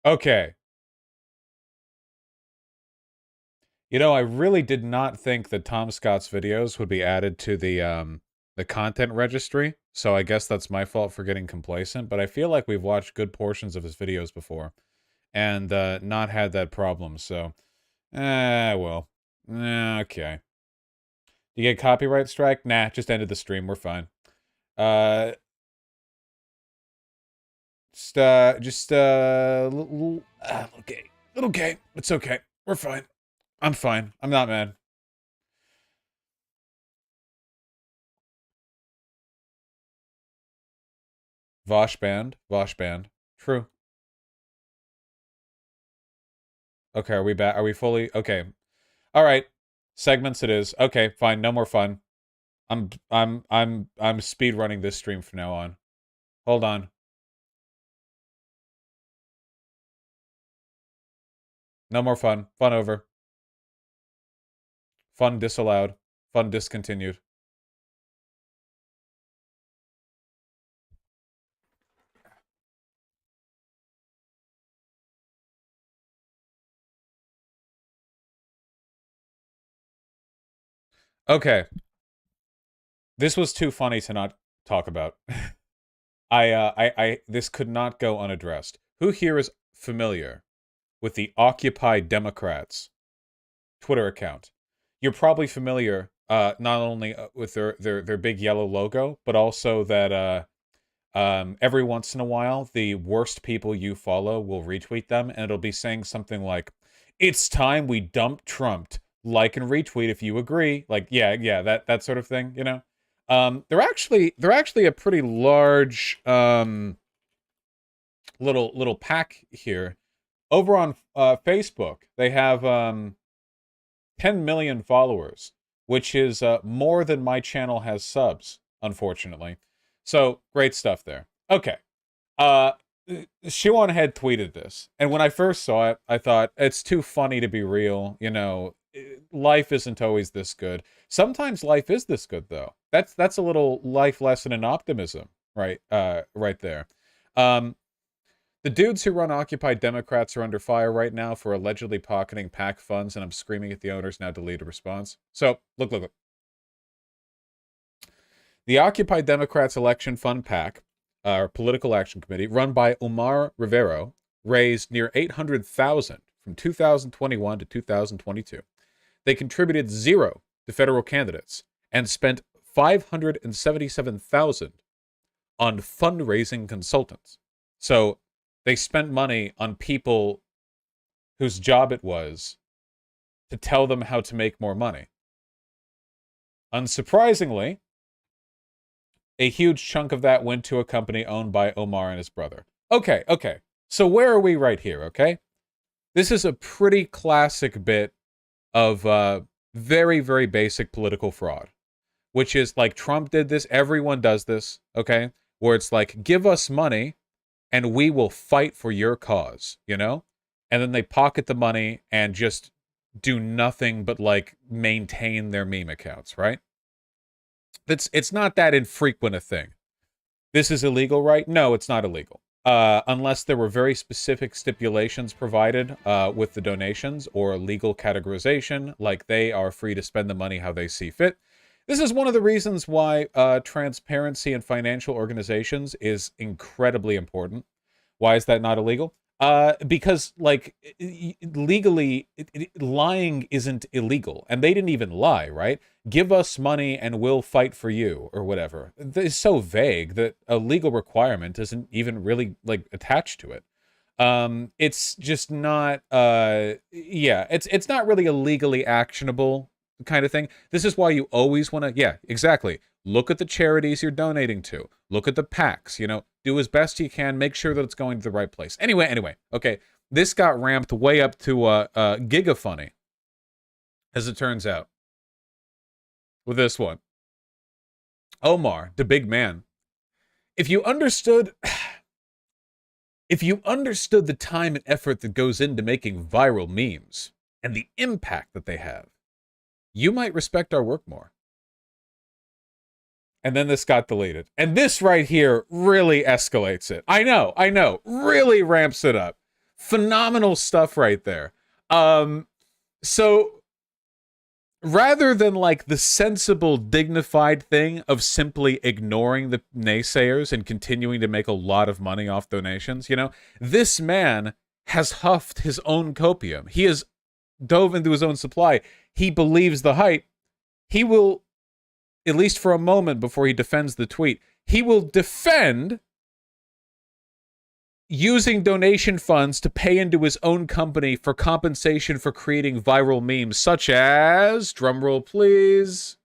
Okay. You know, I really did not think that Tom Scott's videos would be added to the content registry, so I guess that's my fault for getting complacent, but I feel like we've watched good portions of his videos before and not had that problem, so well. Okay. You get copyright strike? Nah, just ended the stream, we're fine. Uh little gay. It's okay. We're fine. I'm fine. I'm not mad. Vosh band. Vosh band. True. Okay, are we back? Are we fully? Okay. All right. Segments it is. Okay, fine. No more fun. I'm speed running this stream from now on. Hold on. No more fun. Fun over. Fun disallowed. Fun discontinued. Okay. This was too funny to not talk about. This could not go unaddressed. Who here is familiar with the Occupy Democrats Twitter account? You're probably familiar, not only with their big yellow logo, but also that every once in a while, the worst people you follow will retweet them, and it'll be saying something like, "It's time we dump Trump. Like and retweet if you agree." Like, yeah, that sort of thing, you know? They're actually a pretty large little pack here. Over on Facebook, they have 10 million followers, which is more than my channel has subs, unfortunately. So, great stuff there. Okay. Uh, Shiwan had tweeted this, and when I first saw it, I thought, it's too funny to be real. You know, life isn't always this good. Sometimes life is this good, though. That's a little life lesson in optimism, right? Right there. Um, the dudes who run Occupy Democrats are under fire right now for allegedly pocketing PAC funds, and I'm screaming at the owners now. Delete a response. So, look. The Occupy Democrats Election Fund PAC, or Political Action Committee, run by Omar Rivero, raised near $800,000 from 2021 to 2022. They contributed zero to federal candidates and spent $577,000 on fundraising consultants. So they spent money on people whose job it was to tell them how to make more money. Unsurprisingly, a huge chunk of that went to a company owned by Omar and his brother. Okay. So where are we right here, okay? This is a pretty classic bit of very, very basic political fraud, which is like Trump did this, everyone does this, okay? Where it's like, give us money and we will fight for your cause, you know? And then they pocket the money and just do nothing but like maintain their meme accounts, right? It's not that infrequent a thing. This is illegal, right? No, it's not illegal. Unless there were very specific stipulations provided with the donations or legal categorization, like they are free to spend the money how they see fit. This is one of the reasons why transparency in financial organizations is incredibly important. Why is that not illegal? Because like legally, lying isn't illegal, and they didn't even lie, right? Give us money and we'll fight for you, or whatever. It's so vague that a legal requirement isn't even really like attached to it. It's just not. Yeah, it's not really a legally actionable kind of thing. This is why you always want to. Yeah, exactly. Look at the charities you're donating to. Look at the PACs. You know, do as best you can. Make sure that it's going to the right place. Anyway. Okay, this got ramped way up to gigafunny, as it turns out, with this one. Omar, the big man. If you understood the time and effort that goes into making viral memes and the impact that they have, you might respect our work more. And then this got deleted. And this right here really escalates it. I know, really ramps it up. Phenomenal stuff right there. So rather than like the sensible, dignified thing of simply ignoring the naysayers and continuing to make a lot of money off donations, you know, this man has huffed his own copium. He has dove into his own supply. He believes the hype. He will, at least for a moment before he defends the tweet, he will defend using donation funds to pay into his own company for compensation for creating viral memes, such as, drumroll please,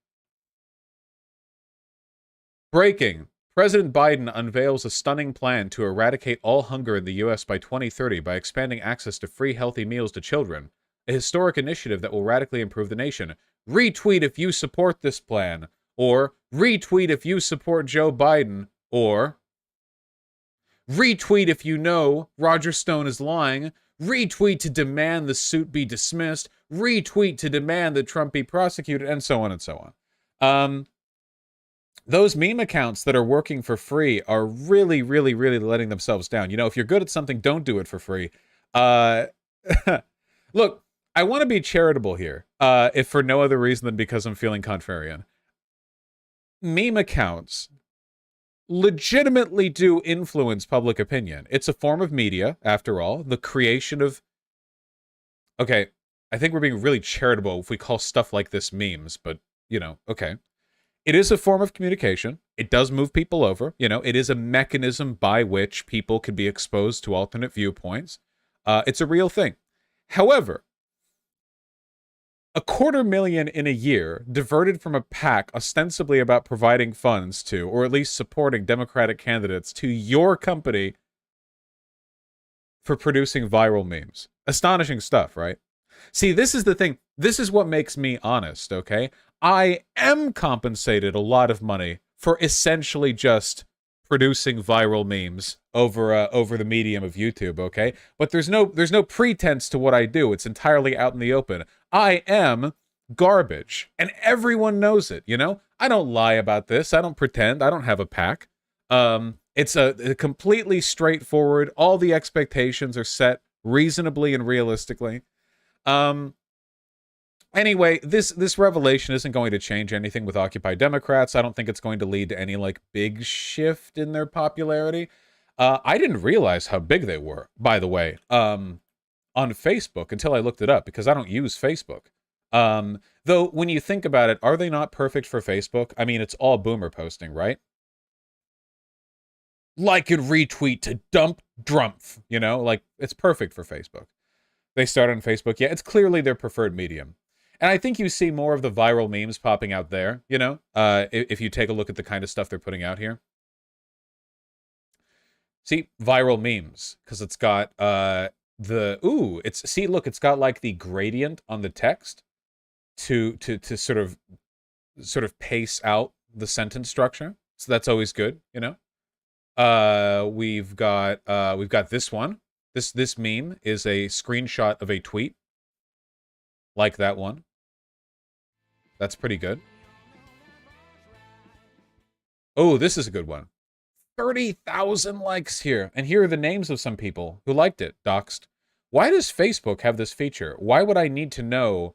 breaking. President Biden unveils a stunning plan to eradicate all hunger in the U.S. by 2030 by expanding access to free, healthy meals to children. A historic initiative that will radically improve the nation. Retweet if you support this plan. Or retweet if you support Joe Biden. Or retweet if you know Roger Stone is lying. Retweet to demand the suit be dismissed. Retweet to demand that Trump be prosecuted, and so on and so on. Those meme accounts that are working for free are really, really, really letting themselves down. You know, if you're good at something, don't do it for free. Look, I want to be charitable here, if for no other reason than because I'm feeling contrarian. Meme accounts legitimately do influence public opinion. It's a form of media, after all. The creation of... Okay, I think we're being really charitable if we call stuff like this memes, but, you know, okay. It is a form of communication. It does move people over. You know, it is a mechanism by which people can be exposed to alternate viewpoints. It's a real thing. However, 250,000 in a year diverted from a PAC ostensibly about providing funds to, or at least supporting Democratic candidates, to your company for producing viral memes. Astonishing stuff, right? See, this is the thing. This is what makes me honest, okay? I am compensated a lot of money for essentially just producing viral memes over the medium of YouTube, okay? But there's no pretense to what I do. It's entirely out in the open. I am garbage, and everyone knows it, you know? I don't lie about this. I don't pretend. I don't have a PAC. It's a completely straightforward. All the expectations are set reasonably and realistically. Anyway, this revelation isn't going to change anything with Occupy Democrats. I don't think it's going to lead to any, like, big shift in their popularity. I didn't realize how big they were, by the way, on Facebook until I looked it up, because I don't use Facebook. Though, when you think about it, are they not perfect for Facebook? I mean, it's all boomer posting, right? Like and retweet to dump drumpf, you know? Like, it's perfect for Facebook. They start on Facebook. Yeah, it's clearly their preferred medium. And I think you see more of the viral memes popping out there, you know, if you take a look at the kind of stuff they're putting out here. See, viral memes, because it's got it's got like the gradient on the text to sort of pace out the sentence structure. So that's always good, you know. We've got this one. This meme is a screenshot of a tweet, like that one. That's pretty good. Oh, this is a good one. 30,000 likes here. And here are the names of some people who liked it. Doxed. Why does Facebook have this feature? Why would I need to know,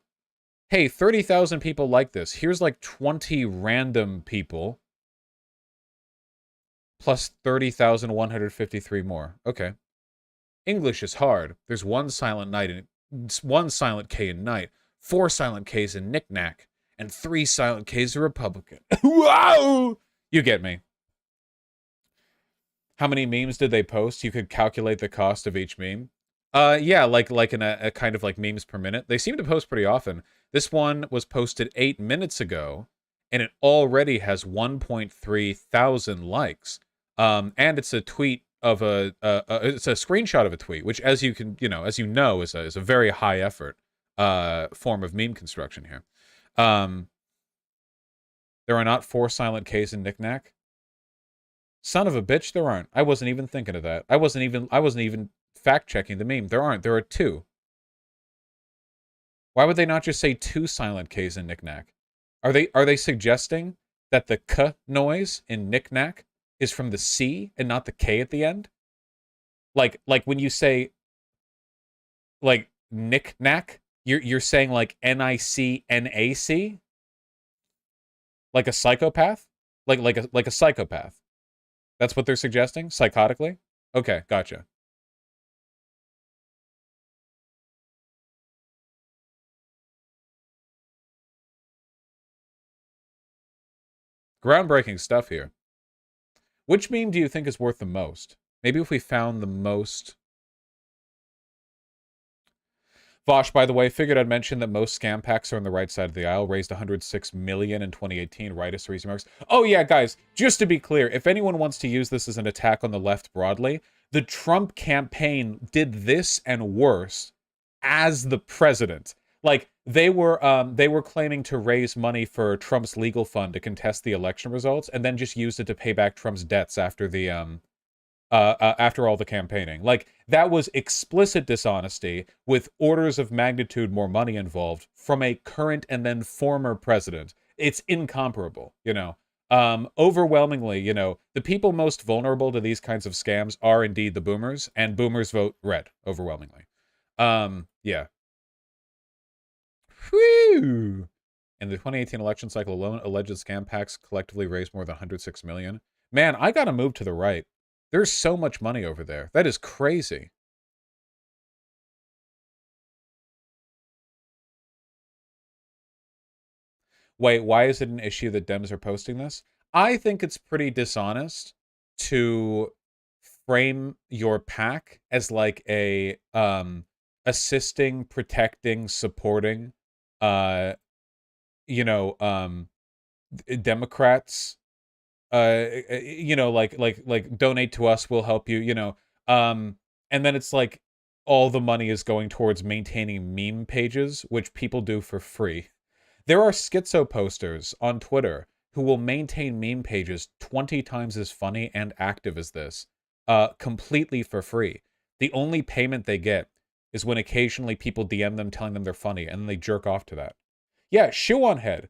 hey, 30,000 people like this. Here's like 20 random people. Plus 30,153 more. Okay. English is hard. There's one silent K in night, 4 silent Ks in knick-knack, and 3 silent Ks in Republican. Wow! You get me. How many memes did they post? You could calculate the cost of each meme. Yeah, like in a kind of like memes per minute. They seem to post pretty often. This one was posted 8 minutes ago, and it already has 1.3 thousand likes. And it's a tweet of it's a screenshot of a tweet, which, as you know, is a very high effort form of meme construction here. There are not 4 silent Ks in knick-knack. Son of a bitch, there aren't. I wasn't even thinking of that. I wasn't even fact-checking the meme. There aren't. There are 2. Why would they not just say 2 silent Ks in knick-knack? Are they suggesting that the k noise in knick-knack is from the C and not the K at the end? Like when you say like knick-knack? You're saying like NICNAC? Like a psychopath? Like a psychopath. That's what they're suggesting? Psychotically? Okay, gotcha. Groundbreaking stuff here. Which meme do you think is worth the most? Maybe if we found the most... Vosh, by the way, figured I'd mention that most scam packs are on the right side of the aisle, raised 106 million in 2018. Rightist remarks. Oh yeah, guys, just to be clear, if anyone wants to use this as an attack on the left broadly, the Trump campaign did this and worse as the president. Like they were claiming to raise money for Trump's legal fund to contest the election results, and then just used it to pay back Trump's debts after all the campaigning. Like, that was explicit dishonesty with orders of magnitude more money involved from a current and then former president. It's incomparable, you know. Overwhelmingly, you know, the people most vulnerable to these kinds of scams are indeed the boomers, and boomers vote red overwhelmingly. Yeah. Whew. In the 2018 election cycle alone, alleged scam packs collectively raised more than 106 million. Man, I gotta move to the right. There's so much money over there. That is crazy. Wait, why is it an issue that Dems are posting this? I think it's pretty dishonest to frame your pack as like a assisting, protecting, supporting you know, Democrats, you know, like donate to us, we'll help you, you know, and then it's like all the money is going towards maintaining meme pages, which people do for free. There are schizo posters on Twitter who will maintain meme pages 20 times as funny and active as this, completely for free. The only payment they get is when occasionally people DM them telling them they're funny, and then they jerk off to that. Yeah, Shoe on Head,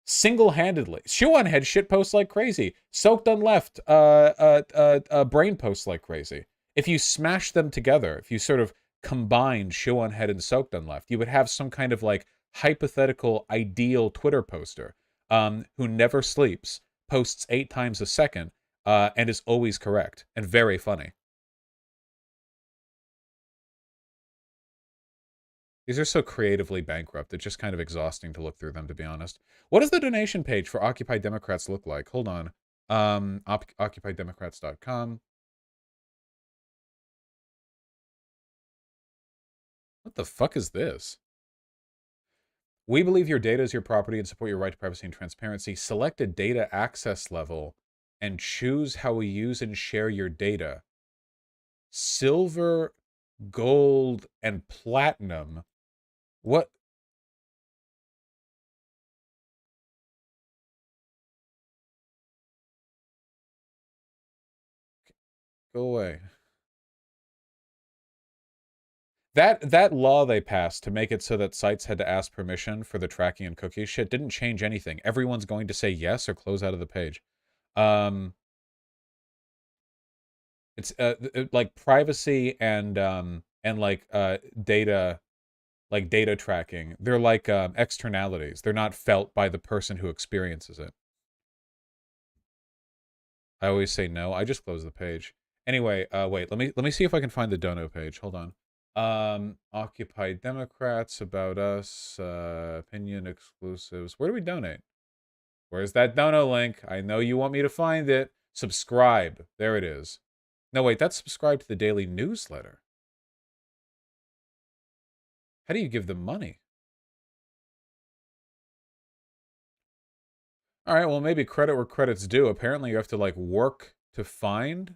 single-handedly. Shoe on Head shit posts like crazy. Soaked on Left, brain posts like crazy. If you smash them together, if you sort of combined Shoe on Head and Soaked on Left, you would have some kind of like hypothetical ideal Twitter poster who never sleeps, posts 8 times a second, and is always correct and very funny. These are so creatively bankrupt. It's just kind of exhausting to look through them, to be honest. What does the donation page for Occupy Democrats look like? Hold on. OccupyDemocrats.com. What the fuck is this? We believe your data is your property and support your right to privacy and transparency. Select a data access level and choose how we use and share your data. Silver, gold, and platinum. What? Go away. That law they passed to make it so that sites had to ask permission for the tracking and cookie shit didn't change anything. Everyone's going to say yes or close out of the page. It's like privacy and like data, like data tracking. They're like externalities. They're not felt by the person who experiences it. I always say no. I just close the page. Anyway, wait, let me see if I can find the dono page. Hold on. Occupy Democrats, about us, opinion exclusives. Where do we donate? Where's that dono link? I know you want me to find it. Subscribe. There it is. No, wait, that's subscribe to the daily newsletter. How do you give them money? All right, well, maybe credit where credit's due. Apparently, you have to, like, work to find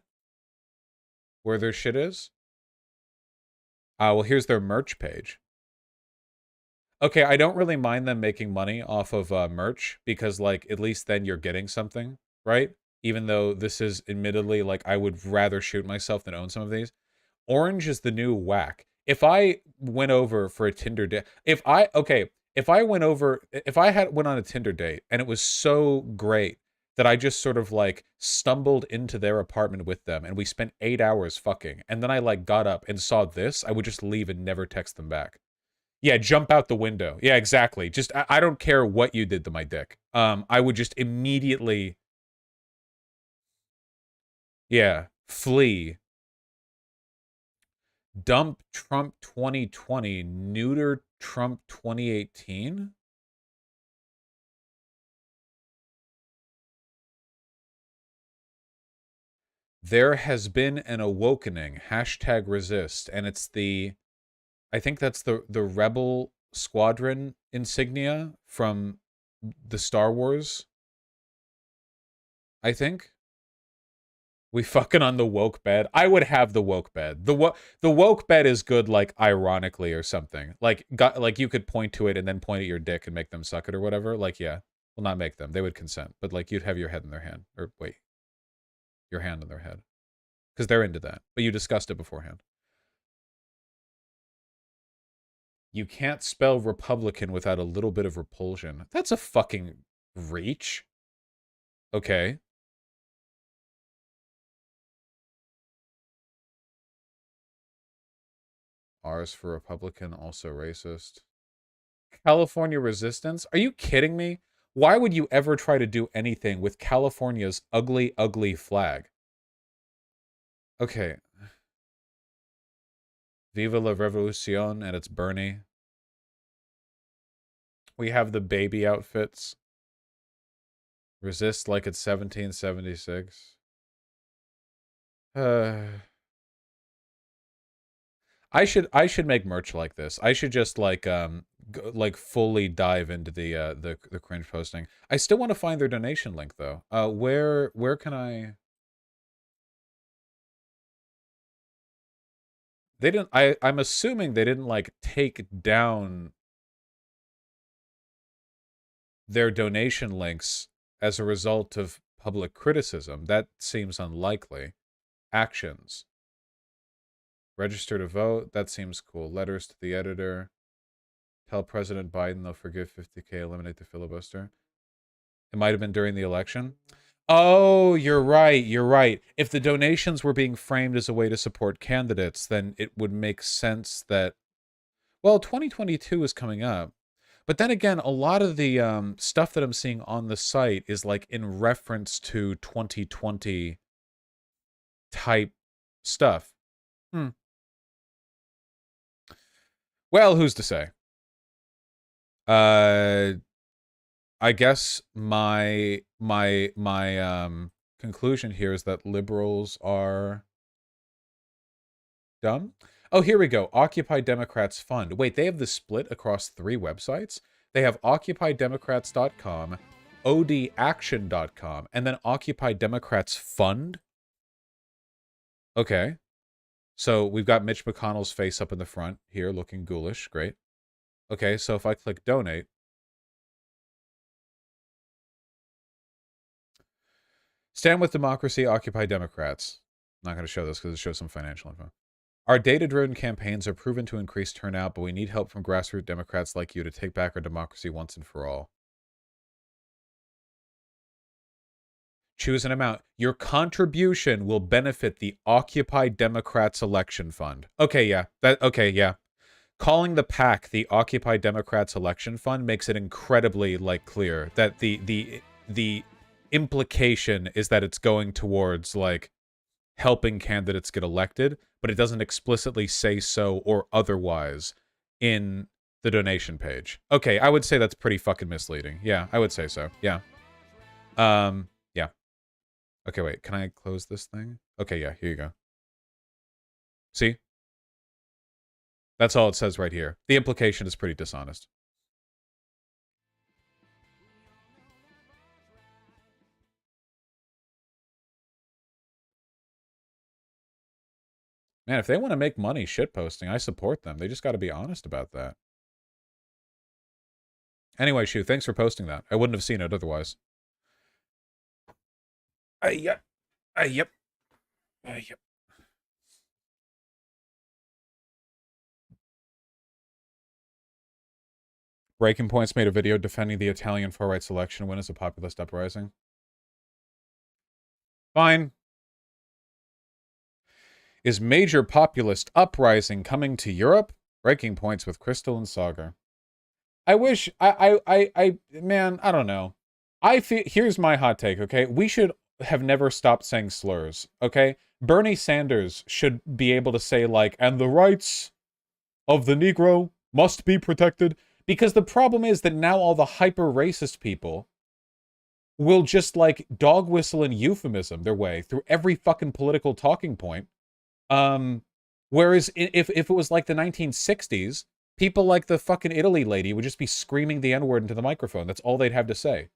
where their shit is. Well, here's their merch page. Okay, I don't really mind them making money off of merch because, like, at least then you're getting something, right? Even though this is admittedly, like, I would rather shoot myself than own some of these. Orange is the new whack. If I went over for a Tinder date, if I went on a Tinder date and it was so great that I just sort of like stumbled into their apartment with them and we spent 8 hours fucking. And then I like got up and saw this, I would just leave and never text them back. Yeah, jump out the window. Yeah, exactly. Just I don't care what you did to my dick. I would just immediately, yeah, flee. Dump Trump 2020, neuter Trump 2018. There has been an awakening. Hashtag resist. And it's the, I think that's the Rebel Squadron insignia from the Star Wars. I think. We fucking on the woke bed. I would have the woke bed. The woke bed is good, like ironically or something. Like you could point to it and then point at your dick and make them suck it or whatever. Like yeah, well not make them. They would consent, but like you'd have your head in their hand or wait, your hand in their head because they're into that. But you discussed it beforehand. You can't spell Republican without a little bit of repulsion. That's a fucking reach. Okay. R's for Republican, also racist. California resistance? Are you kidding me? Why would you ever try to do anything with California's ugly, ugly flag? Okay. Viva la Revolucion, and it's Bernie. We have the baby outfits. Resist like it's 1776. I should make merch like this. I should just like fully dive into the cringe posting. I still want to find their donation link though. Where can I? They didn't. I'm assuming they didn't like take down their donation links as a result of public criticism. That seems unlikely. Actions. Register to vote. That seems cool. Letters to the editor. Tell President Biden they'll forgive 50K, eliminate the filibuster. It might have been during the election. Oh, you're right. You're right. If the donations were being framed as a way to support candidates, then it would make sense that, well, 2022 is coming up. But then again, a lot of the stuff that I'm seeing on the site is like in reference to 2020 type stuff. Well, who's to say? I guess my conclusion here is that liberals are dumb. Oh, here we go. Occupy Democrats Fund. Wait, they have the split across 3 websites? They have OccupyDemocrats.com, ODAction.com, and then Occupy Democrats Fund? Okay. So we've got Mitch McConnell's face up in the front here looking ghoulish. Great. Okay, so if I click donate, Stand with Democracy, Occupy Democrats. I'm not going to show this because it shows some financial info. Our data-driven campaigns are proven to increase turnout, but we need help from grassroots Democrats like you to take back our democracy once and for all. Choose an amount. Your contribution will benefit the Occupy Democrats Election Fund. Okay, yeah. Okay, yeah. Calling the PAC the Occupy Democrats Election Fund makes it incredibly like clear that the implication is that it's going towards like helping candidates get elected, but it doesn't explicitly say so or otherwise in the donation page. Okay, I would say that's pretty fucking misleading. Yeah, I would say so. Yeah. Yeah. Okay, wait, can I close this thing? Okay, yeah, here you go. See? That's all it says right here. The implication is pretty dishonest. Man, if they want to make money shitposting, I support them. They just got to be honest about that. Anyway, Shu, thanks for posting that. I wouldn't have seen it otherwise. Yep. Yep. Yep. Breaking Point's made a video defending the Italian far-right selection win as a populist uprising. Fine. Is major populist uprising coming to Europe? Breaking points with Crystal and Sagar. I wish, man, I don't know. I feel, here's my hot take, okay? We should have never stopped saying slurs, okay? Bernie Sanders should be able to say, like, and the rights of the Negro must be protected. Because the problem is that now all the hyper-racist people will just, like, dog whistle and euphemism their way through every fucking political talking point. Whereas if it was like the 1960s, people like the fucking Italy lady would just be screaming the N-word into the microphone. That's all they'd have to say.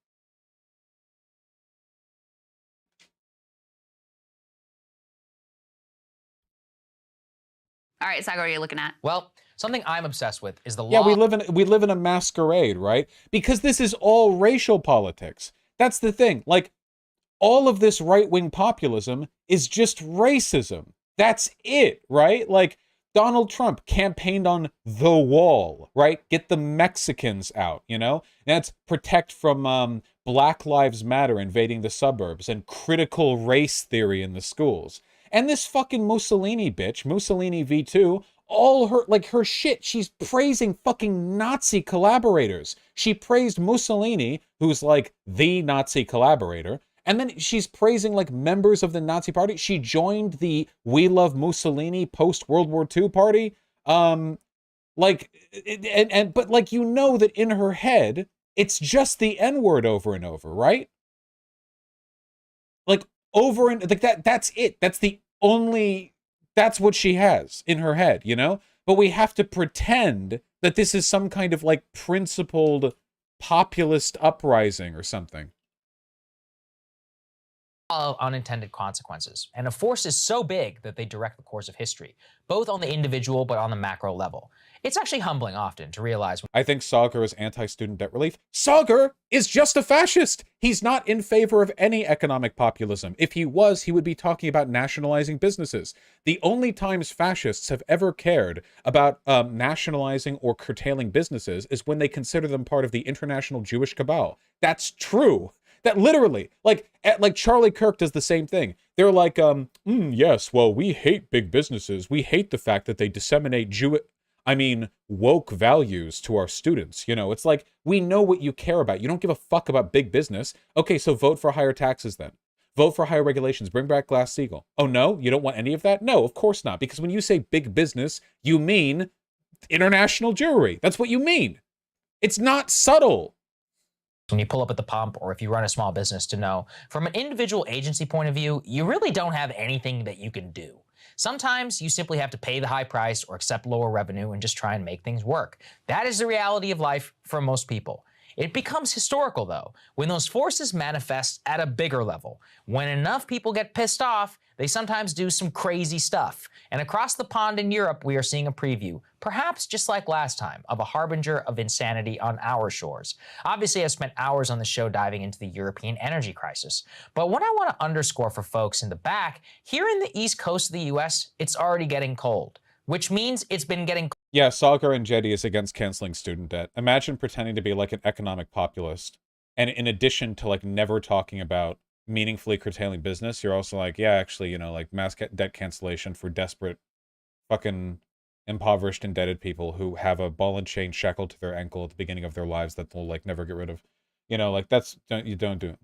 All right, Sagar, what are you looking at? Well, something I'm obsessed with is the law. Yeah, we live in a masquerade, right? Because this is all racial politics. That's the thing. Like, all of this right-wing populism is just racism. That's it, right? Like, Donald Trump campaigned on the wall, right? Get the Mexicans out, you know? That's protect from Black Lives Matter invading the suburbs and critical race theory in the schools. And this fucking Mussolini bitch, Mussolini V2, all her, like, her shit, she's praising fucking Nazi collaborators. She praised Mussolini, who's, like, the Nazi collaborator, and then she's praising, like, members of the Nazi party. She joined the We Love Mussolini post-World War II party. Like, but, like, you know that in her head, it's just the N-word over and over, right? Like, over and, like, that's it. That's the only, that's what she has in her head, you know? But we have to pretend that this is some kind of, like, principled populist uprising or something. Of unintended consequences. And a force is so big that they direct the course of history, both on the individual but on the macro level. It's actually humbling often to realize. I think Sagar is anti-student debt relief. Sagar is just a fascist. He's not in favor of any economic populism. If he was, he would be talking about nationalizing businesses. The only times fascists have ever cared about nationalizing or curtailing businesses is when they consider them part of the international Jewish cabal. That's true. That literally, like Charlie Kirk does the same thing. They're like, yes, well, we hate big businesses. We hate the fact that they disseminate woke values to our students. You know, it's like, we know what you care about. You don't give a fuck about big business. Okay, so vote for higher taxes then. Vote for higher regulations. Bring back Glass-Steagall. Oh, no? You don't want any of that? No, of course not. Because when you say big business, you mean international Jewry. That's what you mean. It's not subtle. When you pull up at the pump, or if you run a small business, to know from an individual agency point of view, you really don't have anything that you can do. Sometimes you simply have to pay the high price or accept lower revenue and just try and make things work. That is the reality of life for most people. It becomes historical, though, when those forces manifest at a bigger level. When enough people get pissed off, they sometimes do some crazy stuff. And across the pond in Europe, we are seeing a preview, perhaps just like last time, of a harbinger of insanity on our shores. Obviously, I've spent hours on the show diving into the European energy crisis. But what I want to underscore for folks in the back, here in the east coast of the US, it's already getting cold, which means it's been getting cold. Yeah, Sagar and Jetty is against canceling student debt. Imagine pretending to be like an economic populist, and in addition to like never talking about meaningfully curtailing business, you're also like, yeah, actually, you know, like mass debt cancellation for desperate, fucking impoverished, indebted people who have a ball and chain shackled to their ankle at the beginning of their lives that they'll like never get rid of. You know, like you don't do it.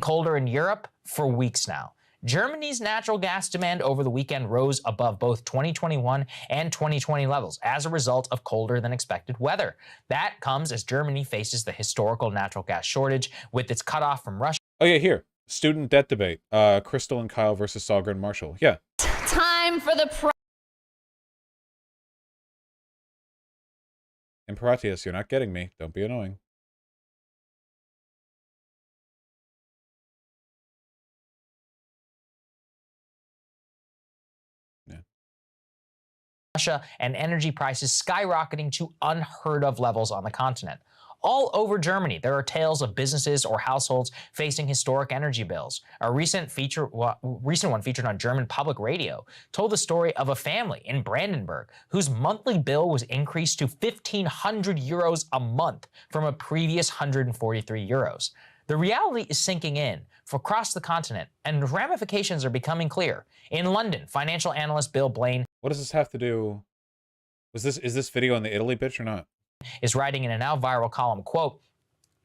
Colder in Europe for weeks now. Germany's natural gas demand over the weekend rose above both 2021 and 2020 levels as a result of colder than expected weather. That comes as Germany faces the historical natural gas shortage with its cutoff from Russia. Oh yeah, here. Student debt debate. Crystal and Kyle versus Sagar and Marshall. Yeah. Time for the Imperatius, you're not getting me. Don't be annoying. Russia and energy prices skyrocketing to unheard of levels on the continent. All over Germany, there are tales of businesses or households facing historic energy bills. A recent one featured on German public radio told the story of a family in Brandenburg whose monthly bill was increased to 1,500 euros a month from a previous 143 euros. The reality is sinking in for across the continent, and ramifications are becoming clear. In London, financial analyst Bill Blaine What does this have to do? Is this video on the Italy bitch or not? is writing in a now viral column, quote,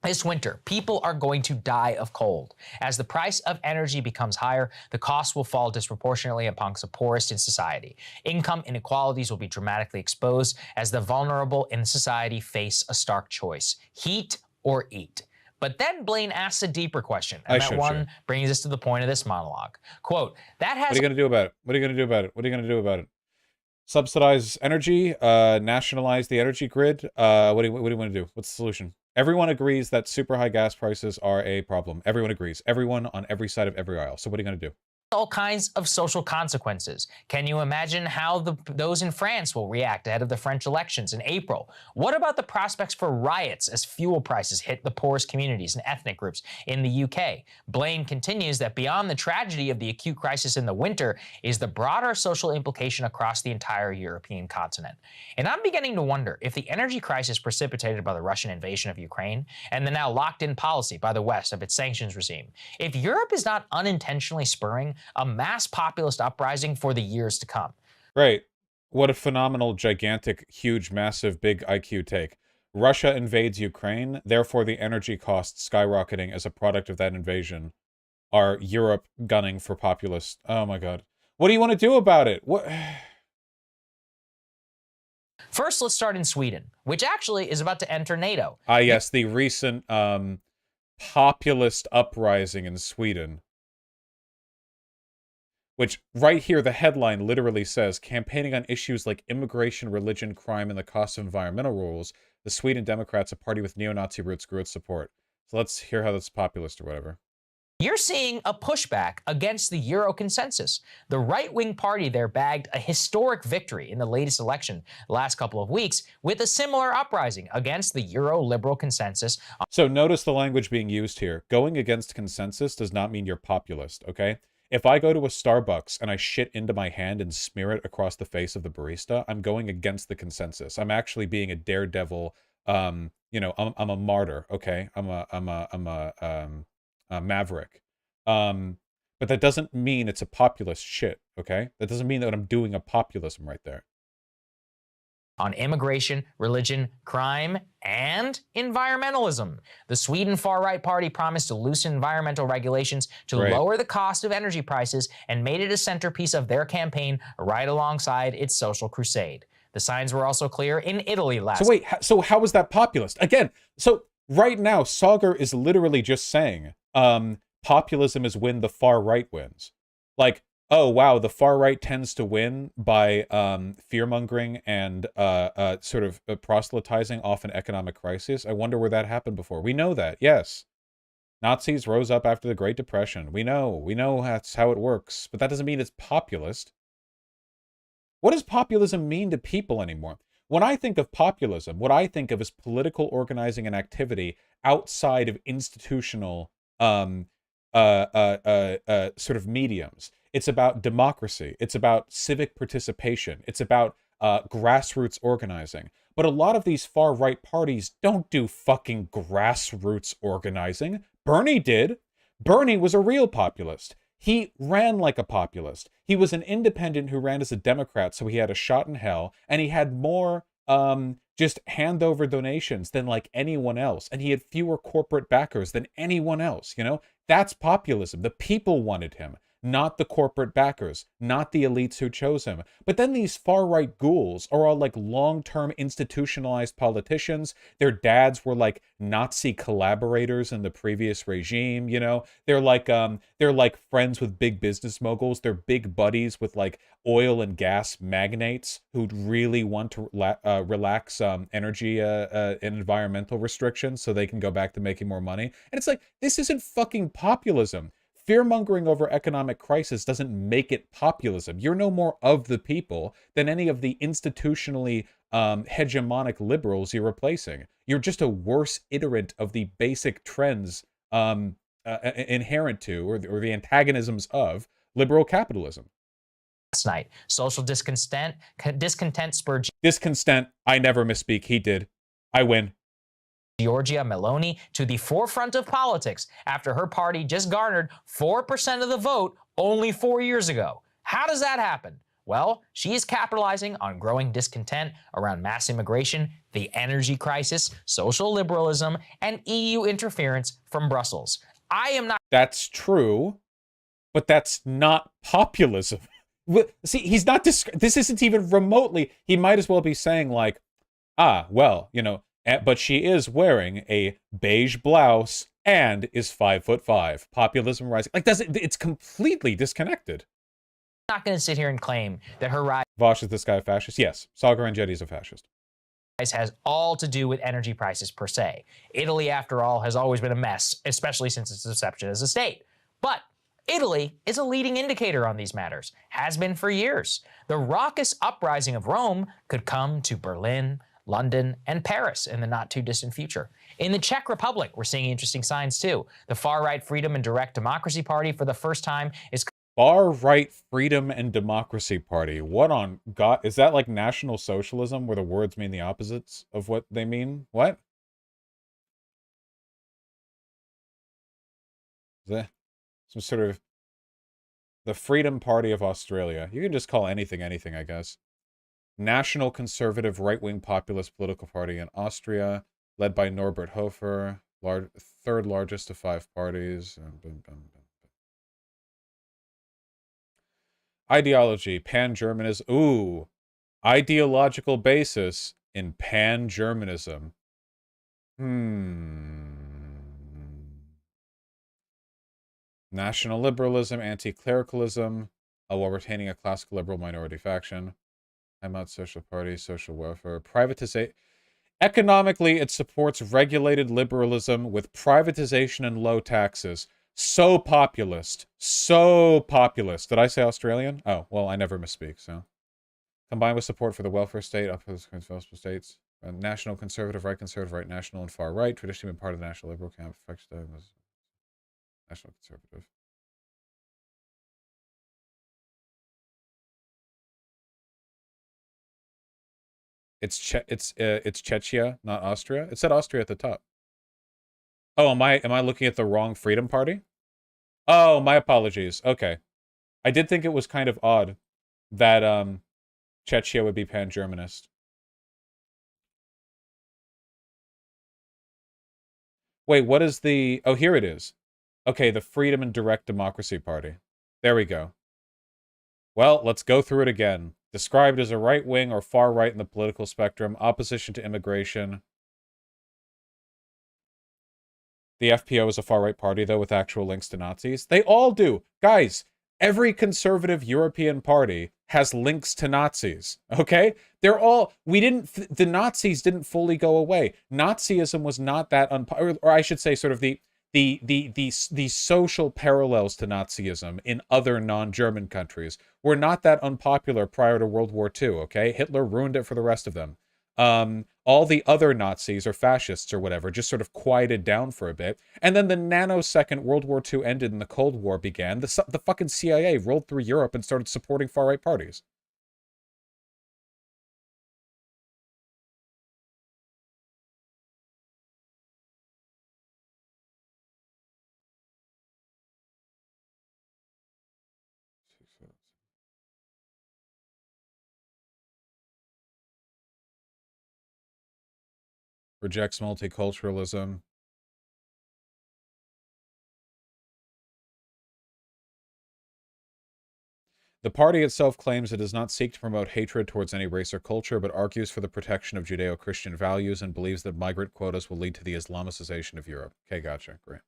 "This winter, people are going to die of cold. As the price of energy becomes higher, the costs will fall disproportionately among the poorest in society. Income inequalities will be dramatically exposed as the vulnerable in society face a stark choice: heat or eat." But then Blaine asks a deeper question, and that one brings us to the point of this monologue. Quote, "That has..." What are you going to do about it? What are you going to do about it? What are you going to do about it? Subsidize energy? Nationalize the energy grid? What do you want to do? What's the solution? Everyone agrees that super high gas prices are a problem. Everyone agrees. Everyone on every side of every aisle. So what are you going to do? All kinds of social consequences. Can you imagine how those in France will react ahead of the French elections in April? What about the prospects for riots as fuel prices hit the poorest communities and ethnic groups in the UK? Blaine continues that beyond the tragedy of the acute crisis in the winter is the broader social implication across the entire European continent. And I'm beginning to wonder if the energy crisis precipitated by the Russian invasion of Ukraine and the now locked-in policy by the West of its sanctions regime, if Europe is not unintentionally spurring a mass populist uprising for the years to come. Right. What a phenomenal, gigantic, huge, massive, big IQ take. Russia invades Ukraine, therefore the energy costs skyrocketing as a product of that invasion are Europe gunning for populist. Oh my god. What do you want to do about it? What? First, let's start in Sweden, which actually is about to enter NATO. Ah, yes, the recent populist uprising in Sweden. Which, right here, the headline literally says, campaigning on issues like immigration, religion, crime, and the cost of environmental rules, the Sweden Democrats, a party with neo-Nazi roots, grew its support. So let's hear how that's populist or whatever. You're seeing a pushback against the Euro consensus. The right-wing party there bagged a historic victory in the latest election the last couple of weeks with a similar uprising against the Euro-liberal consensus. So notice the language being used here. Going against consensus does not mean you're populist, okay? If I go to a Starbucks and I shit into my hand and smear it across the face of the barista, I'm going against the consensus. I'm actually being a daredevil. You know, I'm a martyr, okay? I'm a maverick. But that doesn't mean it's a populist shit, okay? That doesn't mean that I'm doing a populism right there. On immigration, religion, crime, and environmentalism. The Sweden far-right party promised to loosen environmental regulations to lower the cost of energy prices and made it a centerpiece of their campaign right alongside its social crusade. The signs were also clear in Italy last... So wait, so how was that populist? Again, so right now, Sauger is literally just saying, populism is when the far right wins. Like, oh, wow, the far right tends to win by fear-mongering and sort of proselytizing off an economic crisis. I wonder where that happened before. We know that, yes. Nazis rose up after the Great Depression. We know that's how it works. But that doesn't mean it's populist. What does populism mean to people anymore? When I think of populism, what I think of is political organizing and activity outside of institutional sort of mediums. It's about democracy. It's about civic participation. It's about grassroots organizing. But a lot of these far-right parties don't do fucking grassroots organizing. Bernie did. Bernie was a real populist. He ran like a populist. He was an independent who ran as a Democrat, so he had a shot in hell, and he had more just hand-over donations than like anyone else, and he had fewer corporate backers than anyone else, you know? That's populism. The people wanted him, not the corporate backers, not the elites who chose him. But then these far-right ghouls are all like long-term institutionalized politicians. Their dads were like Nazi collaborators in the previous regime, you know? They're like friends with big business moguls. They're big buddies with like oil and gas magnates who really want to relax energy and environmental restrictions so they can go back to making more money. And it's like, this isn't fucking populism. Fear-mongering over economic crisis doesn't make it populism. You're no more of the people than any of the institutionally hegemonic liberals you're replacing. You're just a worse iterant of the basic trends inherent to, or the antagonisms of, liberal capitalism. Last night, social discontent spurred... Discontent, I never misspeak, he did. I win. Giorgia Meloni to the forefront of politics after her party just garnered 4% of the vote only 4 years ago. How does that happen? Well, she is capitalizing on growing discontent around mass immigration, the energy crisis, social liberalism, and EU interference from Brussels. I am not. That's true, but that's not populism. See, he's not. This isn't even remotely. He might as well be saying like, well, you know, but she is wearing a beige blouse and is 5'5". Populism rising. Like, it's completely disconnected. Not going to sit here and claim that her rise Vosh, is this guy a fascist? Yes. Saga Rangetti is a fascist. Has all to do with energy prices per se. Italy, after all, has always been a mess, especially since its inception as a state. But Italy is a leading indicator on these matters, has been for years. The raucous uprising of Rome could come to Berlin, London, and Paris in the not-too-distant future. In the Czech Republic, we're seeing interesting signs too. The far-right Freedom and Direct Democracy Party, for the first time, is Far-right Freedom and Democracy Party. What on God? Is that like National Socialism where the words mean the opposites of what they mean? What? Is that some sort of the Freedom Party of Australia? You can just call anything anything, I guess. National Conservative Right-Wing Populist Political Party in Austria, led by Norbert Hofer, third largest of 5 parties. Ideology, pan-Germanism. Ooh, ideological basis in pan-Germanism. National liberalism, anti-clericalism, while retaining a classical liberal minority faction. I'm out social party, social welfare, privatization. Economically, it supports regulated liberalism with privatization and low taxes. So populist. So populist. Did I say Australian? Oh, well, I never misspeak, so. Combined with support for the welfare state, welfare states, national conservative, right, national, and far right, traditionally been part of the national liberal camp. National conservative. It's Czechia, not Austria. It said Austria at the top. Oh, am I looking at the wrong Freedom Party? Oh, my apologies. Okay. I did think it was kind of odd that Czechia would be pan-Germanist. Wait, what is the... Oh, here it is. Okay, the Freedom and Direct Democracy Party. There we go. Well, let's go through it again. Described as a right-wing or far-right in the political spectrum, opposition to immigration. The FPO is a far-right party, though, with actual links to Nazis. They all do. Guys, every conservative European party has links to Nazis, okay? They're all... The Nazis didn't fully go away. Nazism was not that... Or I should say sort of the social parallels to Nazism in other non-German countries were not that unpopular prior to World War II, okay? Hitler ruined it for the rest of them. All the other Nazis or fascists or whatever just sort of quieted down for a bit. And then the nanosecond World War II ended and the Cold War began, the fucking CIA rolled through Europe and started supporting far-right parties. Rejects multiculturalism. The party itself claims it does not seek to promote hatred towards any race or culture, but argues for the protection of Judeo-Christian values and believes that migrant quotas will lead to the Islamicization of Europe. Okay, gotcha. Great.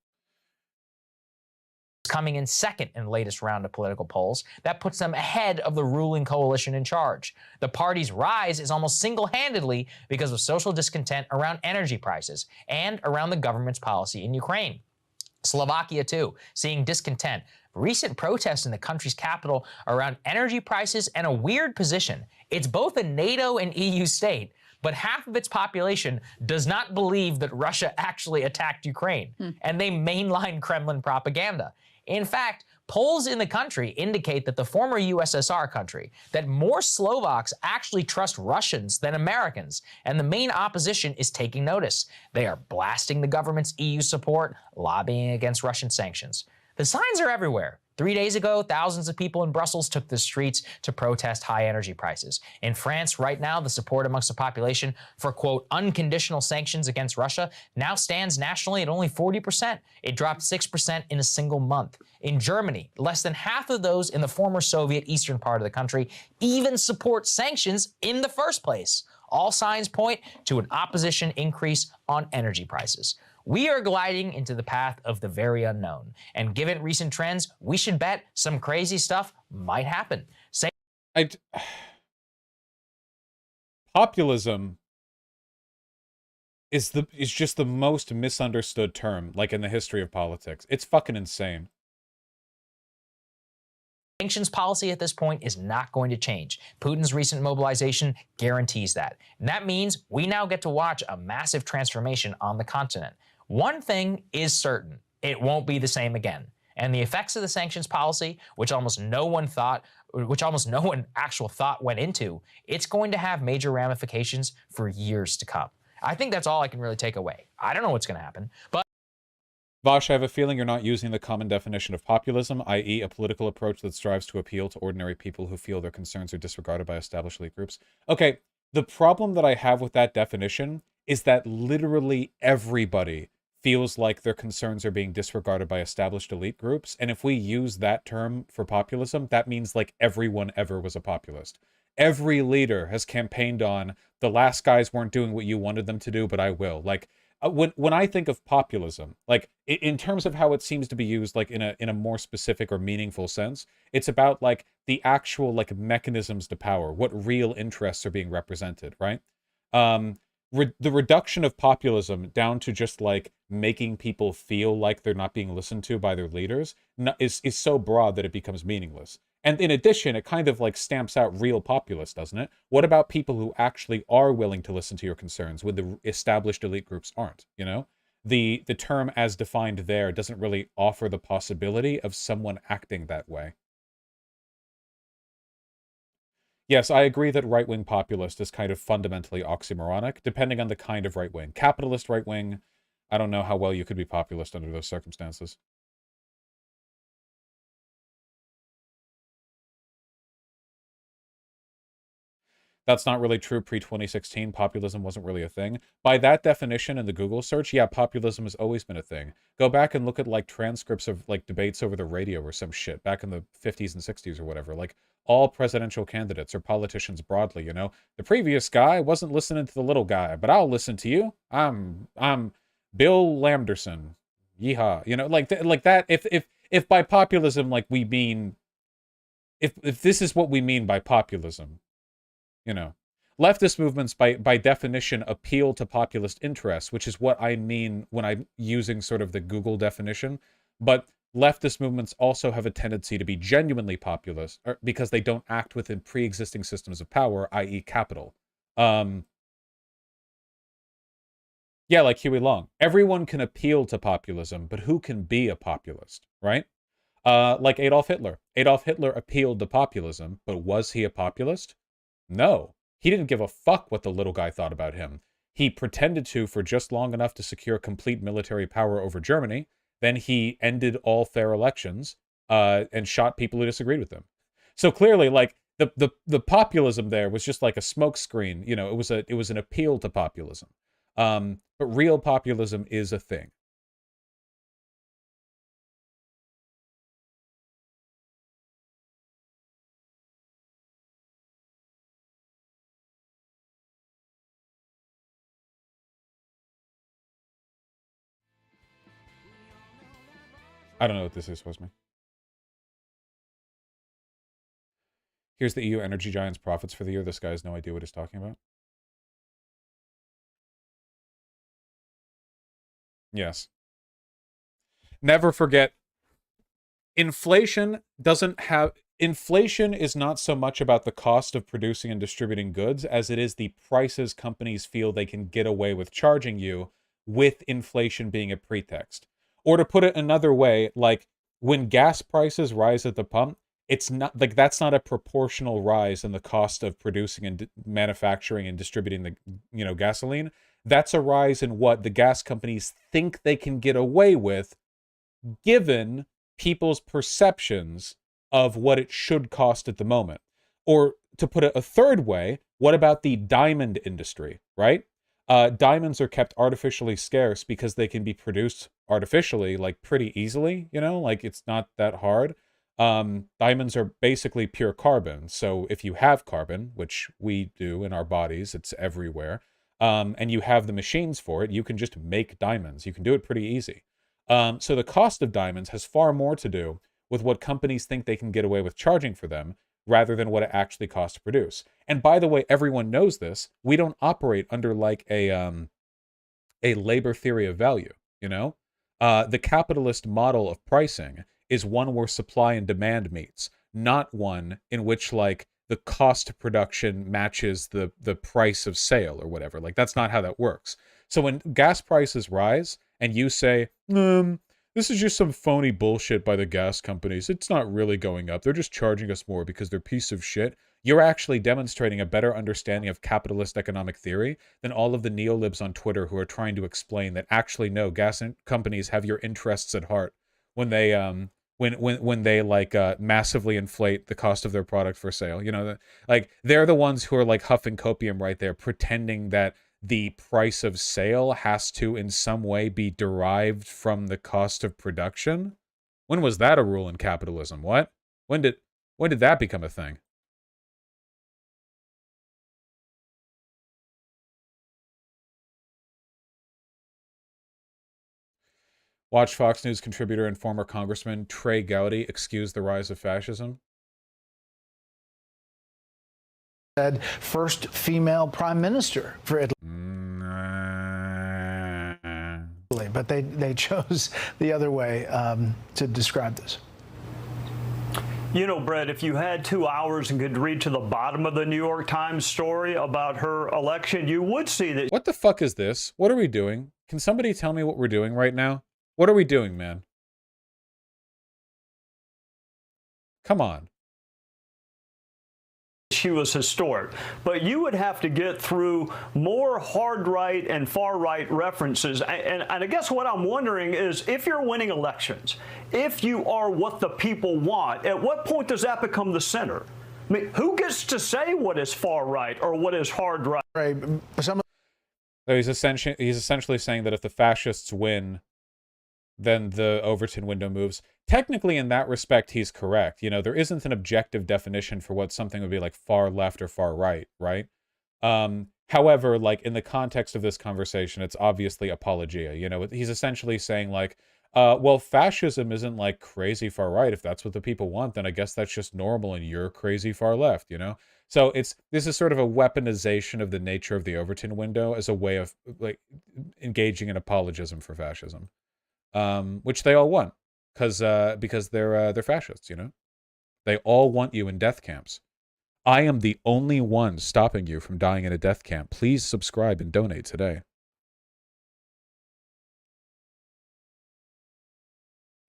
Coming in second in the latest round of political polls. That puts them ahead of the ruling coalition in charge. The party's rise is almost single-handedly because of social discontent around energy prices and around the government's policy in Ukraine. Slovakia, too, seeing discontent. Recent protests in the country's capital around energy prices and a weird position. It's both a NATO and EU state, but half of its population does not believe that Russia actually attacked Ukraine, and they mainline Kremlin propaganda. In fact, Polls in the country indicate that the former USSR country, that more Slovaks actually trust Russians than Americans, and the main opposition is taking notice. They are blasting the government's EU support, lobbying against Russian sanctions. The signs are everywhere. 3 days ago, thousands of people in Brussels took the streets to protest high energy prices. In France, right now, the support amongst the population for, quote, unconditional sanctions against Russia now stands nationally at only 40%. It dropped 6% in a single month. In Germany, less than half of those in the former Soviet eastern part of the country even support sanctions in the first place. All signs point to an opposition increase on energy prices. We are gliding into the path of the very unknown, and given recent trends, we should bet some crazy stuff might happen. Populism is just the most misunderstood term, like in the history of politics. It's fucking insane. Sanctions policy at this point is not going to change. Putin's recent mobilization guarantees that. And that means we now get to watch a massive transformation on the continent. One thing is certain, it won't be the same again. And the effects of the sanctions policy, which almost no one actual thought went into, it's going to have major ramifications for years to come. I think that's all I can really take away. I don't know what's going to happen, but Vosh, I have a feeling you're not using the common definition of populism, i.e. a political approach that strives to appeal to ordinary people who feel their concerns are disregarded by established elite groups. Okay, the problem that I have with that definition is that literally everybody feels like their concerns are being disregarded by established elite groups, and if we use that term for populism, that means like everyone ever was a populist. Every leader has campaigned on, the last guys weren't doing what you wanted them to do, but I will. Like, when I think of populism, like in terms of how it seems to be used, like in a more specific or meaningful sense, it's about like the actual like mechanisms to power, what real interests are being represented, right? The reduction of populism down to just like making people feel like they're not being listened to by their leaders is so broad that it becomes meaningless. And in addition, it kind of like stamps out real populists, doesn't it? What about people who actually are willing to listen to your concerns when the established elite groups aren't, you know? The term as defined there doesn't really offer the possibility of someone acting that way. Yes, I agree that right-wing populist is kind of fundamentally oxymoronic, depending on the kind of right-wing. Capitalist right-wing, I don't know how well you could be populist under those circumstances. That's not really true pre-2016. Populism wasn't really a thing. By that definition in the Google search, yeah, populism has always been a thing. Go back and look at like transcripts of like debates over the radio or some shit back in the 50s and 60s or whatever. Like all presidential candidates or politicians broadly, you know, the previous guy wasn't listening to the little guy, but I'll listen to you. I'm Bill Lamberson. Yeehaw. You know, like that. If by populism, like we mean, if this is what we mean by populism, you know, leftist movements by definition appeal to populist interests, which is what I mean when I'm using sort of the Google definition. But leftist movements also have a tendency to be genuinely populist because they don't act within pre-existing systems of power, i.e. capital. Yeah, like Huey Long. Everyone can appeal to populism, but who can be a populist, right? Like Adolf Hitler. Adolf Hitler appealed to populism, but was he a populist? No, he didn't give a fuck what the little guy thought about him. He pretended to for just long enough to secure complete military power over Germany. Then he ended all fair elections and shot people who disagreed with him. So clearly, like the populism there was just like a smokescreen. You know, it was an appeal to populism. But real populism is a thing. I don't know what this is supposed to mean. Here's the EU energy giant's profits for the year. This guy has no idea what he's talking about. Yes. Never forget, inflation is not so much about the cost of producing and distributing goods as it is the prices companies feel they can get away with charging you, with inflation being a pretext. Or to put it another way, like when gas prices rise at the pump, it's not like that's not a proportional rise in the cost of producing and manufacturing and distributing the gasoline. That's a rise in what the gas companies think they can get away with given people's perceptions of what it should cost at the moment. Or to put it a third way, what about the diamond industry, right? Diamonds are kept artificially scarce because they can be produced artificially, like pretty easily, like it's not that hard. Diamonds are basically pure carbon. So if you have carbon, which we do in our bodies, it's everywhere, and you have the machines for it, you can just make diamonds. You can do it pretty easy. So the cost of diamonds has far more to do with what companies think they can get away with charging for them rather than what it actually costs to produce. And by the way, everyone knows this. We don't operate under like a labor theory of value, The capitalist model of pricing is one where supply and demand meets, not one in which like the cost of production matches the price of sale or whatever. Like that's not how that works. So when gas prices rise and you say, this is just some phony bullshit by the gas companies. It's not really going up. They're just charging us more because they're piece of shit. You're actually demonstrating a better understanding of capitalist economic theory than all of the neolibs on Twitter who are trying to explain that actually no, gas companies have your interests at heart when they when they like massively inflate the cost of their product for sale. Like they're the ones who are like huffing copium right there, pretending that the price of sale has to in some way be derived from the cost of production. When was that a rule in capitalism? What? When did that become a thing? Watch Fox News contributor and former Congressman Trey Gowdy excuse the rise of fascism. Said first female prime minister for Italy. But they chose the other way to describe this. Brett, if you had 2 hours and could read to the bottom of the New York Times story about her election, you would see that. What the fuck is this? What are we doing? Can somebody tell me what we're doing right now? What are we doing, man? Come on. She was historic, but you would have to get through more hard right and far right references. And I guess what I'm wondering is if you're winning elections, if you are what the people want, at what point does that become the center? I mean, who gets to say what is far right or what is hard right? Right. So he's essentially saying that if the fascists win, then the Overton window moves. Technically, in that respect, he's correct. There isn't an objective definition for what something would be like far left or far right, right? However, like in the context of this conversation, it's obviously apologia. He's essentially saying like, well, fascism isn't like crazy far right. If that's what the people want, then I guess that's just normal and you're crazy far left, So this is sort of a weaponization of the nature of the Overton window as a way of like engaging in apologism for fascism. Which they all want, because they're fascists, They all want you in death camps. I am the only one stopping you from dying in a death camp. Please subscribe and donate today.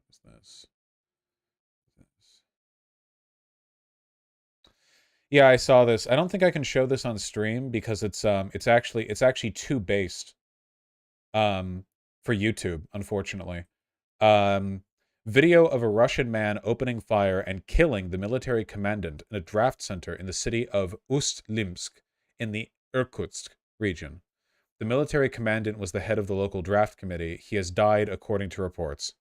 What's this? Yeah, I saw this. I don't think I can show this on stream because it's actually too based for YouTube, unfortunately. Video of a Russian man opening fire and killing the military commandant in a draft center in the city of Ust-Limsk in the Irkutsk region. The military commandant was the head of the local draft committee. He has died, according to reports.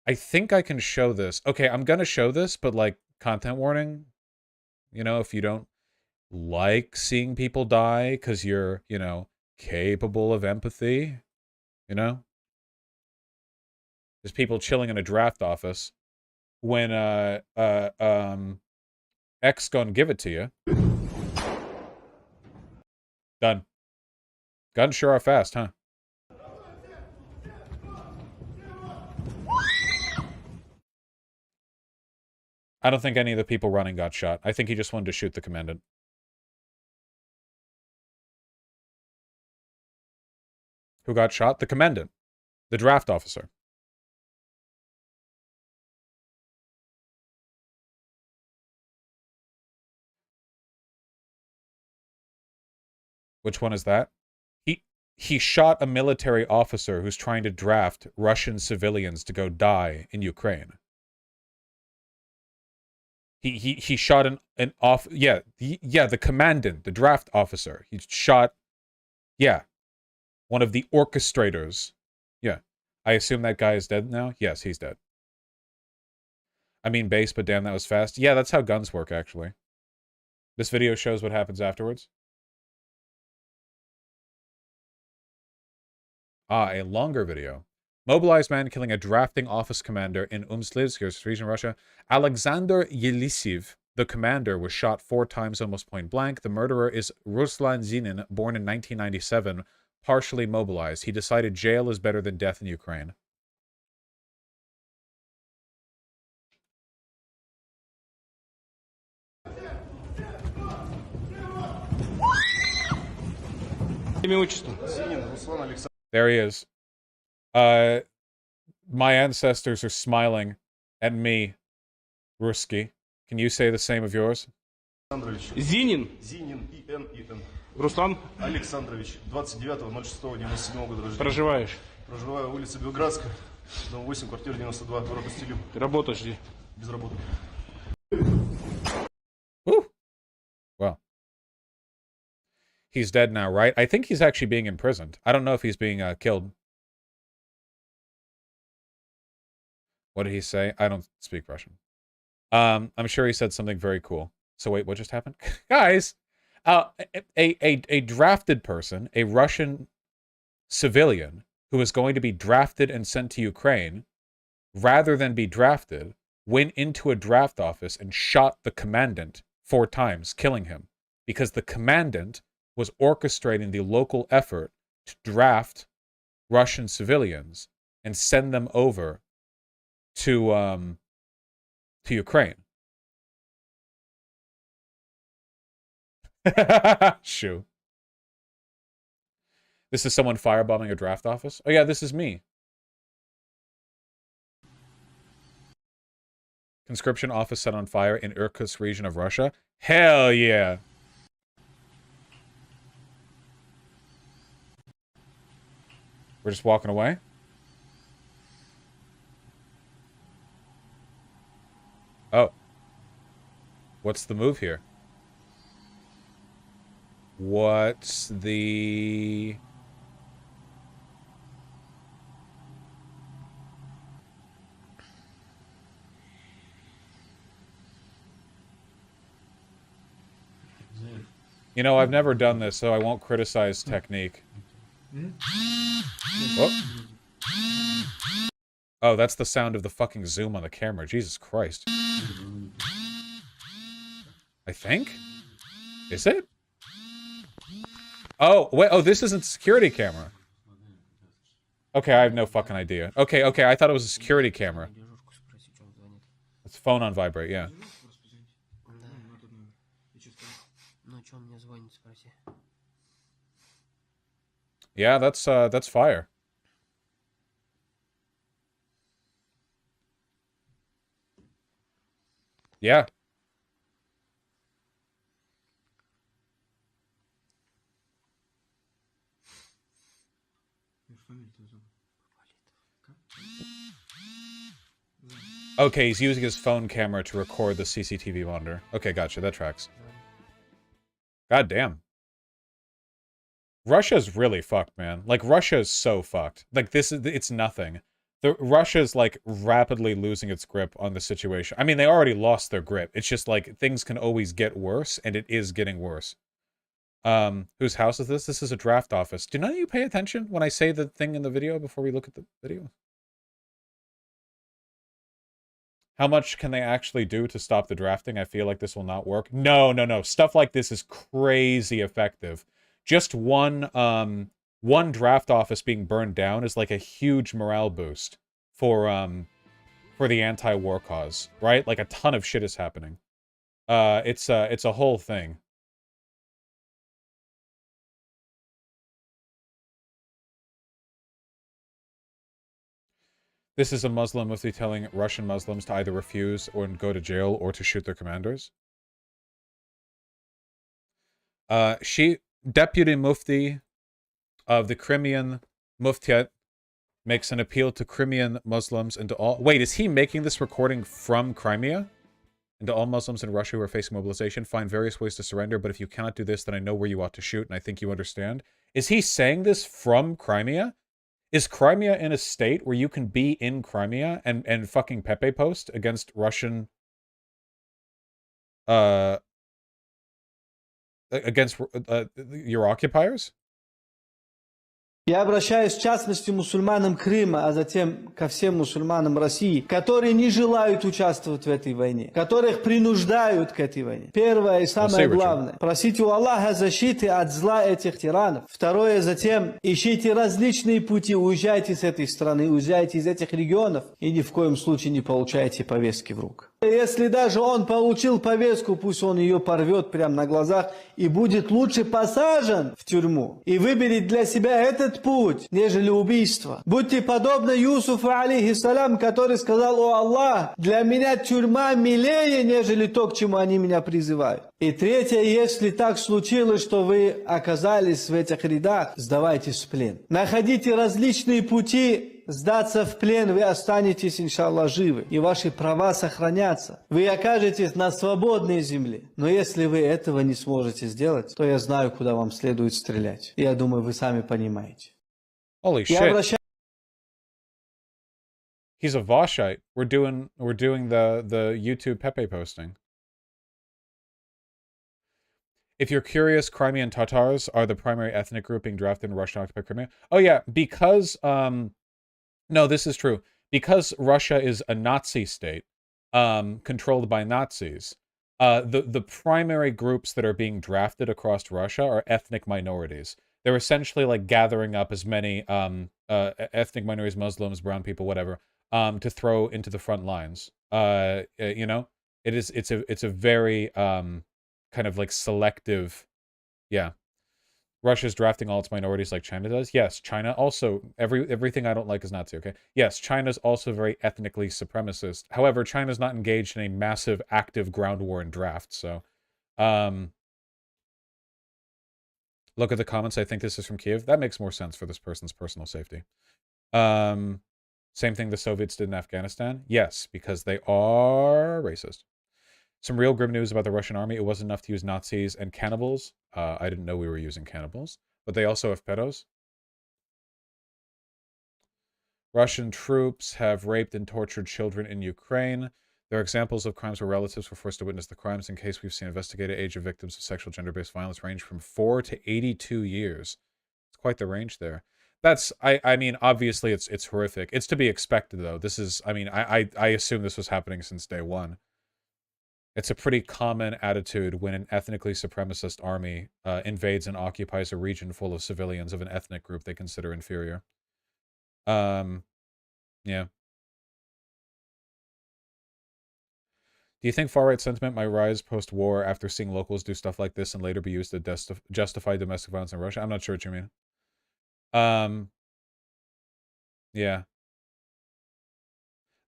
I think I can show this. Okay, I'm gonna show this, but like, content warning. If you don't like seeing people die because you're, capable of empathy, There's people chilling in a draft office when X gonna give it to you. Done. Guns sure are fast, huh? I don't think any of the people running got shot. I think he just wanted to shoot the commandant. Who got shot? The commandant. The draft officer. Which one is that? He shot a military officer who's trying to draft Russian civilians to go die in Ukraine. He shot the commandant, the draft officer. He shot, one of the orchestrators. Yeah. I assume that guy is dead now? Yes, he's dead. I mean base, but damn, that was fast. Yeah, that's how guns work, actually. This video shows what happens afterwards. A longer video. Mobilized man killing a drafting office commander in Umslivsk region, Russia. Alexander Yelisev, the commander, was shot 4 times almost point blank. The murderer is Ruslan Zinin, born in 1997, partially mobilized. He decided jail is better than death in Ukraine. There he is. My ancestors are smiling at me, Ruski. Can you say the same of yours? Зинин. Руслан. Александрович, 29.06.97 года рождения. Проживаешь? Проживаю улица Белградская, дом 8, квартира 92, город Устилю. Работаешь где? Без работы. Woo. Well. He's dead now, right? I think he's actually being imprisoned. I don't know if he's being killed. What did he say? I don't speak Russian. I'm sure he said something very cool. So wait, what just happened? Guys, a drafted person, a Russian civilian who is going to be drafted and sent to Ukraine, rather than be drafted, went into a draft office and shot the commandant 4 times, killing him. Because the commandant was orchestrating the local effort to draft Russian civilians and send them over to Ukraine. Shoo. This is someone firebombing a draft office? Oh yeah, this is me. Conscription office set on fire in Irkutsk region of Russia? Hell yeah. We're just walking away? Oh. What's the move here? What's the... You know, I've never done this, so I won't criticize technique. Oh. Oh, that's the sound of the fucking zoom on the camera. Jesus Christ. I think? Is it? Oh, wait. Oh, this isn't a security camera. Okay, I have no fucking idea. Okay, I thought it was a security camera. It's phone on vibrate, yeah. Yeah, that's fire. Yeah. Okay, he's using his phone camera to record the CCTV monitor. Okay, gotcha. That tracks. God damn. Russia's really fucked, man. Like, Russia's so fucked. Like, it's nothing. Russia's, like, rapidly losing its grip on the situation. I mean, they already lost their grip. It's just, like, things can always get worse, and it is getting worse. Whose house is this? This is a draft office. Do none of you pay attention when I say the thing in the video before we look at the video? How much can they actually do to stop the drafting? I feel like this will not work. No. Stuff like this is crazy effective. Just one draft office being burned down is like a huge morale boost for the anti-war cause, right? Like a ton of shit is happening. It's a whole thing. This is a Muslim mufti telling Russian Muslims to either refuse or go to jail or to shoot their commanders. Deputy Mufti of the Crimean Muftiat makes an appeal to Crimean Muslims and to all... Wait, is he making this recording from Crimea? And to all Muslims in Russia who are facing mobilization, find various ways to surrender, but if you cannot do this, then I know where you ought to shoot, and I think you understand. Is he saying this from Crimea? Is Crimea in a state where you can be in Crimea and fucking Pepe post against Russian... against your occupiers? Я обращаюсь в частности к мусульманам Крыма, а затем ко всем мусульманам России, которые не желают участвовать в этой войне, которых принуждают к этой войне. Первое и самое главное, просите у Аллаха защиты от зла этих тиранов. Второе, затем ищите различные пути, уезжайте с этой страны, уезжайте из этих регионов и ни в коем случае не получайте повестки в руку. Если даже он получил повестку, пусть он ее порвет прямо на глазах и будет лучше посажен в тюрьму и выберет для себя этот путь, нежели убийство. Будьте подобны Юсуфу, алейхиссалям, который сказал: «О Аллах, для меня тюрьма милее, нежели то, к чему они меня призывают». И третье, если так случилось, что вы оказались в этих рядах, сдавайтесь в плен. Находите различные пути сдаться в плен, вы останетесь, иншаллах, живы, и ваши права сохранятся. Вы окажетесь на свободной земле. Но если вы этого не сможете сделать, то я знаю, куда вам следует стрелять. Я думаю, вы сами понимаете. Holy shit. He's a Voshite. We're doing the YouTube Pepe posting. If you're curious, Crimean Tatars are the primary ethnic group being drafted in Russian-occupied Crimea. Oh yeah, because no, this is true. Because Russia is a Nazi state, controlled by Nazis, the primary groups that are being drafted across Russia are ethnic minorities. They're essentially like gathering up as many ethnic minorities, Muslims, brown people, whatever, to throw into the front lines. You know, it's a very kind of like selective, yeah. Russia's drafting all its minorities like China does. Yes, China also, everything I don't like is Nazi, okay? Yes, China's also very ethnically supremacist. However, China's not engaged in a massive, active ground war and draft, so... look at the comments, I think this is from Kiev. That makes more sense for this person's personal safety. Same thing the Soviets did in Afghanistan. Yes, because they are racist. Some real grim news about the Russian army. It wasn't enough to use Nazis and cannibals. I didn't know we were using cannibals. But they also have pedos. Russian troops have raped and tortured children in Ukraine. There are examples of crimes where relatives were forced to witness the crimes. In case we've seen investigated age of victims of sexual gender-based violence range from 4 to 82 years. It's quite the range there. That's, I mean, obviously it's horrific. It's to be expected, though. This is, I mean, I assume this was happening since day one. It's a pretty common attitude when an ethnically supremacist army invades and occupies a region full of civilians of an ethnic group they consider inferior. Yeah. Do you think far-right sentiment might rise post-war after seeing locals do stuff like this and later be used to justify domestic violence in Russia? I'm not sure what you mean. Yeah.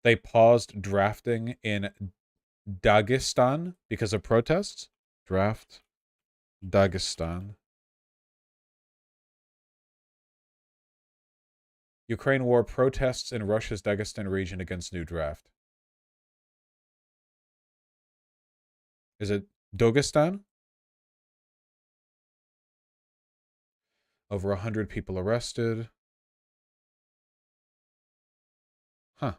They paused drafting in Dagestan because of protests. Draft Dagestan. Ukraine war protests in Russia's Dagestan region against new draft. Is it Dagestan? Over 100 people arrested. Huh.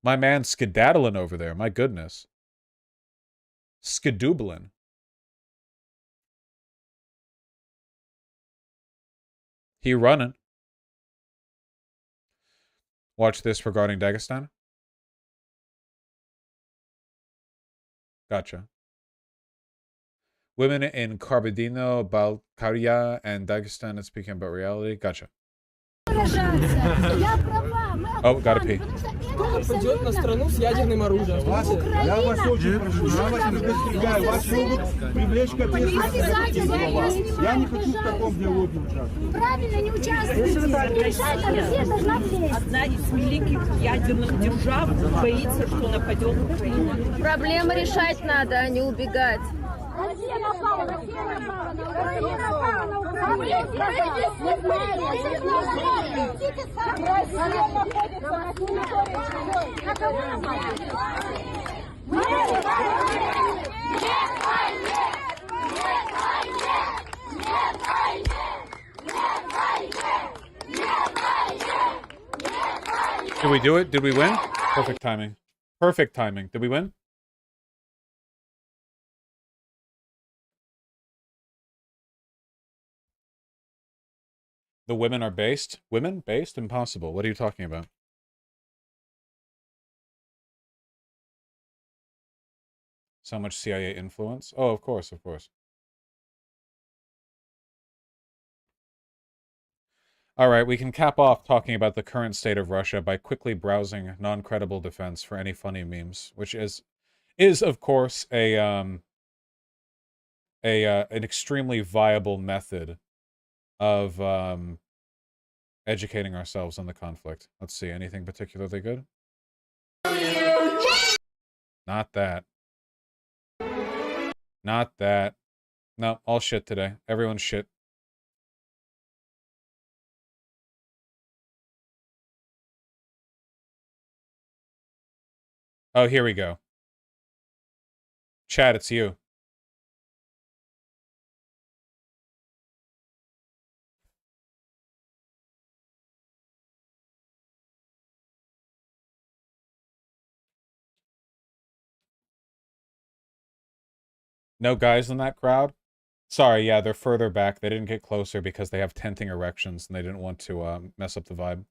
My man skedaddling over there. My goodness. Skedoobling. He running. Watch this regarding Dagestan. Gotcha. Women in Kabardino, Balkaria, and Dagestan are speaking about reality. Gotcha. Oh, gotta pee. кто нападет на страну с ядерным оружием? Я вас очень прошу, я вас предостерегаю, вас могут привлечь к ответственности. Я не хочу в таком диалоге участвовать. Правильно, не участвуйте. Не решает, а Россия должна влезть. Одна из великих ядерных держав боится, что нападет на Украину. Проблемы решать надо, а не убегать. Россия напала, Россия напала на Украину. Россия напала на Украину. Россия находится на территории. На кого напала? Нет войне! Нет войне! Нет войне! Нет войне! Нет войне! Нет войне! Нет войне! Did we do it? Did we win? Perfect timing. Perfect timing. Did we win? The women are based? Women? Based? Impossible. What are you talking about? So much CIA influence? Oh, of course, of course. All right, we can cap off talking about the current state of Russia by quickly browsing non-credible defense for any funny memes, which is of course an extremely viable method of educating ourselves on the conflict. Let's see, anything particularly good? Not that. Not that. No, all shit today. Everyone's shit. Oh, here we go. Chad, it's you. No guys in that crowd? Sorry, yeah, they're further back. They didn't get closer because they have tenting erections and they didn't want to mess up the vibe.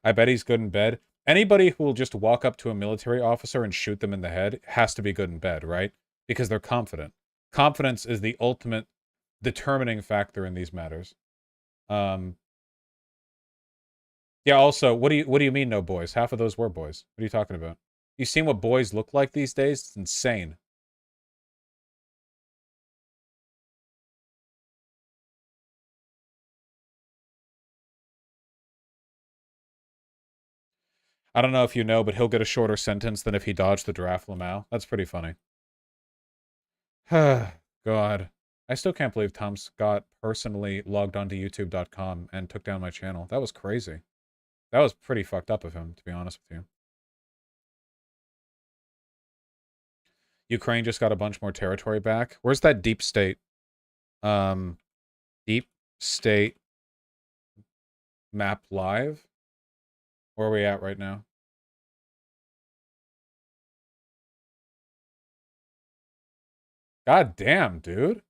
I bet he's good in bed. Anybody who will just walk up to a military officer and shoot them in the head has to be good in bed, right? Because they're confident. Confidence is the ultimate determining factor in these matters. Yeah, also, what do you mean no boys? Half of those were boys. What are you talking about? You seen what boys look like these days? It's insane. I don't know if you know, but he'll get a shorter sentence than if he dodged the giraffe Lamau. That's pretty funny. God. I still can't believe Tom Scott personally logged onto YouTube.com and took down my channel. That was crazy. That was pretty fucked up of him, to be honest with you. Ukraine just got a bunch more territory back. Where's that deep state? Deep state map live? Where are we at right now? God damn, dude.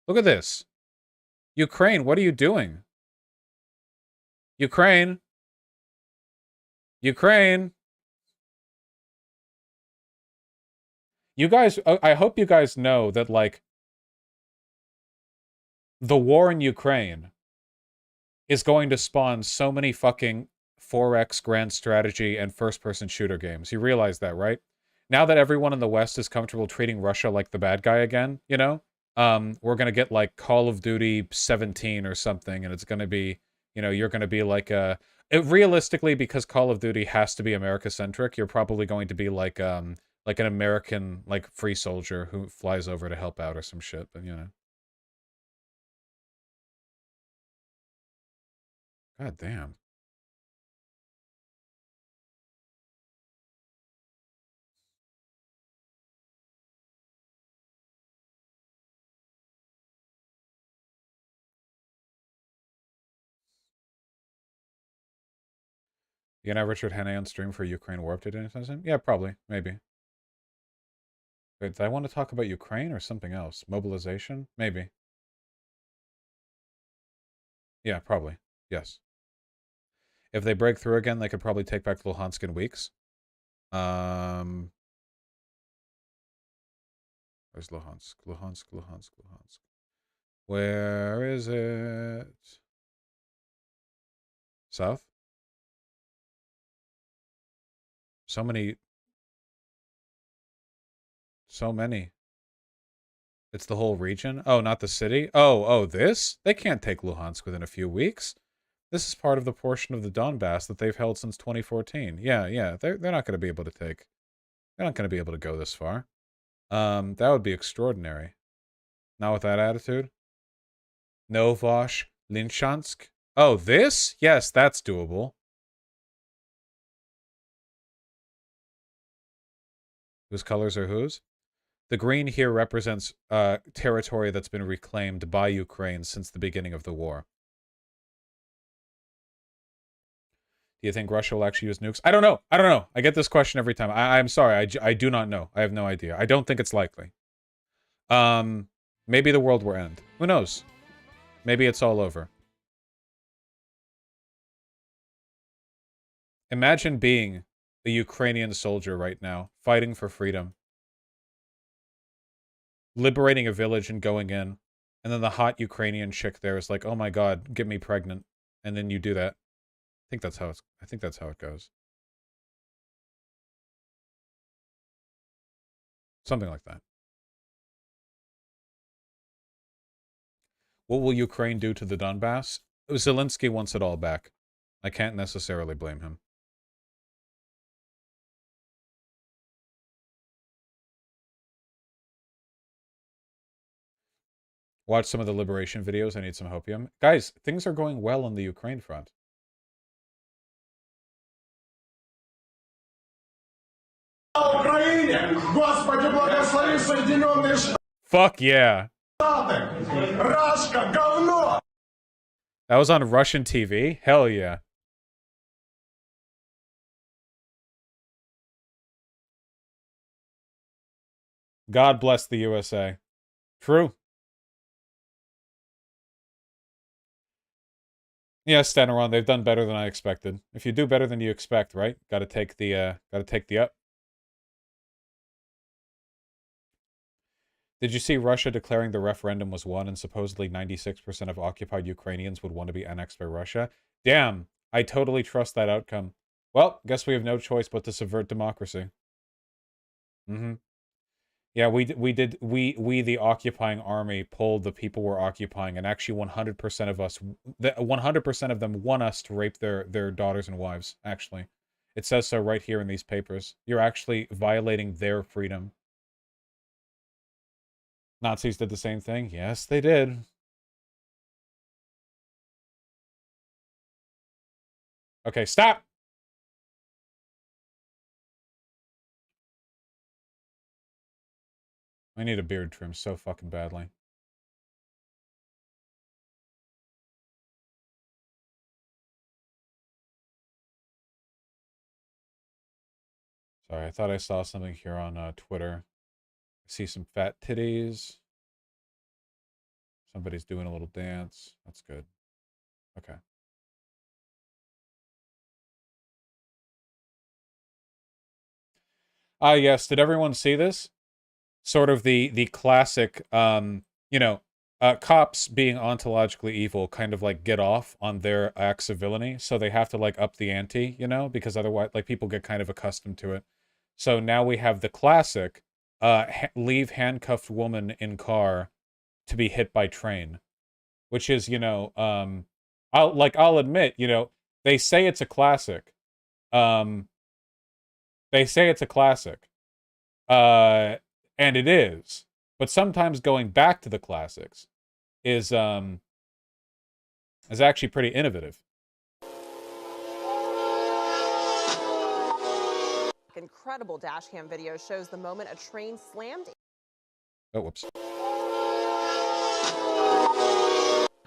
Look at this. Ukraine, what are you doing? Ukraine. Ukraine. You guys, I hope you guys know that, like, the war in Ukraine is going to spawn so many fucking 4X grand strategy and first-person shooter games. You realize that, right? Now that everyone in the West is comfortable treating Russia like the bad guy again, you know? We're going to get, like, Call of Duty 17 or something, and it's going to be, you know, you're going to be like a... realistically, because Call of Duty has to be America-centric, you're probably going to be like an American, like, free soldier who flies over to help out or some shit, but, you know. God damn. You gonna have Richard Hannay on stream for Ukraine war update anytime soon? Yeah, probably. Maybe. Wait, did I want to talk about Ukraine or something else? Mobilization? Maybe. Yeah, probably. Yes. If they break through again, they could probably take back Luhansk in weeks. Where's Luhansk? Luhansk. Where is it? South? So many. So many. It's the whole region? Oh, not the city? Oh, this? They can't take Luhansk within a few weeks. This is part of the portion of the Donbass that they've held since 2014. Yeah, they're not going to be able to take. They're not going to be able to go this far. That would be extraordinary. Not with that attitude. Novosh, Linchansk. Oh, this? Yes, that's doable. Whose colors are whose? The green here represents territory that's been reclaimed by Ukraine since the beginning of the war. Do you think Russia will actually use nukes? I don't know. I get this question every time. I'm sorry. I do not know. I have no idea. I don't think it's likely. Maybe the world will end. Who knows? Maybe it's all over. Imagine being a Ukrainian soldier right now, fighting for freedom. Liberating a village and going in. And then the hot Ukrainian chick there is like, oh my god, get me pregnant. And then you do that. I think that's how it goes. Something like that. What will Ukraine do to the Donbass? Zelensky wants it all back. I can't necessarily blame him. Watch some of the liberation videos. I need some hopium. Guys, things are going well on the Ukraine front. Fuck yeah. That was on Russian TV? Hell yeah. God bless the USA. True. Yeah, Steneron, they've done better than I expected. If you do better than you expect, right? Gotta take the up. Did you see Russia declaring the referendum was won and supposedly 96% of occupied Ukrainians would want to be annexed by Russia? Damn, I totally trust that outcome. Well, guess we have no choice but to subvert democracy. Yeah, we the occupying army pulled the people we're occupying, and actually 100% of us, 100% of them want us to rape their daughters and wives, actually. It says so right here in these papers. You're actually violating their freedom. Nazis did the same thing? Yes, they did. Okay, stop! I need a beard trim so fucking badly. Sorry, I thought I saw something here on Twitter. I see some fat titties. Somebody's doing a little dance. That's good. Okay. Yes, did everyone see this? Sort of the classic, you know, cops being ontologically evil kind of like get off on their acts of villainy, so they have to like up the ante, you know, because otherwise like people get kind of accustomed to it. So now we have the classic leave handcuffed woman in car to be hit by train, which is, you know, I'll admit, you know, they say it's a classic. They say it's a classic. And it is. But sometimes going back to the classics is actually pretty innovative. Incredible dashcam video shows the moment a train slammed. Oh, whoops.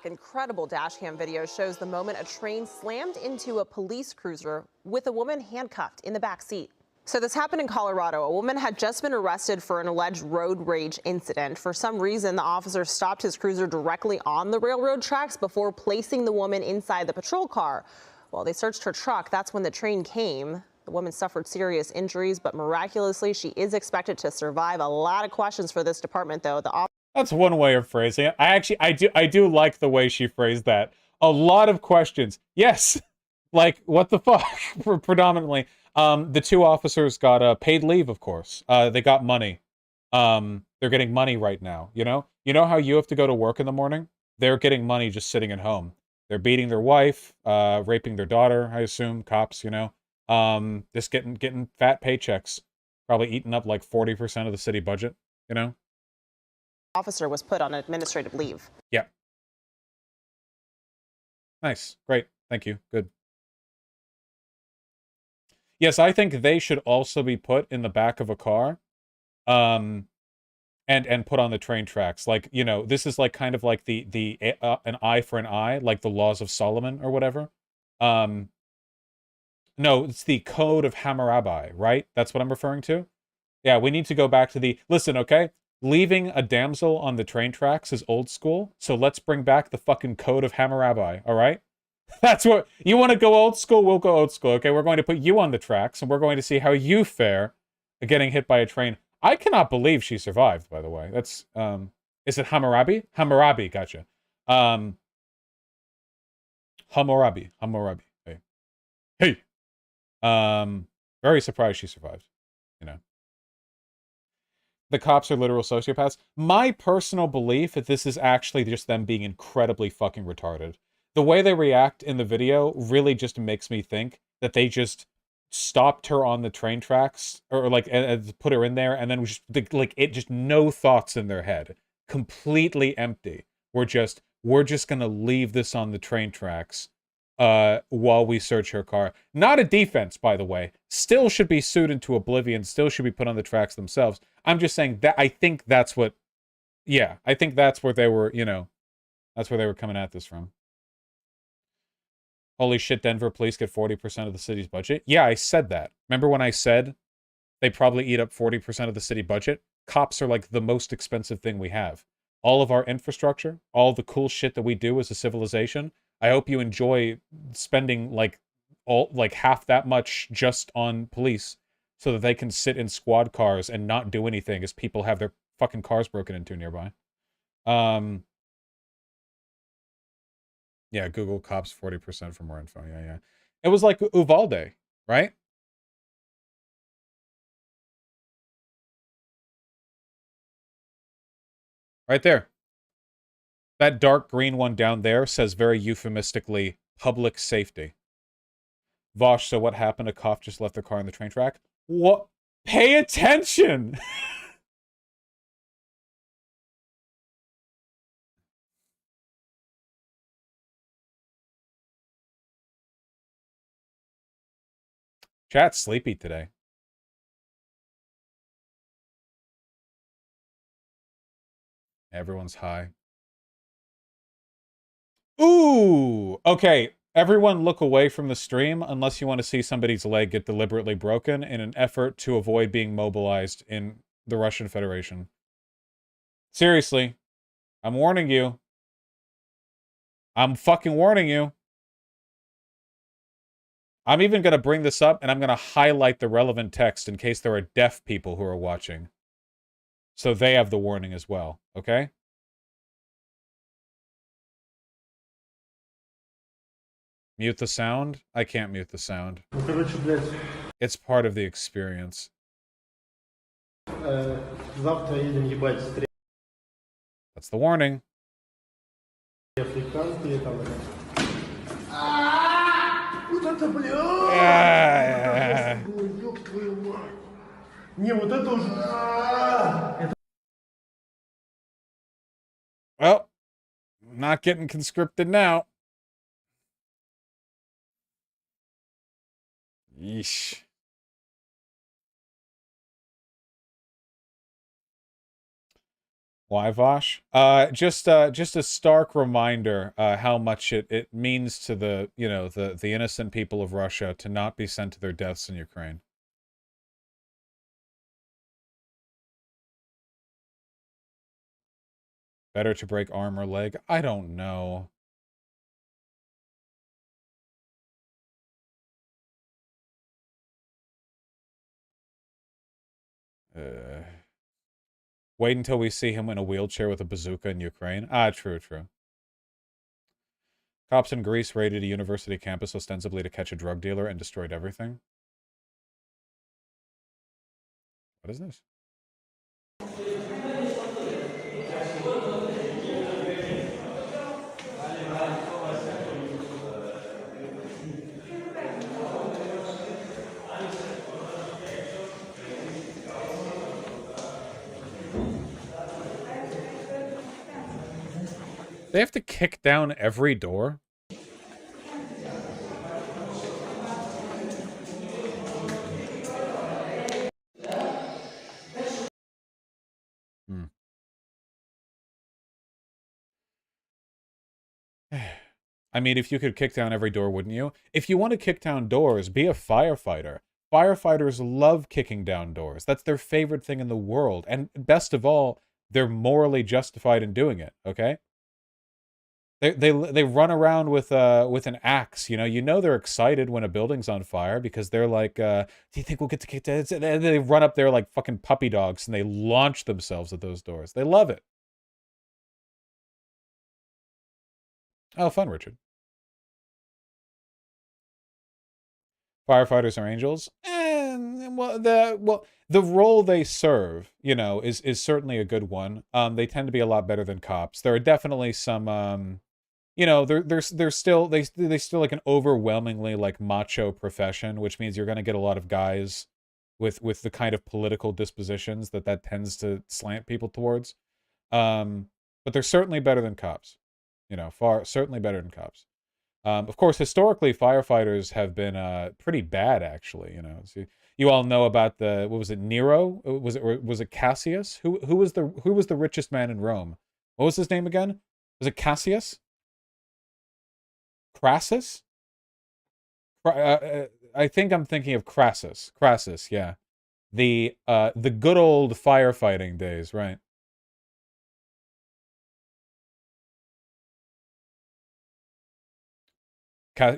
Incredible dashcam video shows the moment a train slammed into a police cruiser with a woman handcuffed in the back seat. So this happened in Colorado. A woman had just been arrested for an alleged road rage incident. For some reason, the officer stopped his cruiser directly on the railroad tracks before placing the woman inside the patrol car. While they searched her truck, that's when the train came. The woman suffered serious injuries, but miraculously, she is expected to survive. A lot of questions for this department, though. The That's one way of phrasing it. I do like the way she phrased that. A lot of questions. Yes. Like, what the fuck? Predominantly. The two officers got paid leave, of course. They got money. They're getting money right now, you know? You know how you have to go to work in the morning? They're getting money just sitting at home. They're beating their wife, raping their daughter, I assume, cops, you know? Just getting fat paychecks. Probably eating up like 40% of the city budget, you know? Officer was put on administrative leave. Yeah. Nice. Great. Thank you. Good. Yes, I think they should also be put in the back of a car. And put on the train tracks. Like, you know, this is like kind of like the an eye for an eye, like the laws of Solomon or whatever. No, it's the Code of Hammurabi, right? That's what I'm referring to. Yeah, we need to go back to the... Listen, okay? Leaving a damsel on the train tracks is old school, so let's bring back the fucking Code of Hammurabi, all right? That's what... You want to go old school? We'll go old school, okay? We're going to put you on the tracks, and we're going to see how you fare getting hit by a train. I cannot believe she survived, by the way. That's, is it Hammurabi? Hammurabi, gotcha. Hammurabi. Hey. Hey! Very surprised she survived, you know. The cops are literal sociopaths. My personal belief that this is actually just them being incredibly fucking retarded. The way they react in the video really just makes me think that they just stopped her on the train tracks, or like put her in there, and then just like it just no thoughts in their head, completely empty. We're just gonna leave this on the train tracks while we search her car. Not a defense, by the way. Still should be sued into oblivion, still should be put on the tracks themselves. I'm just saying that I think that's what, yeah, I think that's where they were, you know, that's where they were coming at this from. Holy shit, Denver police get 40% of the city's budget? Yeah, I said that. Remember when I said they probably eat up 40% of the city budget? Cops are like the most expensive thing we have. All of our infrastructure, all the cool shit that we do as a civilization, I hope you enjoy spending like half that much just on police so that they can sit in squad cars and not do anything as people have their fucking cars broken into nearby. Yeah, Google cops 40% for more info. Yeah. It was like Uvalde, right? Right there. That dark green one down there says very euphemistically, public safety. Vosh, so what happened? A cop just left their car on the train track? What? Pay attention! Chat's sleepy today. Everyone's high. Ooh! Okay, everyone look away from the stream unless you want to see somebody's leg get deliberately broken in an effort to avoid being mobilized in the Russian Federation. Seriously. I'm warning you. I'm fucking warning you. I'm even going to bring this up, and I'm going to highlight the relevant text in case there are deaf people who are watching. So they have the warning as well, okay? Mute the sound? I can't mute the sound. It's part of the experience. That's the warning. Well, not getting conscripted now. Yeesh. Why, Vosh? Just a stark reminder how much it means to the, you know, the innocent people of Russia to not be sent to their deaths in Ukraine. Better to break arm or leg? I don't know. Wait until we see him in a wheelchair with a bazooka in Ukraine. Ah, true, true. Cops in Greece raided a university campus ostensibly to catch a drug dealer and destroyed everything. What is this? They have to kick down every door? Hmm. I mean, if you could kick down every door, wouldn't you? If you want to kick down doors, be a firefighter. Firefighters love kicking down doors. That's their favorite thing in the world. And best of all, they're morally justified in doing it, okay? They run around with an axe, you know they're excited when a building's on fire because they're like, do you think we'll get to kick down? And they run up there like fucking puppy dogs and they launch themselves at those doors. They love it. Oh, fun, Richard. Firefighters are angels. The role they serve, is certainly a good one. They tend to be a lot better than cops. There are definitely some, they're still they still like an overwhelmingly like macho profession, which means you're going to get a lot of guys with the kind of political dispositions that tends to slant people towards. But they're certainly better than cops. Certainly better than cops. Of course, historically, firefighters have been pretty bad, actually. So you all know about what was it, Nero? Was it Cassius? Who was the richest man in Rome? What was his name again? Was it Cassius? Crassus? I think I'm thinking of Crassus. Crassus, yeah. The good old firefighting days, right?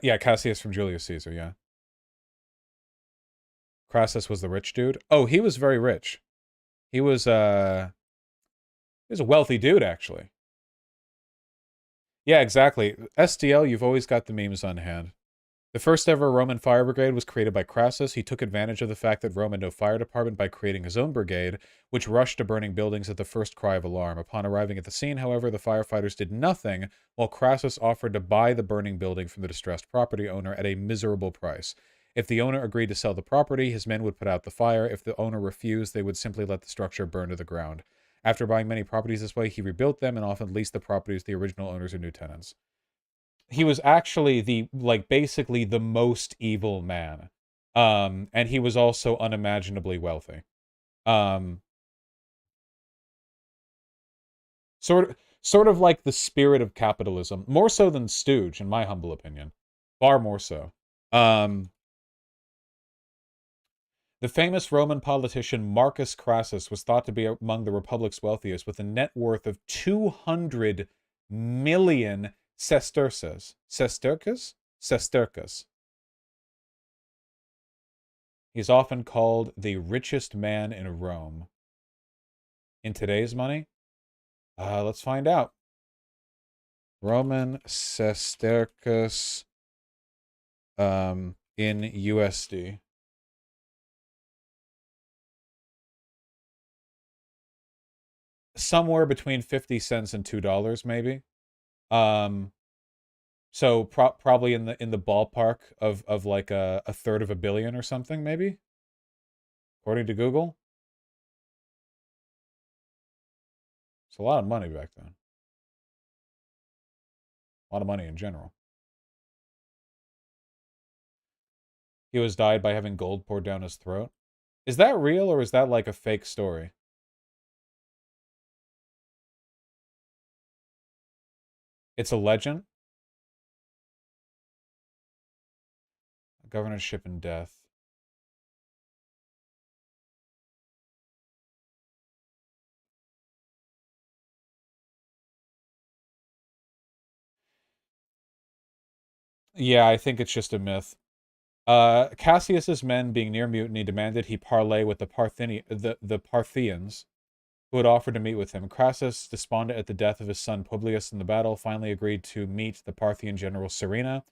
Yeah, Cassius from Julius Caesar, yeah. Crassus was the rich dude. Oh, he was very rich. He was a wealthy dude, actually. Yeah, exactly. STL, you've always got the memes on hand. The first ever Roman fire brigade was created by Crassus. He took advantage of the fact that Rome had no fire department by creating his own brigade, which rushed to burning buildings at the first cry of alarm. Upon arriving at the scene, however, the firefighters did nothing, while Crassus offered to buy the burning building from the distressed property owner at a miserable price. If the owner agreed to sell the property, his men would put out the fire. If the owner refused, they would simply let the structure burn to the ground. After buying many properties this way, he rebuilt them and often leased the properties to the original owners or new tenants. He was actually basically the most evil man. And he was also unimaginably wealthy. Sort of like the spirit of capitalism, more so than Stooge, in my humble opinion. Far more so. The famous Roman politician Marcus Crassus was thought to be among the Republic's wealthiest, with a net worth of 200 million sesterces. Sesterces? He's often called the richest man in Rome. In today's money? Let's find out. Roman sesterces in USD. Somewhere between 50 cents and $2, maybe. So probably in the ballpark of like a third of a billion or something, maybe, according to Google. It's a lot of money back then. A lot of money in general. He was died by having gold poured down his throat. Is that real or is that like a fake story? It's a legend. Governorship and death. Yeah, I think it's just a myth. Cassius's men, being near mutiny, demanded he parley with the Parthians, who had offered to meet with him. Crassus, despondent at the death of his son Publius in the battle, finally agreed to meet the Parthian general Serena.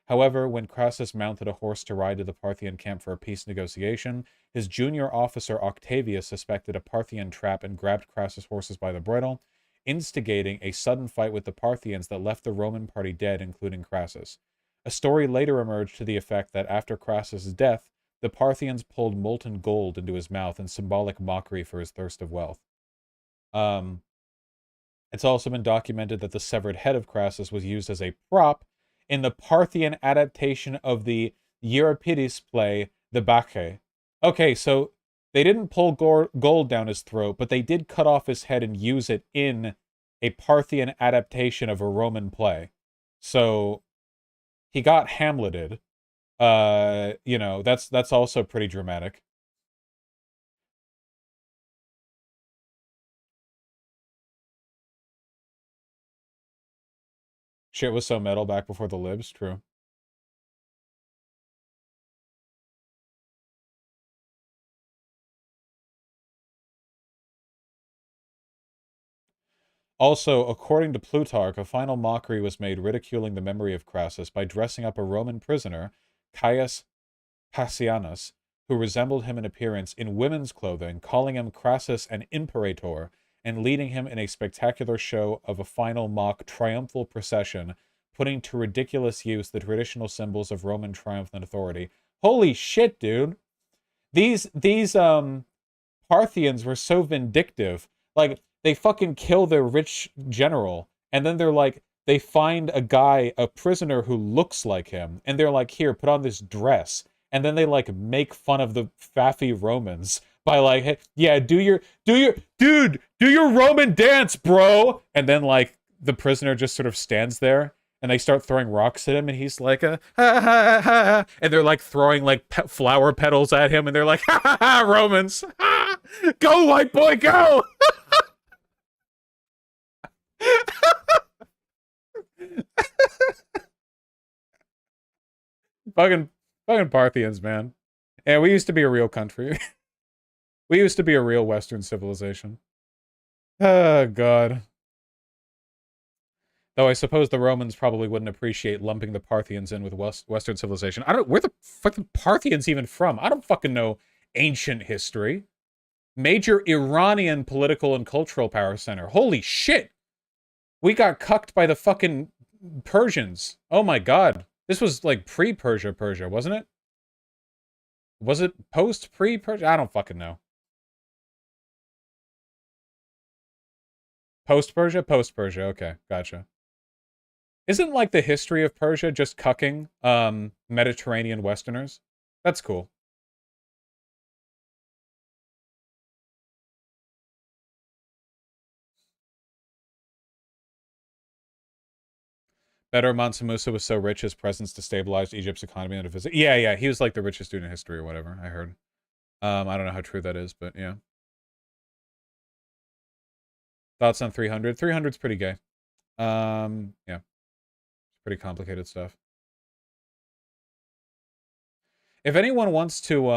However, when Crassus mounted a horse to ride to the Parthian camp for a peace negotiation, his junior officer Octavius suspected a Parthian trap and grabbed Crassus' horses by the bridle, instigating a sudden fight with the Parthians that left the Roman party dead, including Crassus. A story later emerged to the effect that after Crassus' death, the Parthians pulled molten gold into his mouth in symbolic mockery for his thirst of wealth. It's also been documented that the severed head of Crassus was used as a prop in the Parthian adaptation of the Euripides play, The Bacchae. Okay, so they didn't pull gold down his throat, but they did cut off his head and use it in a Parthian adaptation of a Roman play. So he got Hamleted. You know, that's also pretty dramatic. Shit was so metal back before the libs, true. Also, according to Plutarch, a final mockery was made ridiculing the memory of Crassus by dressing up a Roman prisoner, Caius Passianus, who resembled him in appearance, in women's clothing, calling him Crassus an imperator, and leading him in a spectacular show of a final mock triumphal procession, putting to ridiculous use the traditional symbols of Roman triumph and authority. Holy shit, dude! These Parthians were so vindictive. Like, they fucking kill their rich general, and then they're like, they find a guy, a prisoner who looks like him, and they're like, here, put on this dress. And then they, like, make fun of the faffy Romans by, like, hey, yeah, do your Roman dance, bro! And then, like, the prisoner just sort of stands there, and they start throwing rocks at him, and he's like, ha, ha, ha, ha. And they're, like, throwing, like, flower petals at him, and they're like, ha, ha, ha, Romans! Ha! Go, white boy, go! fucking Parthians, man. And we used to be a real country. We used to be a real Western civilization. Oh, God. Though I suppose the Romans probably wouldn't appreciate lumping the Parthians in with Western civilization. Where the fuck the Parthians even from? I don't fucking know ancient history. Major Iranian political and cultural power center. Holy shit! We got cucked by the fucking Persians. Oh my God. This was like pre-Persia, wasn't it? Was it post-pre-Persia? I don't fucking know. Post-Persia? Post-Persia. Okay, gotcha. Isn't like the history of Persia just cucking Mediterranean Westerners? That's cool. Better Mansa Musa was so rich his presence destabilized Egypt's economy and a visit. Yeah, he was like the richest dude in history or whatever, I heard. I don't know how true that is, but yeah. Thoughts on 300? 300's pretty gay. Yeah. Pretty complicated stuff. If anyone wants to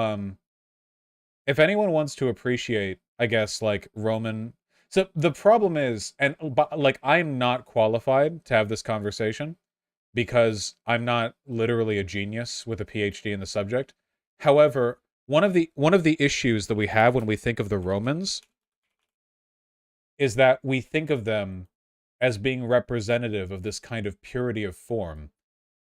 appreciate, I guess, like, Roman... So, the problem is, and, like, I'm not qualified to have this conversation, because I'm not literally a genius with a PhD in the subject. However, one of the issues that we have when we think of the Romans is that we think of them as being representative of this kind of purity of form,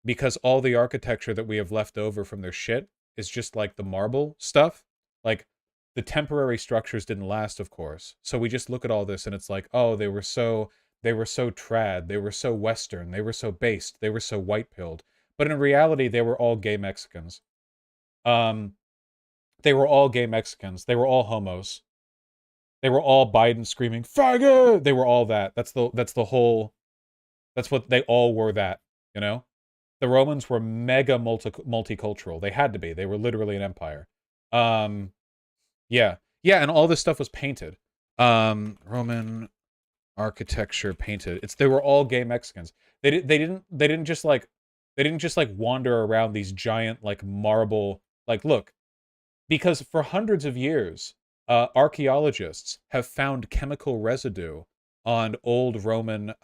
because all the architecture that we have left over from their shit is just like the marble stuff. Like, the temporary structures didn't last, of course. So we just look at all this and it's like, oh, they were so trad, they were so Western, they were so based, they were so white-pilled. But in reality, they were all gay Mexicans. They were all gay Mexicans. They were all homos. They were all Biden screaming, faggot! They were all that. That's what they all were, that, you know? The Romans were mega multicultural. They had to be. They were literally an empire. Yeah, and all this stuff was painted. Roman architecture painted. They were all gay Mexicans. They didn't just like wander around these giant, like, marble, like, look, because for hundreds of years archaeologists have found chemical residue on old Roman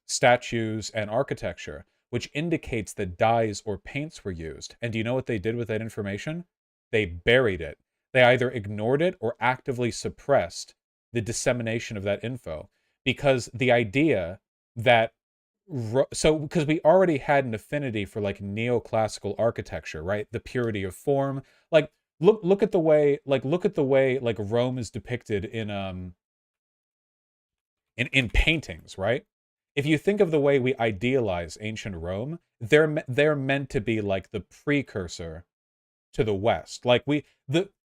statues and architecture, which indicates that dyes or paints were used. And do you know what they did with that information? They buried it. They either ignored it or actively suppressed the dissemination of that info, because the idea that because we already had an affinity for like neoclassical architecture, right? The purity of form. Like look at the way like Rome is depicted in paintings, right? If you think of the way we idealize ancient Rome, they're meant to be like the precursor to the West. Like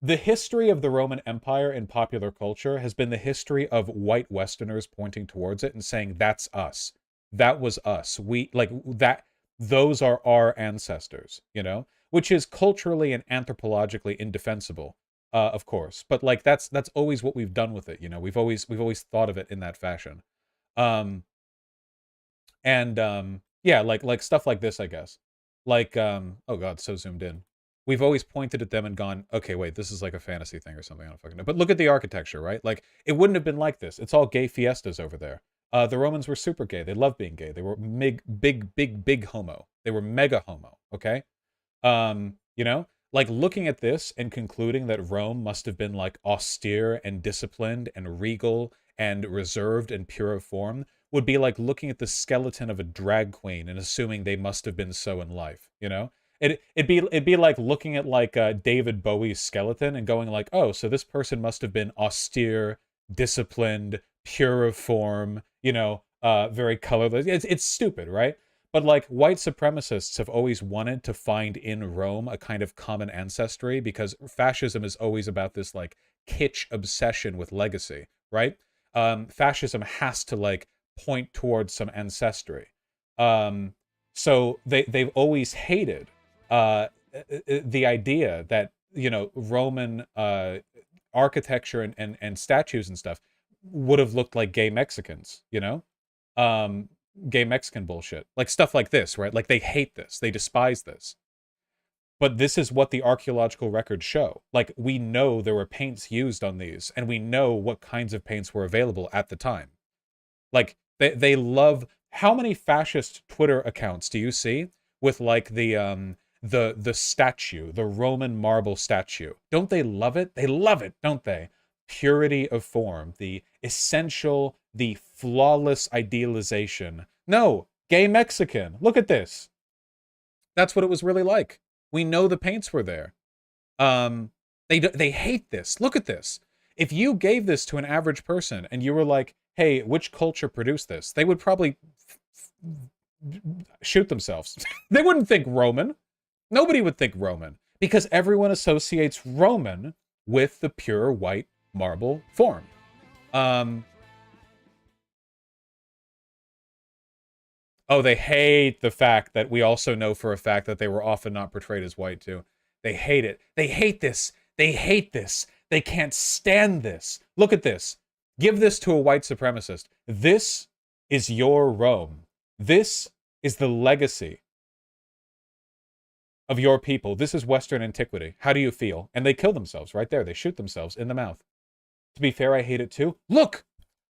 the history of the Roman Empire in popular culture has been the history of white Westerners pointing towards it and saying, that's us. That was us. We like that. Those are our ancestors, you know, which is culturally and anthropologically indefensible, of course. But like that's always what we've done with it. You know, we've always thought of it in that fashion. Yeah, like stuff like this, I guess. Like oh god, so zoomed in. We've always pointed at them and gone, okay, wait, this is like a fantasy thing or something. I don't fucking know. But look at the architecture, right? Like, it wouldn't have been like this. It's all gay fiestas over there. The Romans were super gay. They loved being gay. They were big homo. They were mega homo, okay? You know? Like, looking at this and concluding that Rome must have been, like, austere and disciplined and regal and reserved and pure of form would be like looking at the skeleton of a drag queen and assuming they must have been so in life, you know? It'd be like looking at like David Bowie's skeleton and going like, oh, so this person must have been austere, disciplined, pure of form, you know, very colorless. It's stupid, right? But like white supremacists have always wanted to find in Rome a kind of common ancestry, because fascism is always about this like kitsch obsession with legacy, right? Fascism has to like point towards some ancestry. So they've always hated the idea that, you know, Roman architecture and statues and stuff would have looked like gay Mexicans, you know? Gay Mexican bullshit. Like stuff like this, right? Like they hate this. They despise this. But this is what the archaeological records show. Like, we know there were paints used on these, and we know what kinds of paints were available at the time. Like, they love... How many fascist Twitter accounts do you see with, like, the statue, the Roman marble statue? Don't they love it? They love it, don't they? Purity of form, the essential, the flawless idealization. No, gay Mexican. Look at this. That's what it was really like. We know the paints were there. They hate this. Look at this. If you gave this to an average person and you were like, hey, which culture produced this? They would probably shoot themselves. They wouldn't think Roman. Nobody would think Roman, because everyone associates Roman with the pure white marble form. Oh, they hate the fact that we also know for a fact that they were often not portrayed as white, too. They hate it. They hate this. They hate this. They can't stand this. Look at this. Give this to a white supremacist. This is your Rome. This is the legacy of your people. This is Western antiquity. How do you feel? And they kill themselves right there. They shoot themselves in the mouth. To be fair, I hate it too. Look!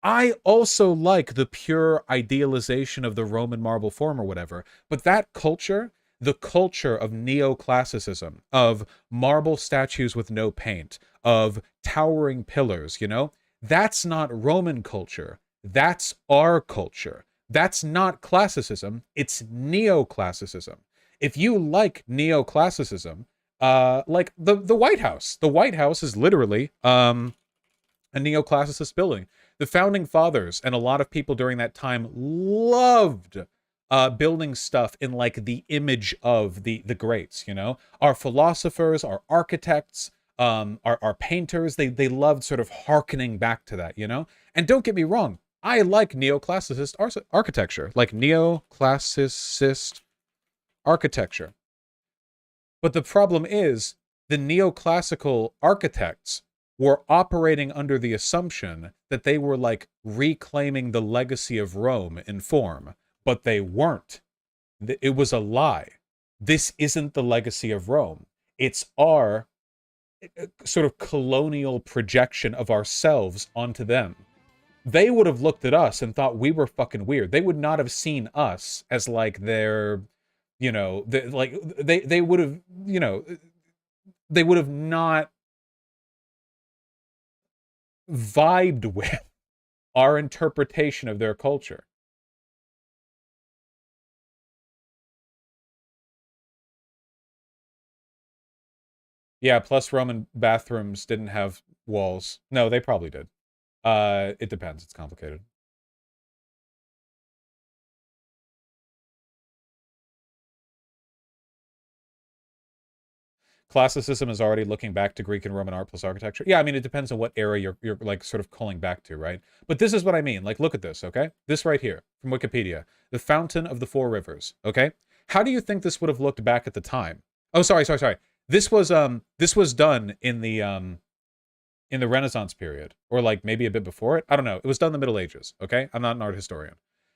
I also like the pure idealization of the Roman marble form or whatever, but that culture, the culture of neoclassicism, of marble statues with no paint, of towering pillars, you know, that's not Roman culture. That's our culture. That's not classicism. It's neoclassicism. If you like neoclassicism, like the White House. The White House is literally a neoclassicist building. The founding fathers and a lot of people during that time loved building stuff in like the image of the greats, you know? Our philosophers, our architects, our painters, they loved sort of hearkening back to that, you know? And don't get me wrong, I like neoclassicist architecture, like neoclassicist architecture. But the problem is, the neoclassical architects were operating under the assumption that they were like reclaiming the legacy of Rome in form, but they weren't. It was a lie. This isn't the legacy of Rome. It's our sort of colonial projection of ourselves onto them. They would have looked at us and thought we were fucking weird. They would not have seen us as like their, you know, they would have, you know, they would have not vibed with our interpretation of their culture. Yeah, plus Roman bathrooms didn't have walls. No, they probably did. It depends. It's complicated. Classicism is already looking back to Greek and Roman art plus architecture. Yeah, I mean, it depends on what era you're like sort of calling back to, right? But this is what I mean. Like, look at this, okay? This right here from Wikipedia. The Fountain of the Four Rivers, okay? How do you think this would have looked back at the time? Oh, sorry. This was done in the Renaissance period, or like maybe a bit before it. I don't know. It was done in the Middle Ages, okay? I'm not an art historian.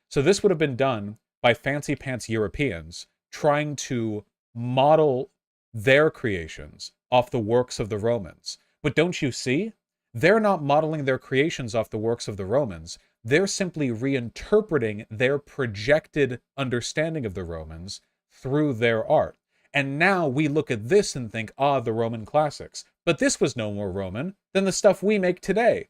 So this would have been done by fancy pants Europeans trying to model their creations off the works of the Romans. But don't you see? They're not modeling their creations off the works of the Romans. They're simply reinterpreting their projected understanding of the Romans through their art. And now we look at this and think, ah, the Roman classics. But this was no more Roman than the stuff we make today.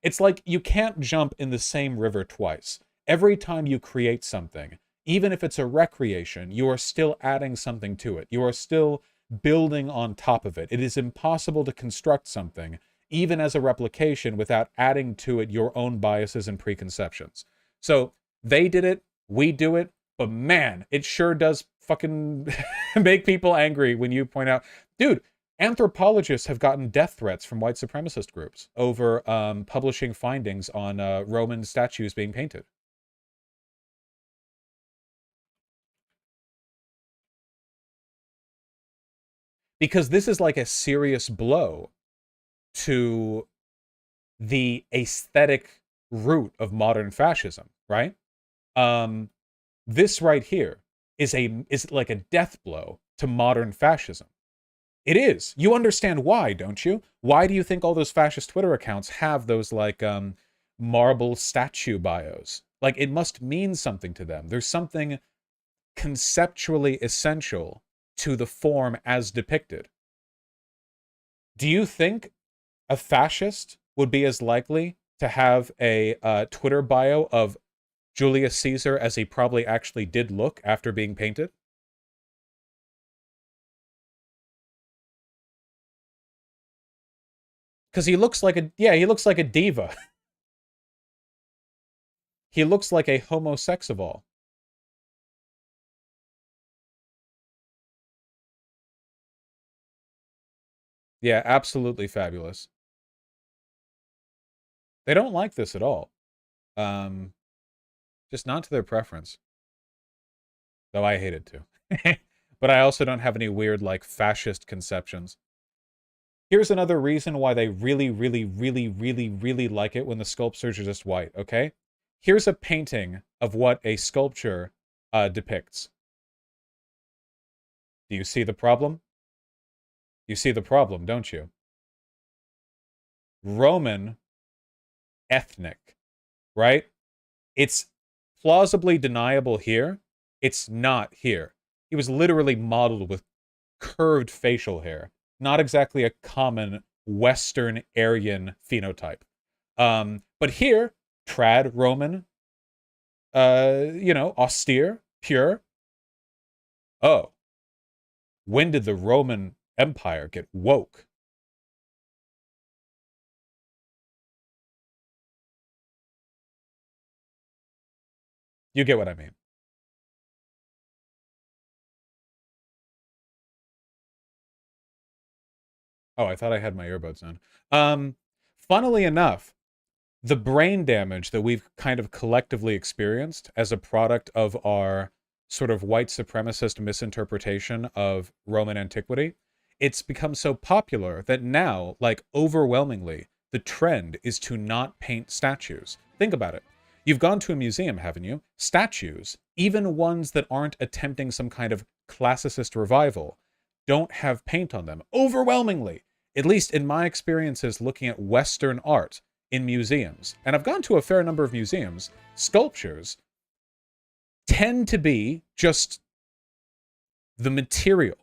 It's like you can't jump in the same river twice. Every time you create something, even if it's a recreation, you are still adding something to it. You are still building on top of it. It is impossible to construct something, even as a replication, without adding to it your own biases and preconceptions. So they did it, we do it, but man, it sure does fucking make people angry when you point out, dude, anthropologists have gotten death threats from white supremacist groups over publishing findings on Roman statues being painted. Because this is like a serious blow to the aesthetic root of modern fascism, right? This right here is like a death blow to modern fascism. It is. You understand why, don't you? Why do you think all those fascist Twitter accounts have those like marble statue bios? Like, it must mean something to them. There's something conceptually essential to the form as depicted. Do you think a fascist would be as likely to have a Twitter bio of Julius Caesar as he probably actually did look after being painted? Because he looks like he looks like a diva. He looks like a homosexual. Yeah, absolutely fabulous. They don't like this at all. Just not to their preference. Though I hate it too. But I also don't have any weird, like, fascist conceptions. Here's another reason why they really, really, really, really, really like it when the sculptures are just white, okay? Here's a painting of what a sculpture depicts. Do you see the problem? You see the problem, don't you? Roman ethnic, right? It's plausibly deniable here. It's not here. He was literally modeled with curved facial hair. Not exactly a common Western Aryan phenotype. But here, trad Roman, austere, pure. Oh, when did the Roman Empire get woke? You get what I mean. Oh, I thought I had my earbuds on. Funnily enough, the brain damage that we've kind of collectively experienced as a product of our sort of white supremacist misinterpretation of Roman antiquity, it's become so popular that now, like, overwhelmingly, the trend is to not paint statues. Think about it. You've gone to a museum, haven't you? Statues, even ones that aren't attempting some kind of classicist revival, don't have paint on them. Overwhelmingly. at least in my experiences looking at Western art in museums, and I've gone to a fair number of museums, sculptures tend to be just the material,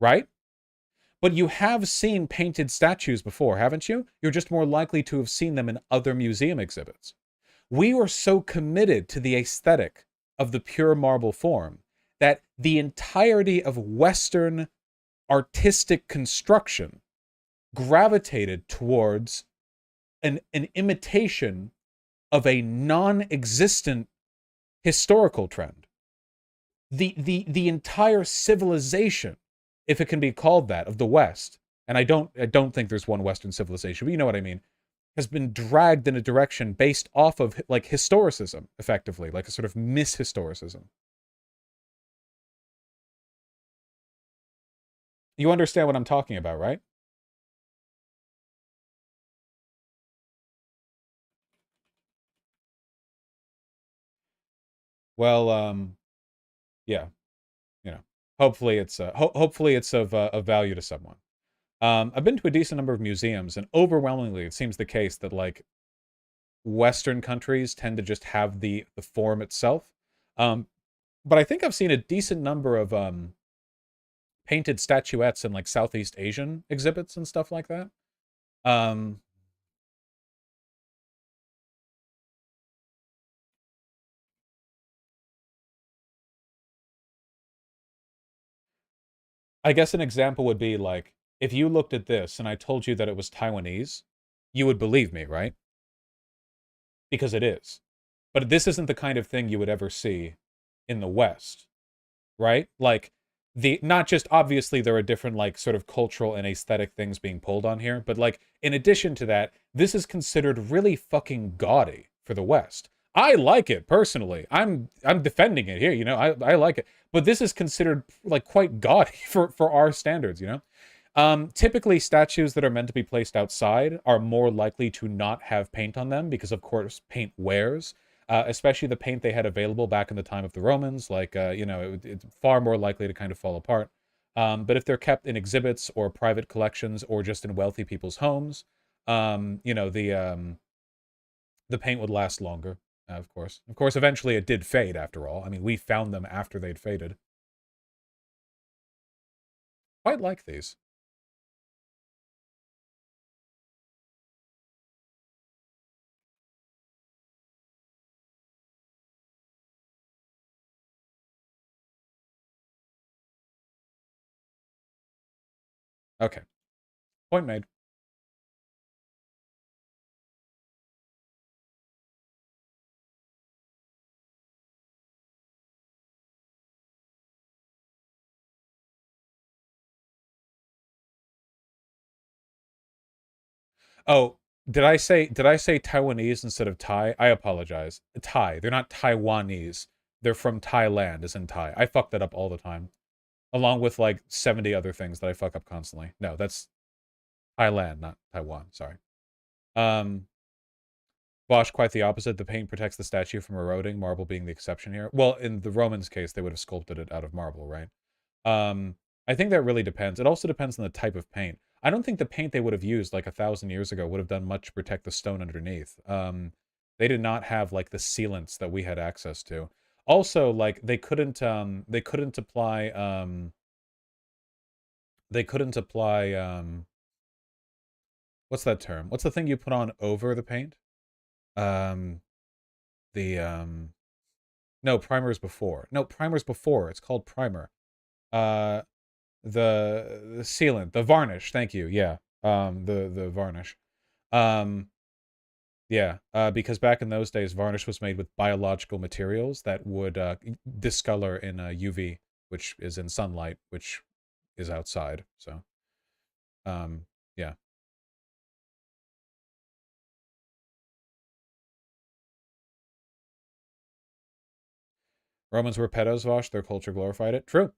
right? But you have seen painted statues before, haven't you? You're just more likely to have seen them in other museum exhibits. We were so committed to the aesthetic of the pure marble form that the entirety of Western artistic construction gravitated towards an imitation of a non-existent historical trend. The entire civilization, if it can be called that, of the West, and I don't think there's one Western civilization, but you know what I mean, has been dragged in a direction based off of like historicism, effectively, like a sort of mishistoricism. You understand what I'm talking about, right? Well, yeah, you know, hopefully it's of value to someone. I've been to a decent number of museums, and overwhelmingly, it seems the case that like Western countries tend to just have the form itself. But I think I've seen a decent number of painted statuettes in like Southeast Asian exhibits and stuff like that. I guess an example would be like, if you looked at this and I told you that it was Taiwanese, you would believe me, right? Because it is. But this isn't the kind of thing you would ever see in the West, right? Like, not just, obviously there are different like sort of cultural and aesthetic things being pulled on here, but like in addition to that, this is considered really fucking gaudy for the West. I like it personally. I'm defending it here, you know. I like it. But this is considered like quite gaudy for our standards, you know. Typically statues that are meant to be placed outside are more likely to not have paint on them because of course paint wears. Especially the paint they had available back in the time of the Romans, like, you know, it's far more likely to kind of fall apart. But if they're kept in exhibits or private collections or just in wealthy people's homes, you know, the paint would last longer, of course. Of course, eventually it did fade after all. I mean, we found them after they'd faded. Quite like these. Okay. Point made. Oh, did I say Taiwanese instead of Thai? I apologize. Thai. They're not Taiwanese. They're from Thailand, as in Thai. I fuck that up all the time. Along with like 70 other things that I fuck up constantly. No, that's Thailand, not Taiwan. Sorry. Bosch, quite the opposite. The paint protects the statue from eroding, marble being the exception here. Well, in the Romans' case, they would have sculpted it out of marble, right? I think that really depends. It also depends on the type of paint. I don't think the paint they would have used like 1,000 years ago would have done much to protect the stone underneath. They did not have like the sealants that we had access to. Also, like they couldn't apply what's that term? What's the thing you put on over the paint? No, primer is before. No, primer's before. It's called primer. The sealant, the varnish, thank you. Yeah. The varnish. Yeah, because back in those days, varnish was made with biological materials that would discolor in UV, which is in sunlight, which is outside. So, yeah. Romans were pedos, Vosh. Their culture glorified it. True.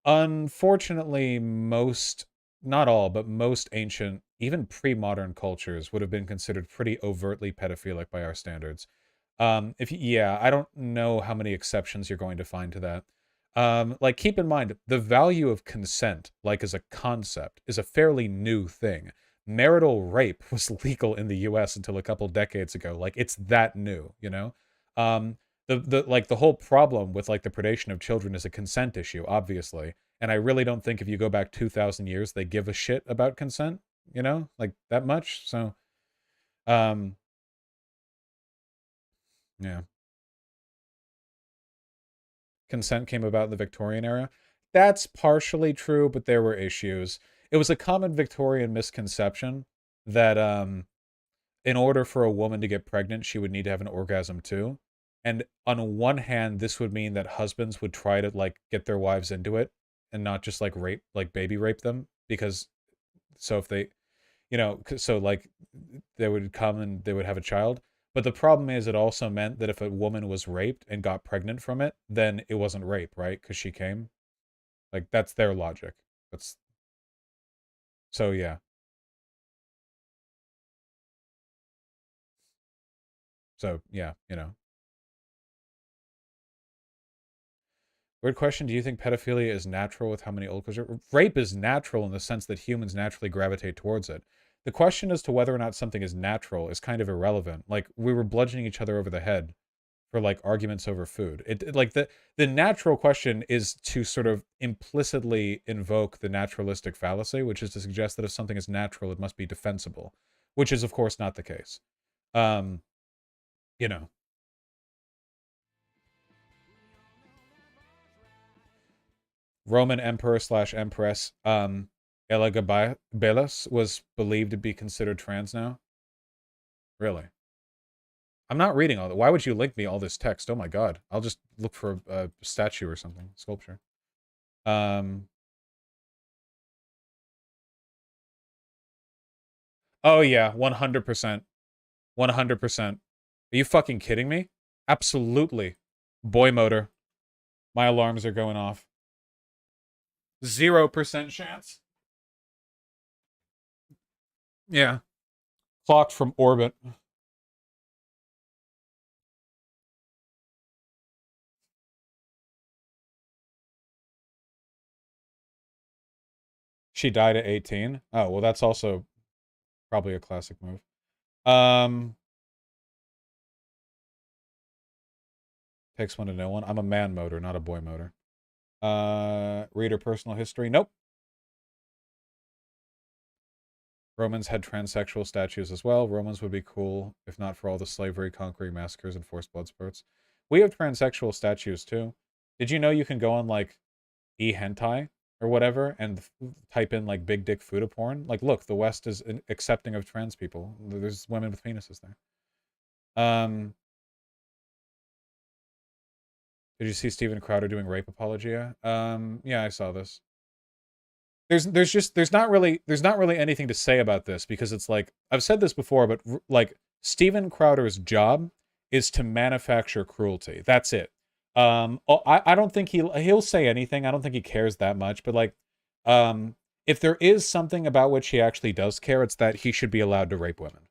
Unfortunately, most, not all, but most ancient, even pre-modern cultures would have been considered pretty overtly pedophilic by our standards. Yeah, I don't know how many exceptions you're going to find to that. Like, keep in mind, the value of consent, like as a concept, is a fairly new thing. Marital rape was legal in the US until a couple decades ago. Like, it's that new, you know? The whole problem with like the predation of children is a consent issue, obviously. And I really don't think if you go back 2,000 years, they give a shit about consent, you know, like that much. So, yeah. Consent came about in the Victorian era. That's partially true, but there were issues. It was a common Victorian misconception that in order for a woman to get pregnant, she would need to have an orgasm too. And on one hand, this would mean that husbands would try to like get their wives into it and not just like rape, like baby rape them, because so if they, you know, so like they would come and they would have a child. But the problem is it also meant that if a woman was raped and got pregnant from it, then it wasn't rape, right? Because she came. Like, that's their logic. That's... So, yeah. So, yeah, you know. Weird question. Do you think pedophilia is natural with how many old cultures? Rape is natural in the sense that humans naturally gravitate towards it. The question as to whether or not something is natural is kind of irrelevant. Like, we were bludgeoning each other over the head for like arguments over food. It like the natural question is to sort of implicitly invoke the naturalistic fallacy, which is to suggest that if something is natural, it must be defensible, which is of course not the case. You know. Roman emperor / empress Elagabalus was believed to be considered trans now. Really? I'm not reading all that. Why would you link me all this text? Oh my god. I'll just look for a statue or something. Sculpture. Oh yeah, 100%. 100%. Are you fucking kidding me? Absolutely. Boy motor. My alarms are going off. 0% chance. Yeah. Clocked from orbit. She died at 18. Oh, well, that's also probably a classic move. Takes one to know one. I'm a man motor, not a boy motor. Reader personal history. Nope. Romans had transsexual statues as well. Romans would be cool if not for all the slavery, conquering, massacres, and forced blood sports. We have transsexual statues too. Did you know you can go on like e-hentai or whatever and type in like big dick Fuda porn? Like, look, the West is accepting of trans people. There's women with penises there. Did you see Steven Crowder doing rape apologia? Yeah, I saw this. There's not really anything to say about this because it's like, I've said this before, but like Steven Crowder's job is to manufacture cruelty. That's it. I don't think he'll say anything. I don't think he cares that much, but like, if there is something about which he actually does care, it's that he should be allowed to rape women.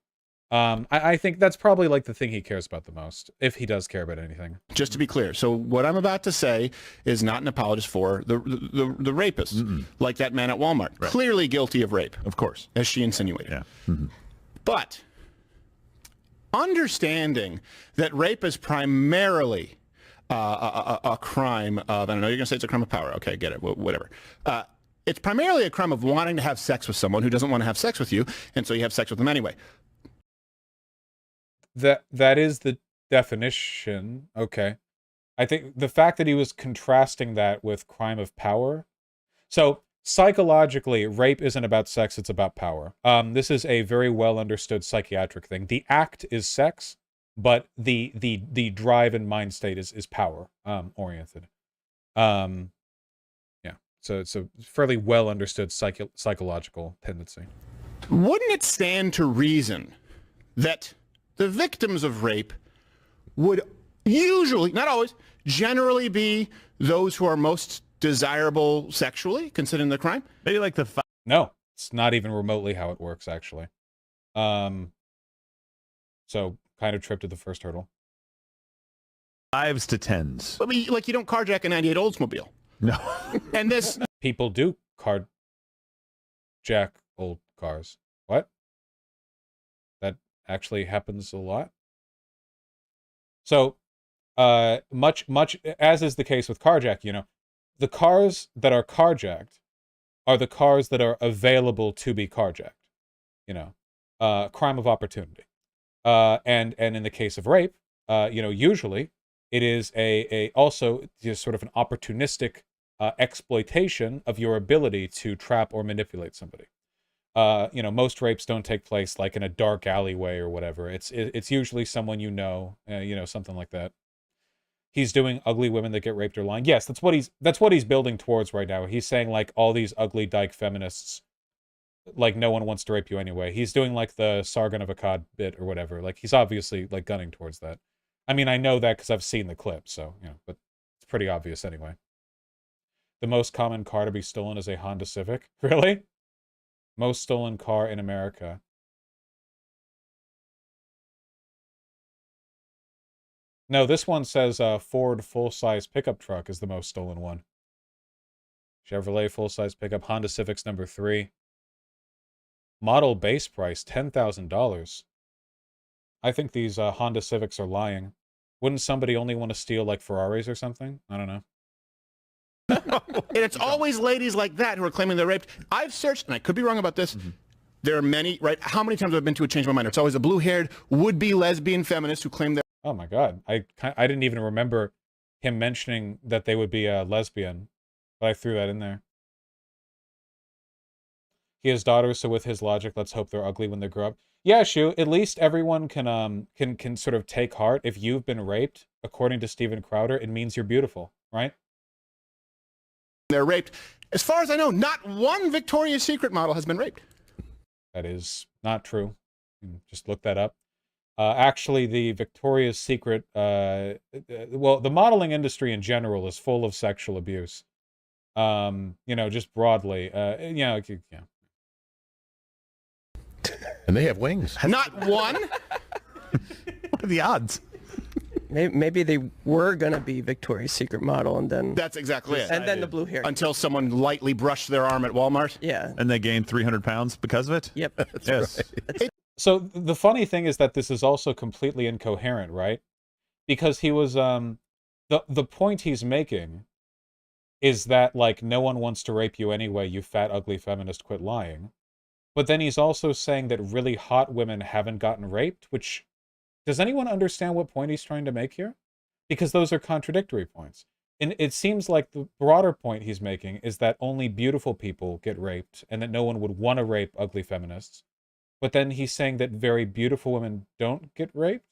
I think that's probably like the thing he cares about the most, if he does care about anything. Just to be clear, so what I'm about to say is not an apologist for the rapists, like that man at Walmart, clearly guilty of rape, of course, as she insinuated. Yeah. But understanding that rape is primarily a crime of, I don't know, you're going to say it's a crime of power. Okay, get it, whatever. It's primarily a crime of wanting to have sex with someone who doesn't want to have sex with you, and so you have sex with them anyway. That is the definition. Okay. I think the fact that he was contrasting that with crime of power. So psychologically, rape isn't about sex, it's about power. This is a very well understood psychiatric thing. The act is sex, but the drive and mind state is power oriented. Yeah. So it's a fairly well understood psychological tendency. Wouldn't it stand to reason that the victims of rape would usually, not always, generally be those who are most desirable sexually, considering the crime? Maybe like the... No, it's not even remotely how it works, actually. So, kind of tripped at the first hurdle. 5s to 10s. I mean, like, you don't carjack a 98 Oldsmobile. No. And this... People do carjack old cars. What? That actually happens a lot? So, much as is the case with carjack, you know, the cars that are carjacked are the cars that are available to be carjacked. You know, crime of opportunity. And in the case of rape, you know, usually it is also just sort of an opportunistic exploitation of your ability to trap or manipulate somebody. You know, most rapes don't take place like in a dark alleyway or whatever. It's usually someone you know, something like that. He's doing ugly women that get raped or lying. Yes, that's what he's building towards right now. He's saying like all these ugly dyke feminists, like no one wants to rape you anyway. He's doing like the Sargon of Akkad bit or whatever. Like he's obviously like gunning towards that. I mean, I know that because I've seen the clip, so you know, but it's pretty obvious anyway. The most common car to be stolen is a Honda Civic. Really? Most stolen car in America. No, this one says Ford full-size pickup truck is the most stolen one. Chevrolet full-size pickup. Honda Civic's number 3. Model base price, $10,000. I think these Honda Civics are lying. Wouldn't somebody only want to steal like Ferraris or something? I don't know. And it's always ladies like that who are claiming they're raped. I've searched, and I could be wrong about this. There are many, right? How many times have I been to a change my mind? It's always a blue-haired, would-be lesbian feminist who claim they're... Oh my God. I didn't even remember him mentioning that they would be a lesbian, but I threw that in there. He has daughters, so with his logic, let's hope they're ugly when they grow up. Yeah, Shu, at least everyone can sort of take heart. If you've been raped, according to Steven Crowder, it means you're beautiful, right? They're raped. As far as I know, not one Victoria's Secret model has been raped. That is not true. Just look that up. Actually, the Victoria's Secret, well, the modeling industry in general is full of sexual abuse. You know, just broadly. You know, yeah. And they have wings. Not one? What are the odds? Maybe they were going to be Victoria's Secret model, and then... That's exactly it. And then the blue hair. Until someone lightly brushed their arm at Walmart. Yeah. And they gained 300 pounds because of it? Yep. Yes. Right. So the funny thing is that this is also completely incoherent, right? Because he was, the point he's making is that, like, no one wants to rape you anyway, you fat, ugly feminist, quit lying. But then he's also saying that really hot women haven't gotten raped, which... Does anyone understand what point he's trying to make here? Because those are contradictory points. And it seems like the broader point he's making is that only beautiful people get raped and that no one would want to rape ugly feminists. But then he's saying that very beautiful women don't get raped?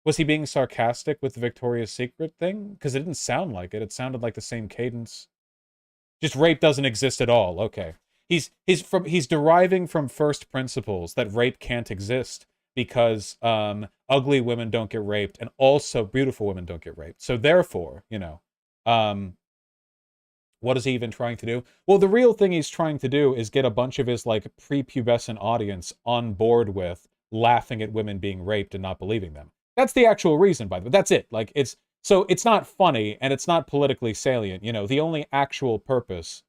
Was he being sarcastic with the Victoria's Secret thing? Because it didn't sound like it. It sounded like the same cadence. Just rape doesn't exist at all. Okay. He's deriving from first principles that rape can't exist. Because ugly women don't get raped, and also beautiful women don't get raped. So therefore, you know, what is he even trying to do? Well, the real thing he's trying to do is get a bunch of his, like, prepubescent audience on board with laughing at women being raped and not believing them. That's the actual reason, by the way. That's it. Like, it's not funny, and it's not politically salient. You know, the only actual purpose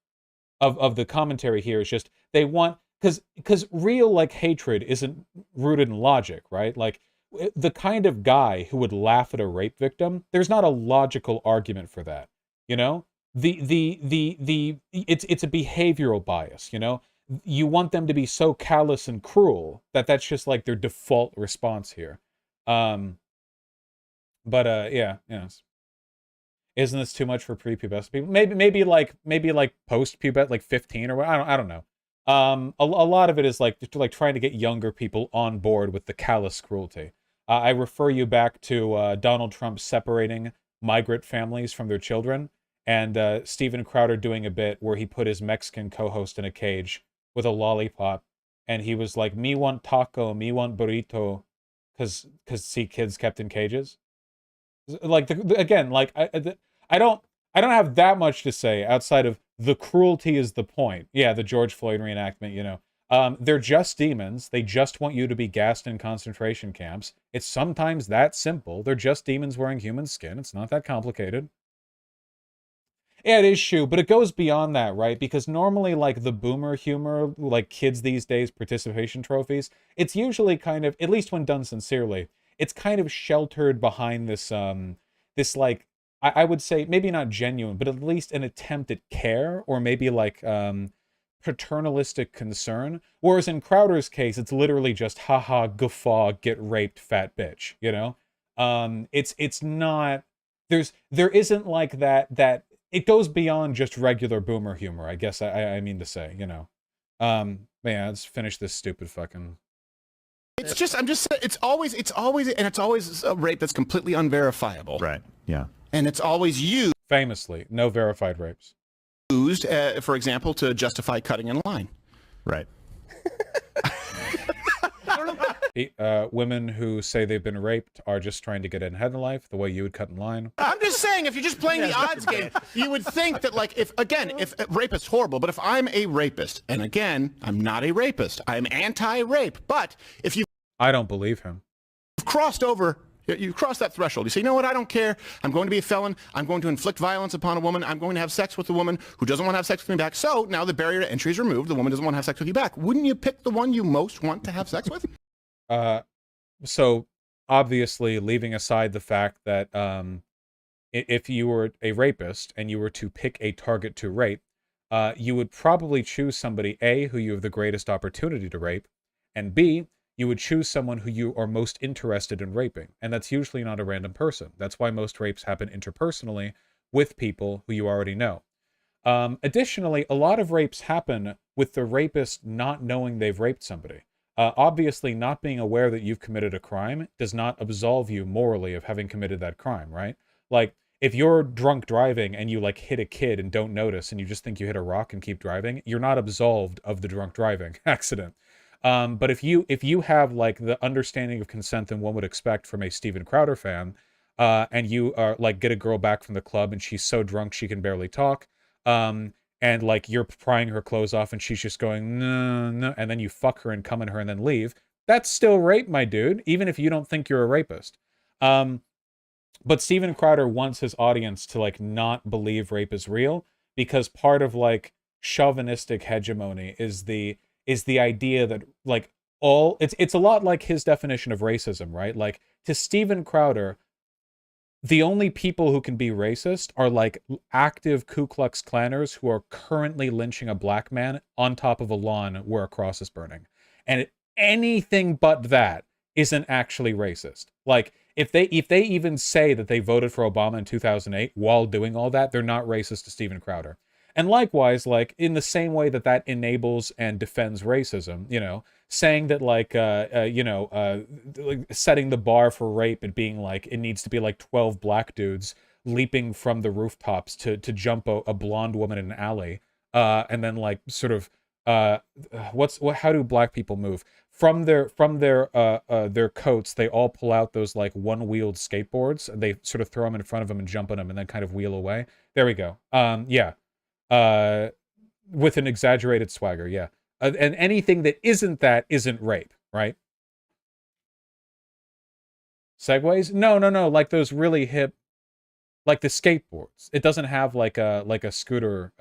of the commentary here is just they want... Because real, like, hatred isn't rooted in logic, right? Like, the kind of guy who would laugh at a rape victim, there's not a logical argument for that, you know? It's a behavioral bias, you know? You want them to be so callous and cruel that that's just, like, their default response here. Yeah, yes. Isn't this too much for prepubescent people? Maybe like post-pubescent, like 15 or what? I don't know. A lot of it is like trying to get younger people on board with the callous cruelty. I refer you back to Donald Trump separating migrant families from their children, and Steven Crowder doing a bit where he put his Mexican co-host in a cage with a lollipop, and he was like, "Me want taco, me want burrito," because see kids kept in cages. Like again, like I don't have that much to say outside of the cruelty is the point. Yeah, the George Floyd reenactment, you know. They're just demons. They just want you to be gassed in concentration camps. It's sometimes that simple. They're just demons wearing human skin. It's not that complicated. Yeah, it is Shu, but it goes beyond that, right? Because normally, like, the boomer humor, like kids these days, participation trophies, it's usually kind of, at least when done sincerely, it's kind of sheltered behind this, this, like, I would say, maybe not genuine, but at least an attempt at care, or maybe, like, paternalistic concern. Whereas in Crowder's case, it's literally just, haha, guffaw, get raped, fat bitch, you know? It's not, there isn't like that, it goes beyond just regular boomer humor, I guess I mean to say, you know. Man, let's finish this stupid fucking... It's just, I'm just saying, it's always a rape that's completely unverifiable. Right, yeah. And it's always used. Famously, no verified rapes. Used, for example, to justify cutting in line. Right. Women who say they've been raped are just trying to get ahead in life, the way you would cut in line. I'm just saying, if you're just playing the odds game, you would think that, like, if rape is horrible, but if I'm a rapist, and again, I'm not a rapist, I'm anti-rape, but if you... I don't believe him. You've crossed over, you've crossed that threshold. You say, you know what, I don't care. I'm going to be a felon. I'm going to inflict violence upon a woman. I'm going to have sex with a woman who doesn't want to have sex with me back. So now the barrier to entry is removed. The woman doesn't want to have sex with you back. Wouldn't you pick the one you most want to have sex with? So obviously, leaving aside the fact that if you were a rapist and you were to pick a target to rape, you would probably choose somebody, A, who you have the greatest opportunity to rape, and B, you would choose someone who you are most interested in raping. And that's usually not a random person. That's why most rapes happen interpersonally with people who you already know. Additionally, a lot of rapes happen with the rapist not knowing they've raped somebody. Obviously, not being aware that you've committed a crime does not absolve you morally of having committed that crime, right? Like, if you're drunk driving and you, like, hit a kid and don't notice and you just think you hit a rock and keep driving, you're not absolved of the drunk driving accident. But if you have, like, the understanding of consent that one would expect from a Steven Crowder fan, and you are, like, get a girl back from the club and she's so drunk she can barely talk, and, like, you're prying her clothes off and she's just going, no, no, and then you fuck her and come in her and then leave, that's still rape, my dude, even if you don't think you're a rapist. But Steven Crowder wants his audience to, like, not believe rape is real, because part of, like, chauvinistic hegemony is the idea that, like, it's a lot like his definition of racism, right? Like, to Steven Crowder, the only people who can be racist are, like, active Ku Klux Klanners who are currently lynching a black man on top of a lawn where a cross is burning. And anything but that isn't actually racist. Like, if they even say that they voted for Obama in 2008 while doing all that, they're not racist to Steven Crowder. And likewise, like, in the same way that that enables and defends racism, you know, saying that, like, like setting the bar for rape and being like, it needs to be like 12 black dudes leaping from the rooftops to jump a blonde woman in an alley, and then, like, sort of, how do black people move? From their coats, they all pull out those, like, one-wheeled skateboards, and they sort of throw them in front of them and jump on them and then kind of wheel away. There we go. Yeah. With an exaggerated swagger, yeah. And anything that isn't that isn't rape, right? Segways? No, like those really hip, like the skateboards. It doesn't have like a scooter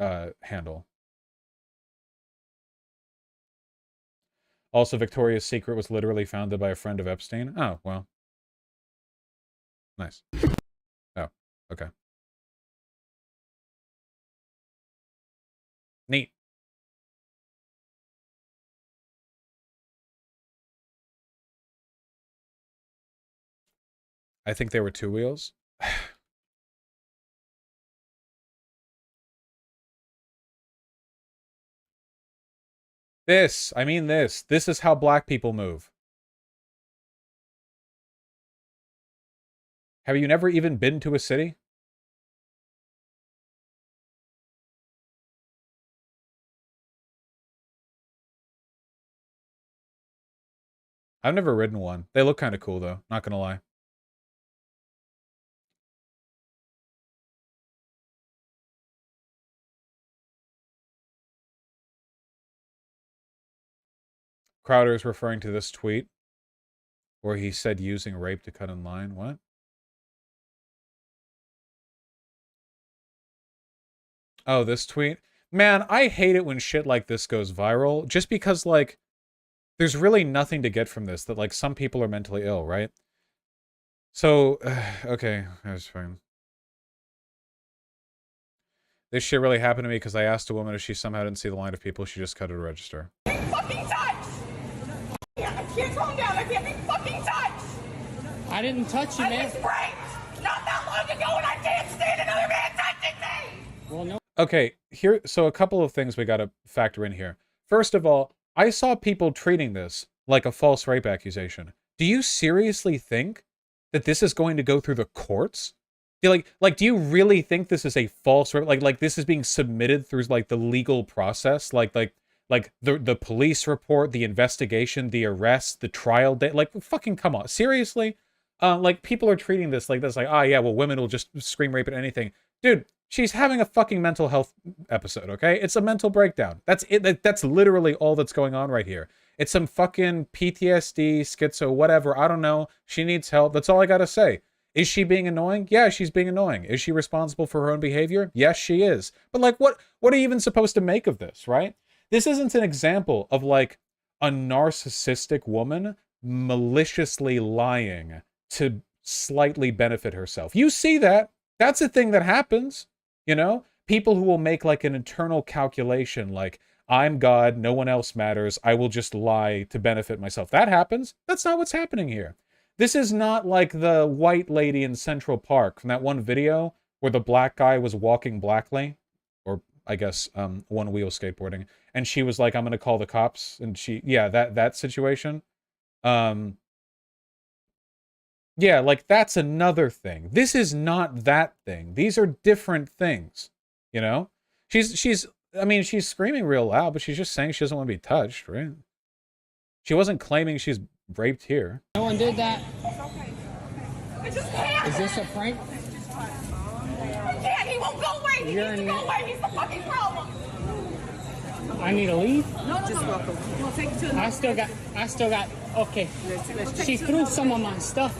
handle. Also, Victoria's Secret was literally founded by a friend of Epstein. Oh, well. Nice. Oh, okay. Neat. I think there were two wheels. This is how black people move. Have you never even been to a city? I've never ridden one. They look kind of cool, though. Not gonna lie. Crowder is referring to this tweet where he said using rape to cut in line. What? Oh, this tweet? Man, I hate it when shit like this goes viral, just because, like, there's really nothing to get from this, that, like, some people are mentally ill, right? So, okay, that's fine. This shit really happened to me because I asked a woman if she somehow didn't see the line of people she just cut at a register. Fucking touch! I can't calm down. I can't be fucking touched. I didn't touch you, man. I was raped not that long ago, and I can't stand another man touching me. Well, no. Okay, so a couple of things we gotta factor in here. First of all, I saw people treating this like a false rape accusation. Do you seriously think that this is going to go through the courts? Do you do you really think this is a false rape? Like this is being submitted through like the legal process? Like the police report, the investigation, the arrest, the trial date? Like fucking come on, seriously? Like people are treating this like ah yeah, well women will just scream rape at anything. Dude, she's having a fucking mental health episode, okay? It's a mental breakdown. That's it. That's literally all that's going on right here. It's some fucking PTSD, schizo, whatever. I don't know. She needs help. That's all I gotta say. Is she being annoying? Yeah, she's being annoying. Is she responsible for her own behavior? Yes, she is. But like, what are you even supposed to make of this, right? This isn't an example of like a narcissistic woman maliciously lying to slightly benefit herself. You see that. That's a thing that happens, you know? People who will make like an internal calculation like, I'm God, no one else matters, I will just lie to benefit myself. That happens. That's not what's happening here. This is not like the white lady in Central Park from that one video where the black guy was walking blackly, or I guess one-wheel skateboarding, and she was like, I'm gonna call the cops, and yeah, that situation. Yeah, like, that's another thing. This is not that thing. These are different things, you know? I mean, she's screaming real loud, but she's just saying she doesn't want to be touched, right? She wasn't claiming she's raped here. No one did that. I just can't. Is this a prank? I can't. He won't go away. He needs to go away. He's the fucking problem. I need to leave? No, just welcome. We'll take you to the I still got, okay. She threw some of my stuff.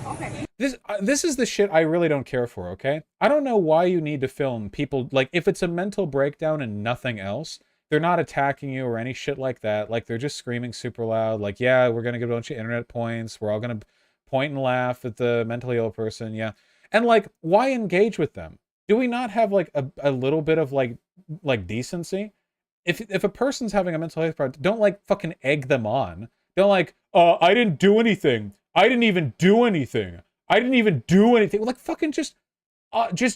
Okay. This is the shit I really don't care for, okay? I don't know why you need to film people, like, if it's a mental breakdown and nothing else, they're not attacking you or any shit like that. Like, they're just screaming super loud, like, yeah, we're gonna get a bunch of internet points, we're all gonna point and laugh at the mentally ill person, yeah. And, like, why engage with them? Do we not have, like, a little bit of, like decency? If a person's having a mental health problem, don't, like, fucking egg them on. Don't, like, I didn't do anything. I didn't even do anything. I didn't even do anything. Like, fucking just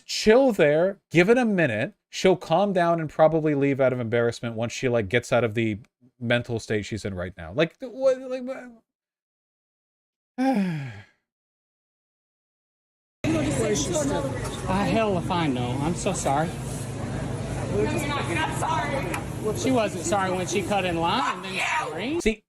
chill there. Give it a minute. She'll calm down and probably leave out of embarrassment once she, like, gets out of the mental state she's in right now. Like, what? Like, Hell if I know. I'm so sorry. You're not sorry. She wasn't sorry when she cut in line and then screamed. See,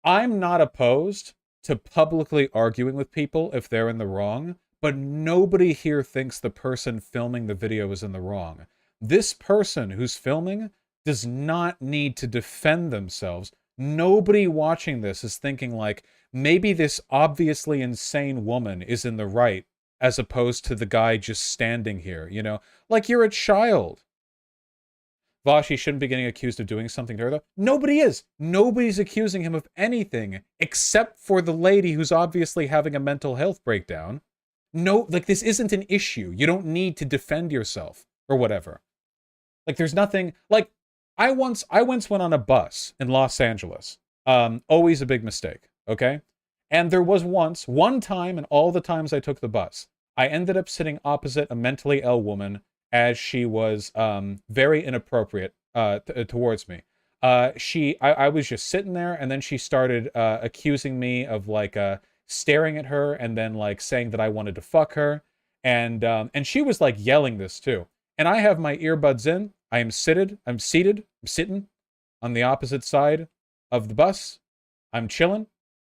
I'm not opposed to publicly arguing with people if they're in the wrong, but nobody here thinks the person filming the video is in the wrong. This person who's filming does not need to defend themselves. Nobody watching this is thinking like, maybe this obviously insane woman is in the right, as opposed to the guy just standing here, you know? Like, you're a child. Vashi shouldn't be getting accused of doing something to her, though. Nobody is. Nobody's accusing him of anything, except for the lady who's obviously having a mental health breakdown. No, like, this isn't an issue. You don't need to defend yourself, or whatever. Like, there's nothing... Like, I once went on a bus in Los Angeles. Always a big mistake, okay? And there was one time in all the times I took the bus, I ended up sitting opposite a mentally ill woman as she was very inappropriate towards me. I was just sitting there, and then she started accusing me of like staring at her, and then like saying that I wanted to fuck her, and she was like yelling this too. And I have my earbuds in. I'm sitting on the opposite side of the bus. I'm chilling.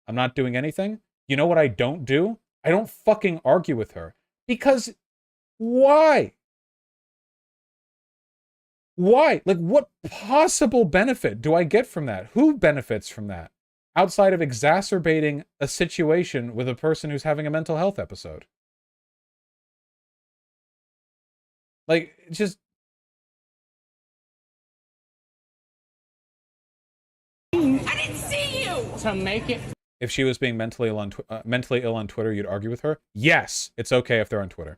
I'm not doing anything. You know what I don't do? I don't fucking argue with her. Because why? Why? Like, what possible benefit do I get from that? Who benefits from that? Outside of exacerbating a situation with a person who's having a mental health episode. Like, just... I didn't see you! To make it... If she was being mentally ill on Twitter, you'd argue with her? Yes, it's okay if they're on Twitter.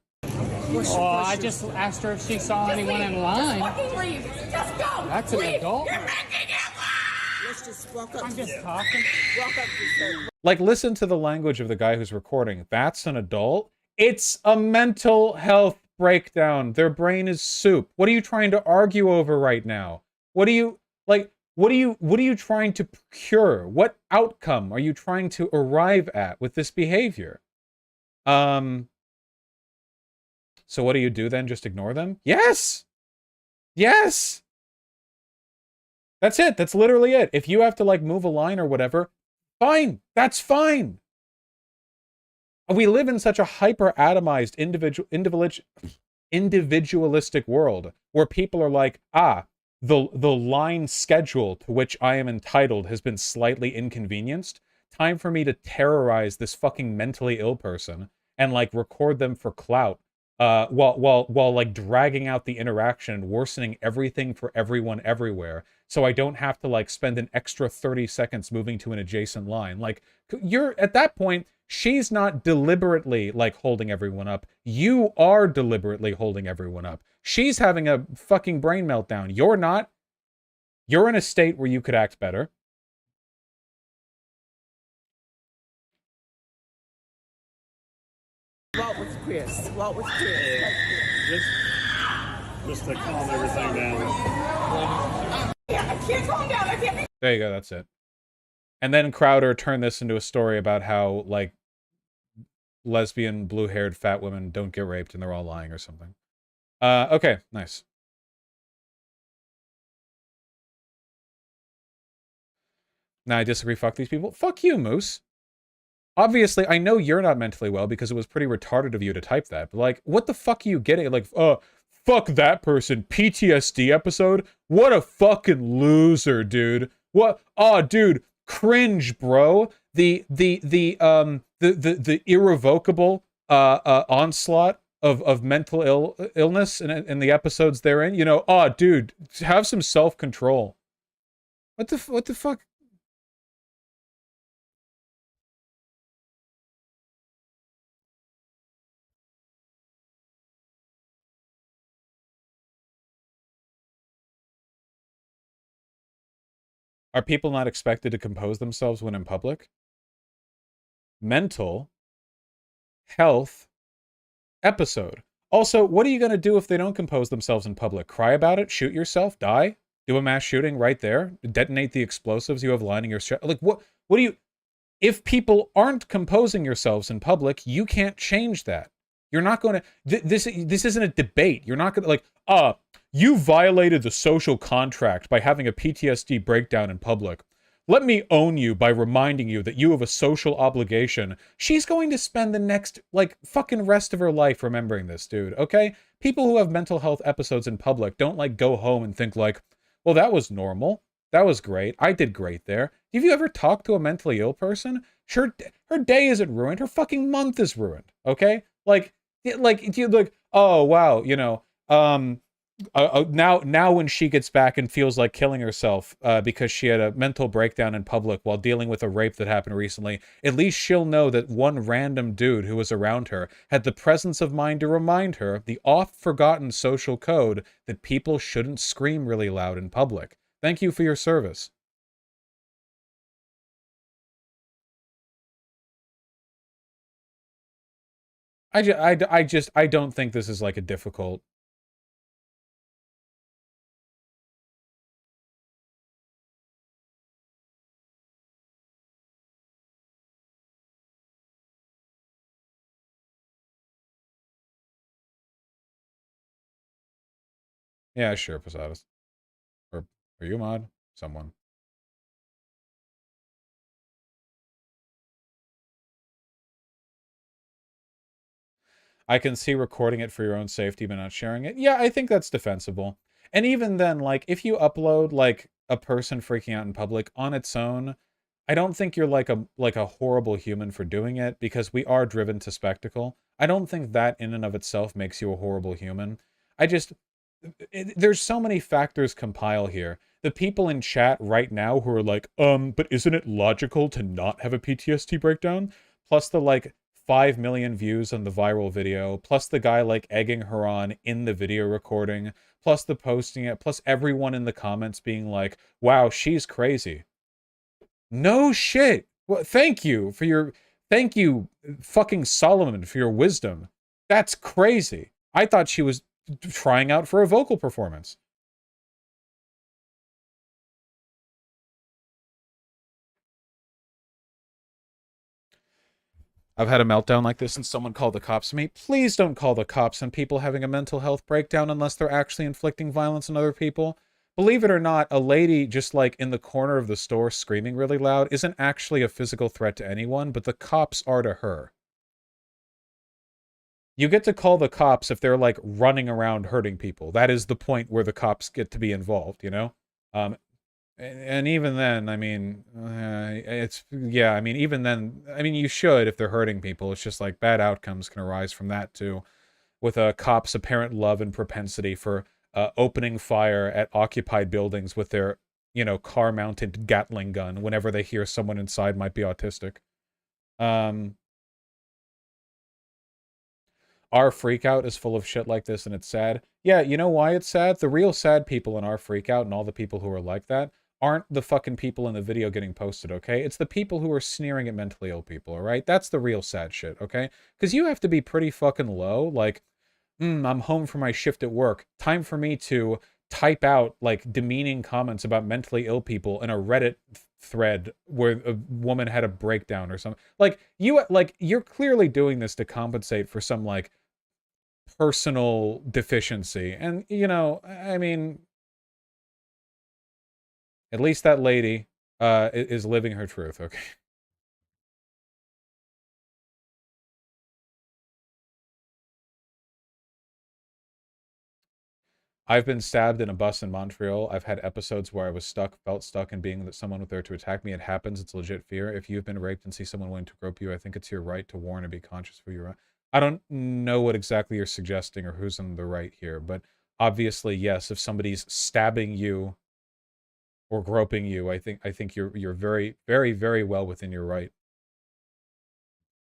Oh, I just asked her if she saw anyone in line. Just go! That's an adult. You're making it loud! Let's just walk up. I'm just talking. Walk up to her. Like, listen to the language of the guy who's recording. That's an adult? It's a mental health breakdown. Their brain is soup. What are you trying to argue over right now? What are you, like, what are you trying to procure? What outcome are you trying to arrive at with this behavior? So what do you do then? Just ignore them? Yes! Yes! That's it. That's literally it. If you have to, like, move a line or whatever, fine. That's fine. We live in such a hyper-atomized, individualistic world where people are like, the line schedule to which I am entitled has been slightly inconvenienced. Time for me to terrorize this fucking mentally ill person and, like, record them for clout. While like dragging out the interaction and worsening everything for everyone everywhere, so I don't have to like spend an extra 30 seconds moving to an adjacent line. Like, you're at that point, she's not deliberately like holding everyone up. You are deliberately holding everyone up. She's having a fucking brain meltdown. You're not. You're in a state where you could act better. What was Chris? What was Chris? Just to calm everything down. I can't calm down. I can't be. There you go, that's it. And then Crowder turned this into a story about how, like, lesbian, blue-haired, fat women don't get raped and they're all lying or something. Okay, nice. Now I disagree, fuck these people. Fuck you, Moose. Obviously, I know you're not mentally well because it was pretty retarded of you to type that. But, like, what the fuck are you getting? Like, fuck that person. PTSD episode? What a fucking loser, dude. What? Oh, dude. Cringe, bro. The irrevocable onslaught of mental illness in the episodes therein. You know, oh, dude, have some self-control. What the fuck? Are people not expected to compose themselves when in public? Mental health episode. Also, what are you going to do if they don't compose themselves in public? Cry about it? Shoot yourself? Die? Do a mass shooting right there? Detonate the explosives you have lining your chest? Like, what do you... If people aren't composing yourselves in public, you can't change that. You're not going to... This isn't a debate. You're not going to, like, you violated the social contract by having a PTSD breakdown in public. Let me own you by reminding you that you have a social obligation. She's going to spend the next, like, fucking rest of her life remembering this, dude, okay? People who have mental health episodes in public don't, like, go home and think, like, well, that was normal. That was great. I did great there. Have you ever talked to a mentally ill person? Sure, her day isn't ruined. Her fucking month is ruined, okay? Like, you look, oh, wow, you know, now when she gets back and feels like killing herself because she had a mental breakdown in public while dealing with a rape that happened recently, at least she'll know that one random dude who was around her had the presence of mind to remind her of the oft-forgotten social code that people shouldn't scream really loud in public. Thank you for your service. I don't think this is like a difficult... Yeah, sure, Posadas. Or are you mod? Someone. I can see recording it for your own safety but not sharing it. Yeah, I think that's defensible. And even then, like, if you upload, like, a person freaking out in public on its own, I don't think you're like a horrible human for doing it, because we are driven to spectacle. I don't think that in and of itself makes you a horrible human. There's so many factors compile here. The people in chat right now who are like, but isn't it logical to not have a PTSD breakdown? Plus the, like, 5 million views on the viral video, plus the guy, like, egging her on in the video recording, plus the posting it, plus everyone in the comments being like, wow, she's crazy. No shit. Well, thank you, fucking Solomon, for your wisdom. That's crazy. I thought she was trying out for a vocal performance. I've had a meltdown like this and someone called the cops on me. Please don't call the cops on people having a mental health breakdown unless they're actually inflicting violence on other people. Believe it or not, a lady just, like, in the corner of the store screaming really loud isn't actually a physical threat to anyone, but the cops are to her. You get to call the cops if they're, like, running around hurting people. That is the point where the cops get to be involved, you know? And even then, I mean, even then, I mean, you should if they're hurting people. It's just like bad outcomes can arise from that too, with a cop's apparent love and propensity for opening fire at occupied buildings with their, you know, car-mounted Gatling gun whenever they hear someone inside might be autistic. Our freakout is full of shit like this and it's sad. Yeah, you know why it's sad? The real sad people in our freakout and all the people who are like that aren't the fucking people in the video getting posted, okay? It's the people who are sneering at mentally ill people, alright? That's the real sad shit, okay? Because you have to be pretty fucking low, like, I'm home from my shift at work. Time for me to type out, like, demeaning comments about mentally ill people in a Reddit thread where a woman had a breakdown or something. Like, you're clearly doing this to compensate for some, like, personal deficiency. And, you know, I mean, at least that lady is living her truth, okay? I've been stabbed in a bus in Montreal. I've had episodes where I was stuck, felt stuck, and being that someone was there to attack me. It happens. It's legit fear. If you've been raped and see someone willing to grope you, I think it's your right to warn and be conscious of who you're. I don't know what exactly you're suggesting or who's in the right here, but obviously, yes, if somebody's stabbing you or groping you, I think you're very, very, very well within your right.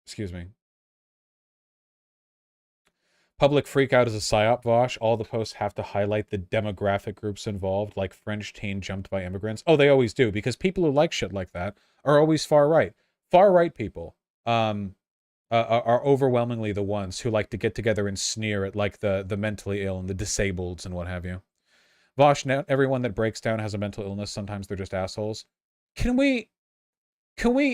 Excuse me. Public freakout is a psyop, Vosh. All the posts have to highlight the demographic groups involved, like French teen jumped by immigrants. Oh, they always do, because people who like shit like that are always far right. Far right people are overwhelmingly the ones who like to get together and sneer at, like, the mentally ill and the disabled and what have you. Vosh, not everyone that breaks down has a mental illness. Sometimes they're just assholes. Can we,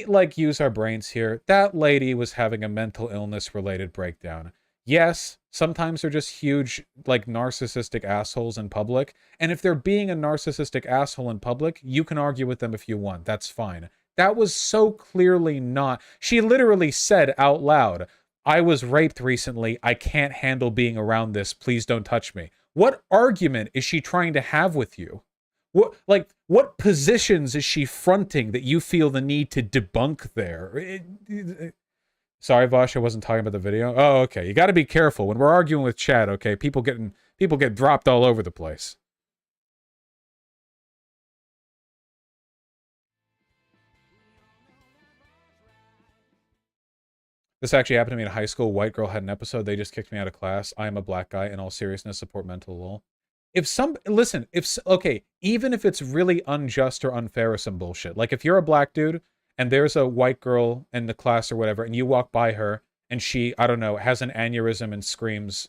like, use our brains here? That lady was having a mental illness-related breakdown. Yes, sometimes they're just huge, like, narcissistic assholes in public. And if they're being a narcissistic asshole in public, you can argue with them if you want. That's fine. That was so clearly not... She literally said out loud, I was raped recently. I can't handle being around this. Please don't touch me. What argument is she trying to have with you? What positions is she fronting that you feel the need to debunk there? Sorry, Vosh, I wasn't talking about the video. Oh, okay. You got to be careful when we're arguing with chat. Okay, people get dropped all over the place. This actually happened to me in high school. White girl had an episode. They just kicked me out of class. I am a black guy. In all seriousness, support mental lol. Okay, even if it's really unjust or unfair or some bullshit. Like, if you're a black dude and there's a white girl in the class or whatever, and you walk by her and she, I don't know, has an aneurysm and screams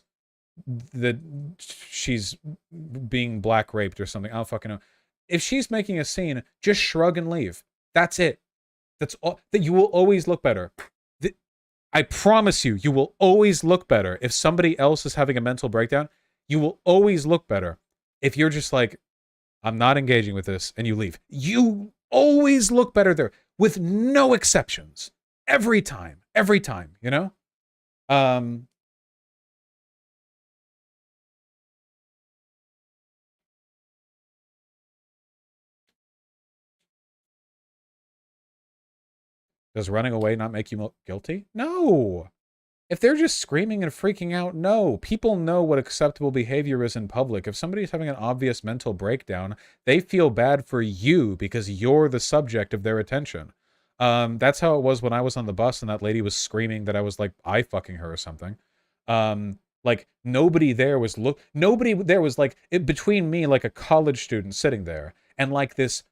that she's being black raped or something. I don't fucking know. If she's making a scene, just shrug and leave. That's it. That's all. That you will always look better. I promise you, you will always look better. If somebody else is having a mental breakdown, you will always look better. If you're just like, I'm not engaging with this, and you leave. You always look better there, with no exceptions. Every time, you know? Does running away not make you guilty? No. If they're just screaming and freaking out, no. People know what acceptable behavior is in public. If somebody's having an obvious mental breakdown, they feel bad for you because you're the subject of their attention. That's how it was when I was on the bus and that lady was screaming that I was like eye fucking her or something. Like nobody there was like between me, like a college student sitting there, and like this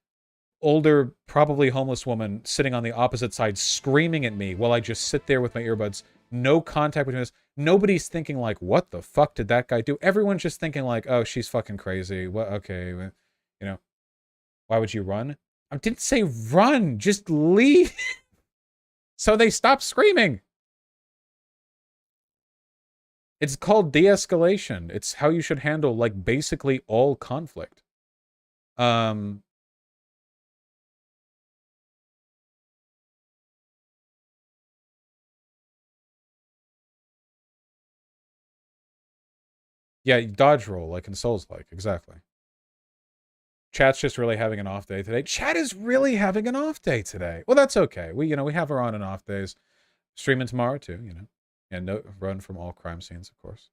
older, probably homeless woman sitting on the opposite side screaming at me while I just sit there with my earbuds. No contact between us. Nobody's thinking like, what the fuck did that guy do? Everyone's just thinking like, oh, she's fucking crazy. What? Okay, you know, why would you run? I didn't say run, just leave. So they stop screaming. It's called de-escalation. It's how you should handle like basically all conflict. Yeah, dodge roll, like in Souls-like, exactly. Chat's just really having an off day today. Chat is really having an off day today. Well, that's okay. We have our on and off days. Streaming tomorrow too, you know. And no run from all crime scenes, of course.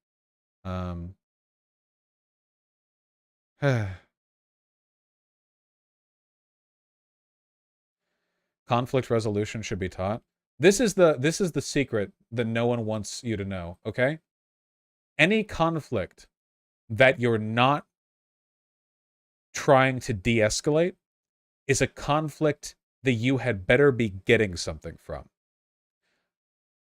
Conflict resolution should be taught. This is the secret that no one wants you to know, okay? Any conflict that you're not trying to de-escalate is a conflict that you had better be getting something from.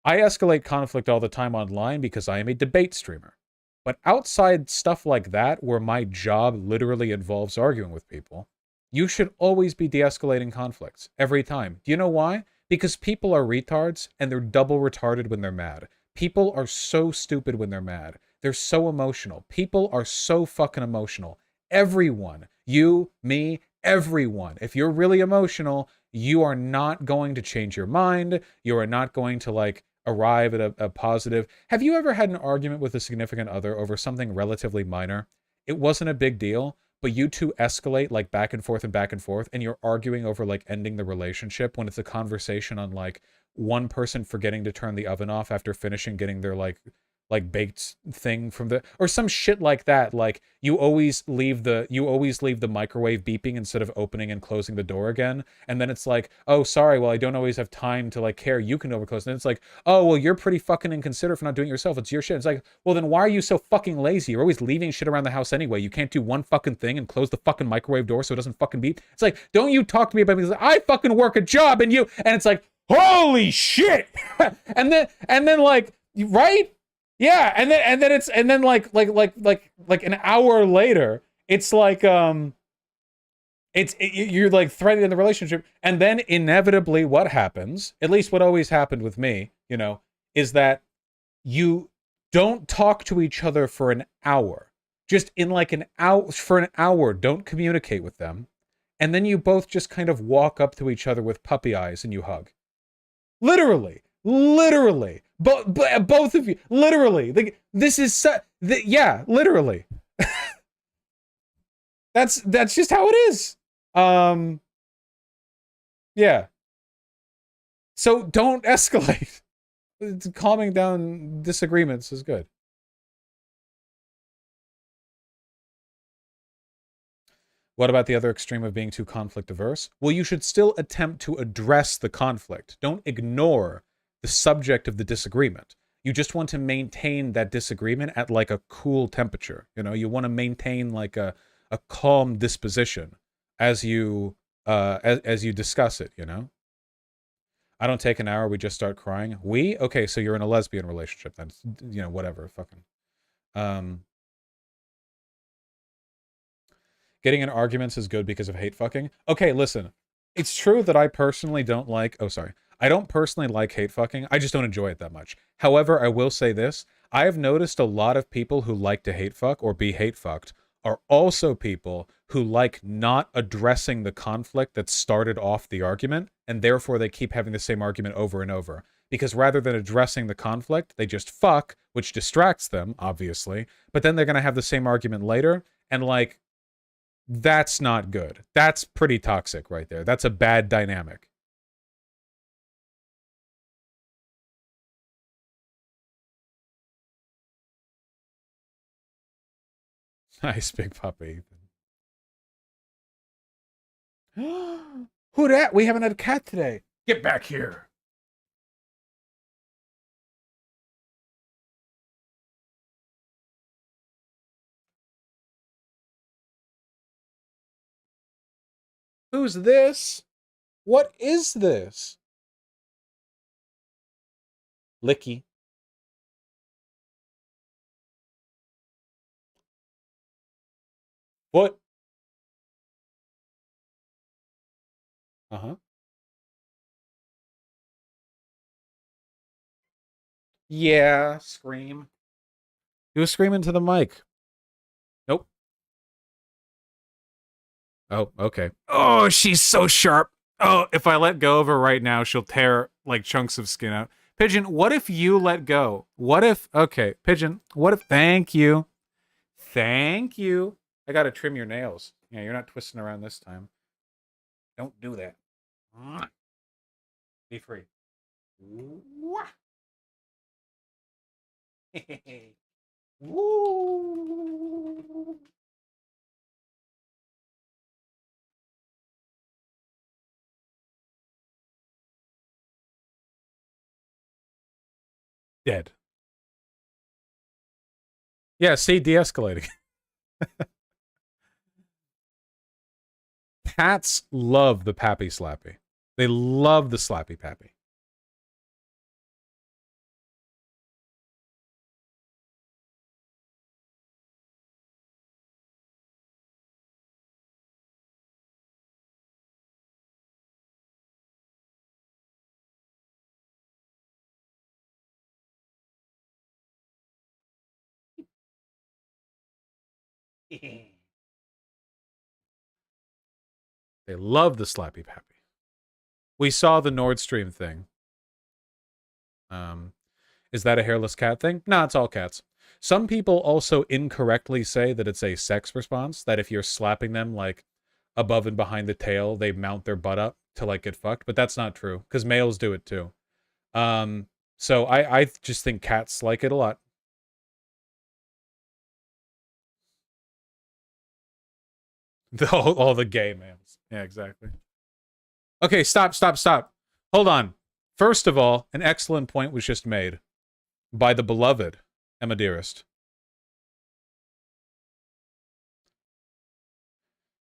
I escalate conflict all the time online because I am a debate streamer. But outside stuff like that, where my job literally involves arguing with people, you should always be de-escalating conflicts every time. Do you know why? Because people are retards and they're double retarded when they're mad. People are so stupid when they're mad. They're so emotional. People are so fucking emotional. Everyone, you, me, everyone. If you're really emotional, you are not going to change your mind. You are not going to like arrive at a positive. Have you ever had an argument with a significant other over something relatively minor? It wasn't a big deal, but you two escalate like back and forth, and you're arguing over like ending the relationship when it's a conversation on like one person forgetting to turn the oven off after finishing getting their like baked thing from the, or some shit like that. Like you always leave the microwave beeping instead of opening and closing the door again. And then it's like, oh, sorry, well, I don't always have time to like care. You can overclose. And then it's like, oh, well, you're pretty fucking inconsiderate for not doing it yourself. It's your shit. It's like, well, then why are you so fucking lazy? You're always leaving shit around the house anyway. You can't do one fucking thing and close the fucking microwave door so it doesn't fucking beep. It's like, don't you talk to me about me. Like, I fucking work a job and it's like, holy shit. and then like, right? Yeah, and then like an hour later, it's like you're like threatening the relationship, and then inevitably what happens, at least what always happened with me, you know, is that you don't talk to each other for an hour. Just in like an hour, for an hour, don't communicate with them, and then you both just kind of walk up to each other with puppy eyes and you hug. Literally. Both of you, literally. Like, this is yeah, literally. That's just how it is. Yeah. So don't escalate. Calming down disagreements is good. What about the other extreme of being too conflict averse? Well, you should still attempt to address the conflict. Don't ignore the subject of the disagreement. You just want to maintain that disagreement at like a cool temperature. You know, you want to maintain like a calm disposition as you discuss it, you know? I don't take an hour, we just start crying. We? Okay, so you're in a lesbian relationship then. You know, whatever, fucking. Getting in arguments is good because of hate fucking. Okay, listen. It's true that I personally don't like... Oh, sorry. I don't personally like hate fucking. I just don't enjoy it that much. However, I will say this. I have noticed a lot of people who like to hate fuck or be hate fucked are also people who like not addressing the conflict that started off the argument, and therefore they keep having the same argument over and over. Because rather than addressing the conflict, they just fuck, which distracts them, obviously. But then they're going to have the same argument later, and like... That's not good. That's pretty toxic right there. That's a bad dynamic. Nice, Big Papa Ethan. Who dat? We haven't had a cat today. Get back here. Who's this? What is this? Licky. What? Uh-huh. Yeah, scream. He was screaming to the mic. Nope. Oh, okay. Oh, she's so sharp. Oh, if I let go of her right now, she'll tear like chunks of skin out. Pigeon, what if you let go? What if, okay, Pigeon, what if, thank you. Thank you. I gotta trim your nails. Yeah, you're not twisting around this time. Don't do that. Be free. Woo. Dead. Yeah, see, de-escalating. Cats love the Pappy Slappy. They love the Slappy Pappy. They love the Slappy Pappy. We saw the Nord Stream thing. Is that a hairless cat thing? No, it's all cats. Some people also incorrectly say that it's a sex response, that if you're slapping them like above and behind the tail, they mount their butt up to like get fucked, but that's not true because males do it too. So I just think cats like it a lot. All the gay males. Yeah, exactly. Okay, stop. Hold on. First of all, an excellent point was just made by the beloved Emma Dearest.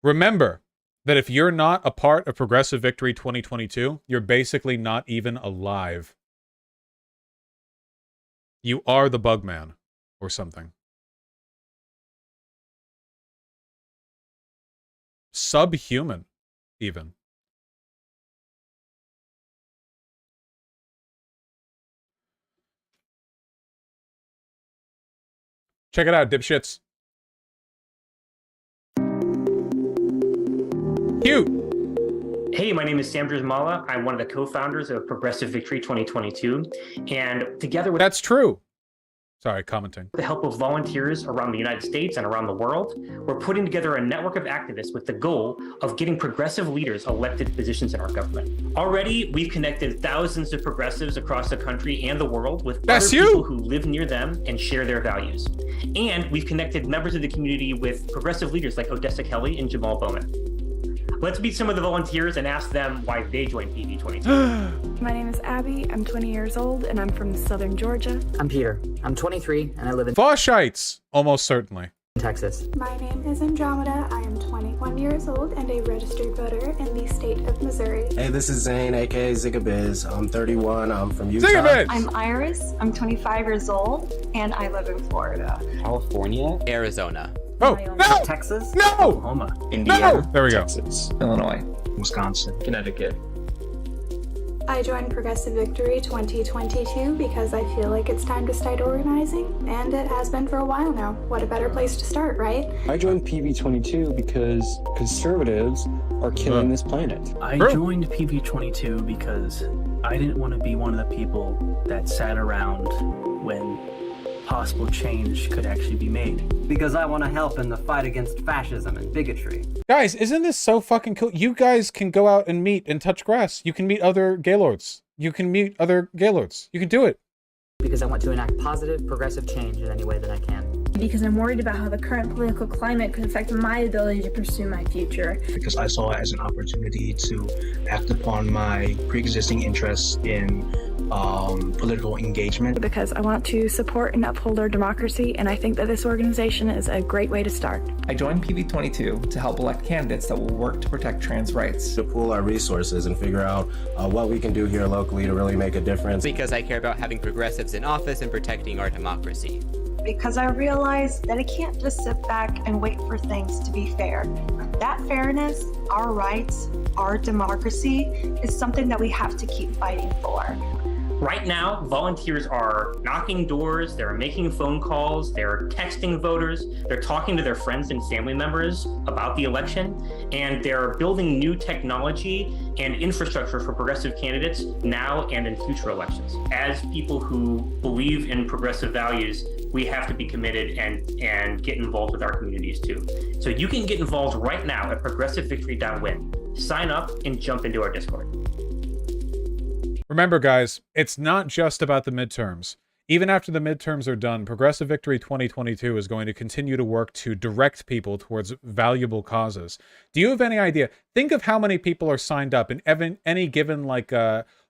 Remember that if you're not a part of Progressive Victory 2022, you're basically not even alive. You are the Bugman or something. Subhuman, even. Check it out, dipshits. Cute. Hey, my name is Sam Drizmala. I'm one of the co-founders of Progressive Victory 2022. And together with... That's true. Sorry, commenting. The help of volunteers around the United States and around the world, we're putting together a network of activists with the goal of getting progressive leaders elected to positions in our government. Already, we've connected thousands of progressives across the country and the world with other people who live near them and share their values. And we've connected members of the community with progressive leaders like Odessa Kelly and Jamal Bowman. Let's meet some of the volunteers and ask them why they joined PV22. My name is Abby. I'm 20 years old and I'm from southern Georgia. I'm Peter. I'm 23 and I live in Foshites, almost certainly. Texas. My name is Andromeda. I am 21 years old and a registered voter in the state of Missouri. Hey, this is Zane, aka Zigabiz. I'm 31. I'm from Utah. Zigabiz! I'm Iris. I'm 25 years old and I live in Florida. California, Arizona. Oh, no! Texas, no! Oklahoma, Indiana, there we go. Texas, Illinois, Wisconsin, Connecticut. I joined Progressive Victory 2022 because I feel like it's time to start organizing, and it has been for a while now. What a better place to start, right? I joined PV22 because conservatives are killing this planet. I joined PV22 because I didn't want to be one of the people that sat around when possible change could actually be made. Because I want to help in the fight against fascism and bigotry. Guys, isn't this so fucking cool? You guys can go out and meet and touch grass. You can meet other Gaylords. You can meet other Gaylords. You can do it. Because I want to enact positive, progressive change in any way that I can. because I'm worried about how the current political climate could affect my ability to pursue my future. Because I saw it as an opportunity to act upon my pre-existing interests in political engagement. Because I want to support and uphold our democracy, and I think that this organization is a great way to start. I joined PV22 to help elect candidates that will work to protect trans rights. To pool our resources and figure out what we can do here locally to really make a difference. Because I care about having progressives in office and protecting our democracy. Because I realize that I can't just sit back and wait for things to be fair. That fairness, our rights, our democracy is something that we have to keep fighting for. Right now, volunteers are knocking doors, they're making phone calls, they're texting voters, they're talking to their friends and family members about the election, and they're building new technology and infrastructure for progressive candidates now and in future elections. As people who believe in progressive values, we have to be committed and get involved with our communities too. So you can get involved right now at progressivevictory.win. Sign up and jump into our Discord. Remember, guys, it's not just about the midterms. Even after the midterms are done, Progressive Victory 2022 is going to continue to work to direct people towards valuable causes. Do you have any idea? Think of how many people are signed up in any given, like,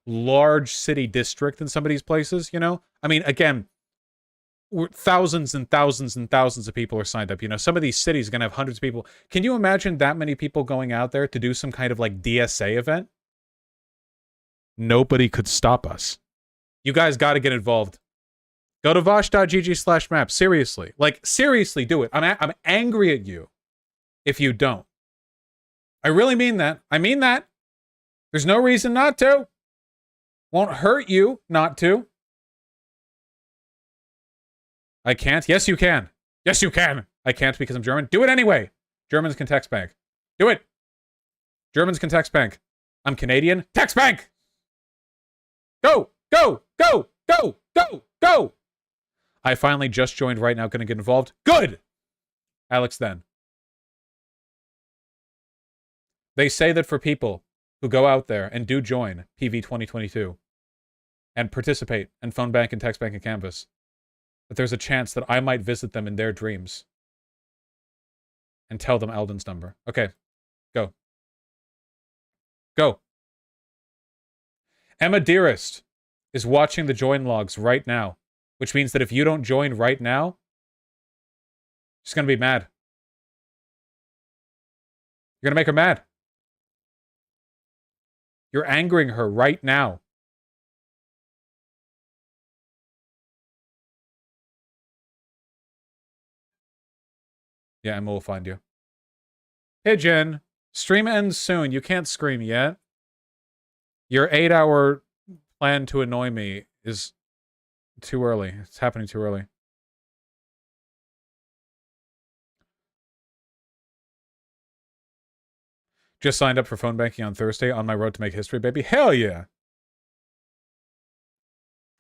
large city district in some of these places, you know? I mean, again, thousands and thousands and thousands of people are signed up. You know, some of these cities are going to have hundreds of people. Can you imagine that many people going out there to do some kind of, like, DSA event? Nobody could stop us. You guys got to get involved. Go to vosh.gg/map. Seriously. Like, seriously, do it. I'm angry at you if you don't. I really mean that. I mean that. There's no reason not to. Won't hurt you not to. I can't. Yes, you can. Yes, you can. I can't because I'm German. Do it anyway. Germans can text bank. Do it. Germans can text bank. I'm Canadian. Text bank. Go, go, go, go, go, go. I finally just joined right now. Going to get involved. Good. Alex then. They say that for people who go out there and do join PV 2022 and participate and phone bank and text bank and canvas, that there's a chance that I might visit them in their dreams and tell them Alden's number. Okay, go. Go. Emma Dearest is watching the join logs right now, which means that if you don't join right now, she's going to be mad. You're going to make her mad. You're angering her right now. Yeah, Emma will find you. Pigeon, stream ends soon. You can't scream yet. Your 8-hour plan to annoy me is too early. It's happening too early. Just signed up for phone banking on Thursday on my road to make history, baby. Hell yeah!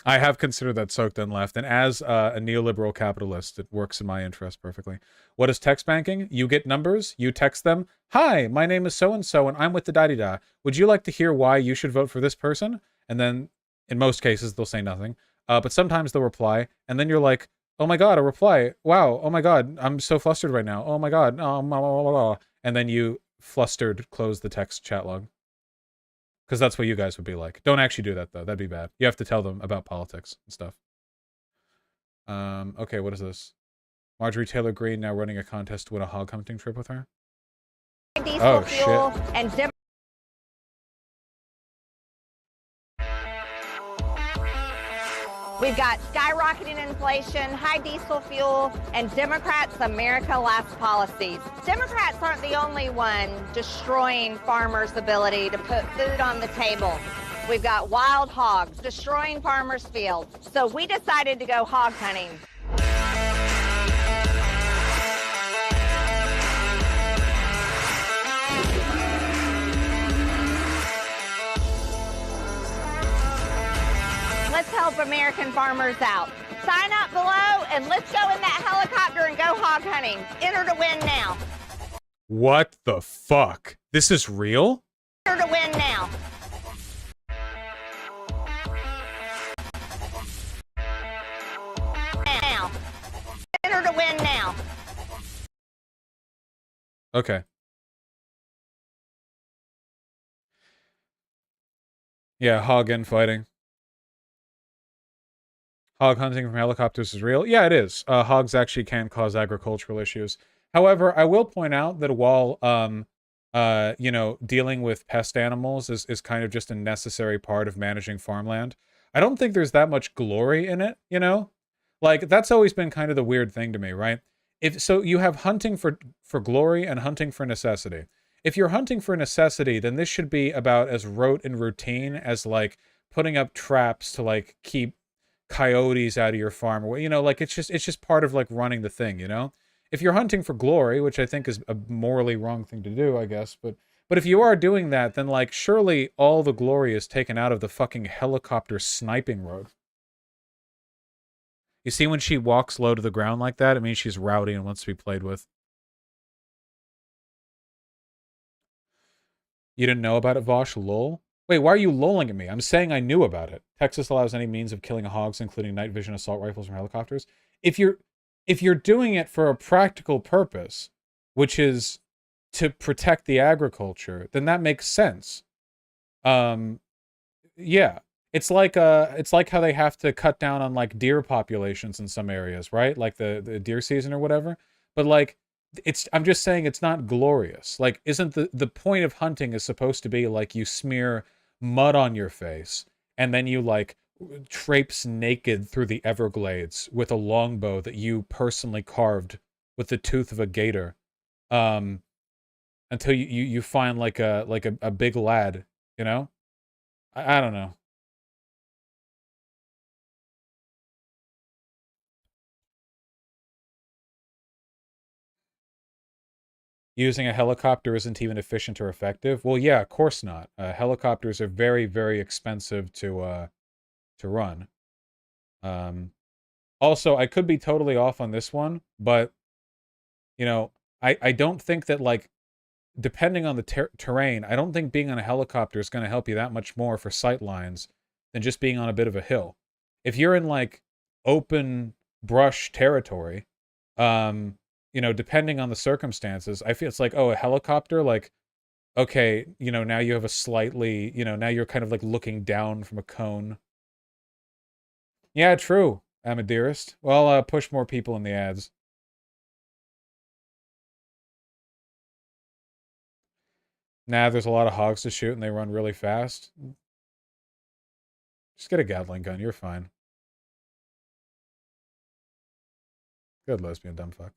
I have considered that soaked and left, and as a neoliberal capitalist, it works in my interest perfectly. What is text banking? You get numbers, you text them. Hi, my name is so-and-so, and I'm with the da-di-da. Would you like to hear why you should vote for this person? And then, in most cases, they'll say nothing. But sometimes they'll reply, and then you're like, oh my god, a reply. Wow, oh my god, I'm so flustered right now. Oh my god, oh, blah, blah, blah, blah. And then you, flustered, close the text chat log. Because that's what you guys would be like. Don't actually do that, though. That'd be bad. You have to tell them about politics and stuff. Okay, what is this? Marjorie Taylor Greene now running a contest to win a hog hunting trip with her? Oh, shit. And we've got skyrocketing inflation, high diesel fuel, and Democrats' America Last policies. Democrats aren't the only one destroying farmers' ability to put food on the table. We've got wild hogs destroying farmers' fields. So we decided to go hog hunting. Let's help American farmers out. Sign up below and let's go in that helicopter and go hog hunting. Enter to win now. What the fuck? This is real? Enter to win now. Now. Enter to win Okay. Yeah, hog infighting. Hog hunting from helicopters is real. Yeah, it is. Hogs actually can cause agricultural issues. However, I will point out that while you know, dealing with pest animals is kind of just a necessary part of managing farmland, I don't think there's that much glory in it, you know? Like, that's always been kind of the weird thing to me, right? If so, you have hunting for glory and hunting for necessity. If you're hunting for necessity, then this should be about as rote and routine as like putting up traps to like keep coyotes out of your farm, or you know, like it's just part of like running the thing, you know? If you're hunting for glory, which I think is a morally wrong thing to do, I guess, but if you are doing that, then like surely all the glory is taken out of the fucking helicopter sniping road. You see, when she walks low to the ground like that, it means she's rowdy and wants to be played with. You didn't know about it, Vosh? Lol? Wait, why are you lolling at me? I'm saying I knew about it. Texas allows any means of killing hogs, including night vision assault rifles from helicopters. If you're doing it for a practical purpose, which is to protect the agriculture, then that makes sense. Yeah. It's like how they have to cut down on like deer populations in some areas, right? Like the deer season or whatever. But like I'm just saying it's not glorious. Like, isn't the point of hunting is supposed to be like you smear mud on your face and then you like traipse naked through the Everglades with a longbow that you personally carved with the tooth of a gator, until you find like a big lad, you know? I don't know. Using a helicopter isn't even efficient or effective. Well, yeah, of course not. Helicopters are very, very expensive to run. Also, I could be totally off on this one, but you know, I don't think that like depending on the terrain, I don't think being on a helicopter is going to help you that much more for sight lines than just being on a bit of a hill. If you're in like open brush territory, you know, depending on the circumstances, I feel it's like, oh, a helicopter, like, okay, you know, now you have a slightly, you know, now you're kind of like looking down from a cone. Yeah, true, I'm a dearest. Well, push more people in the ads. Nah, there's a lot of hogs to shoot and they run really fast. Just get a Gatling gun, you're fine. Good lesbian dumb fuck.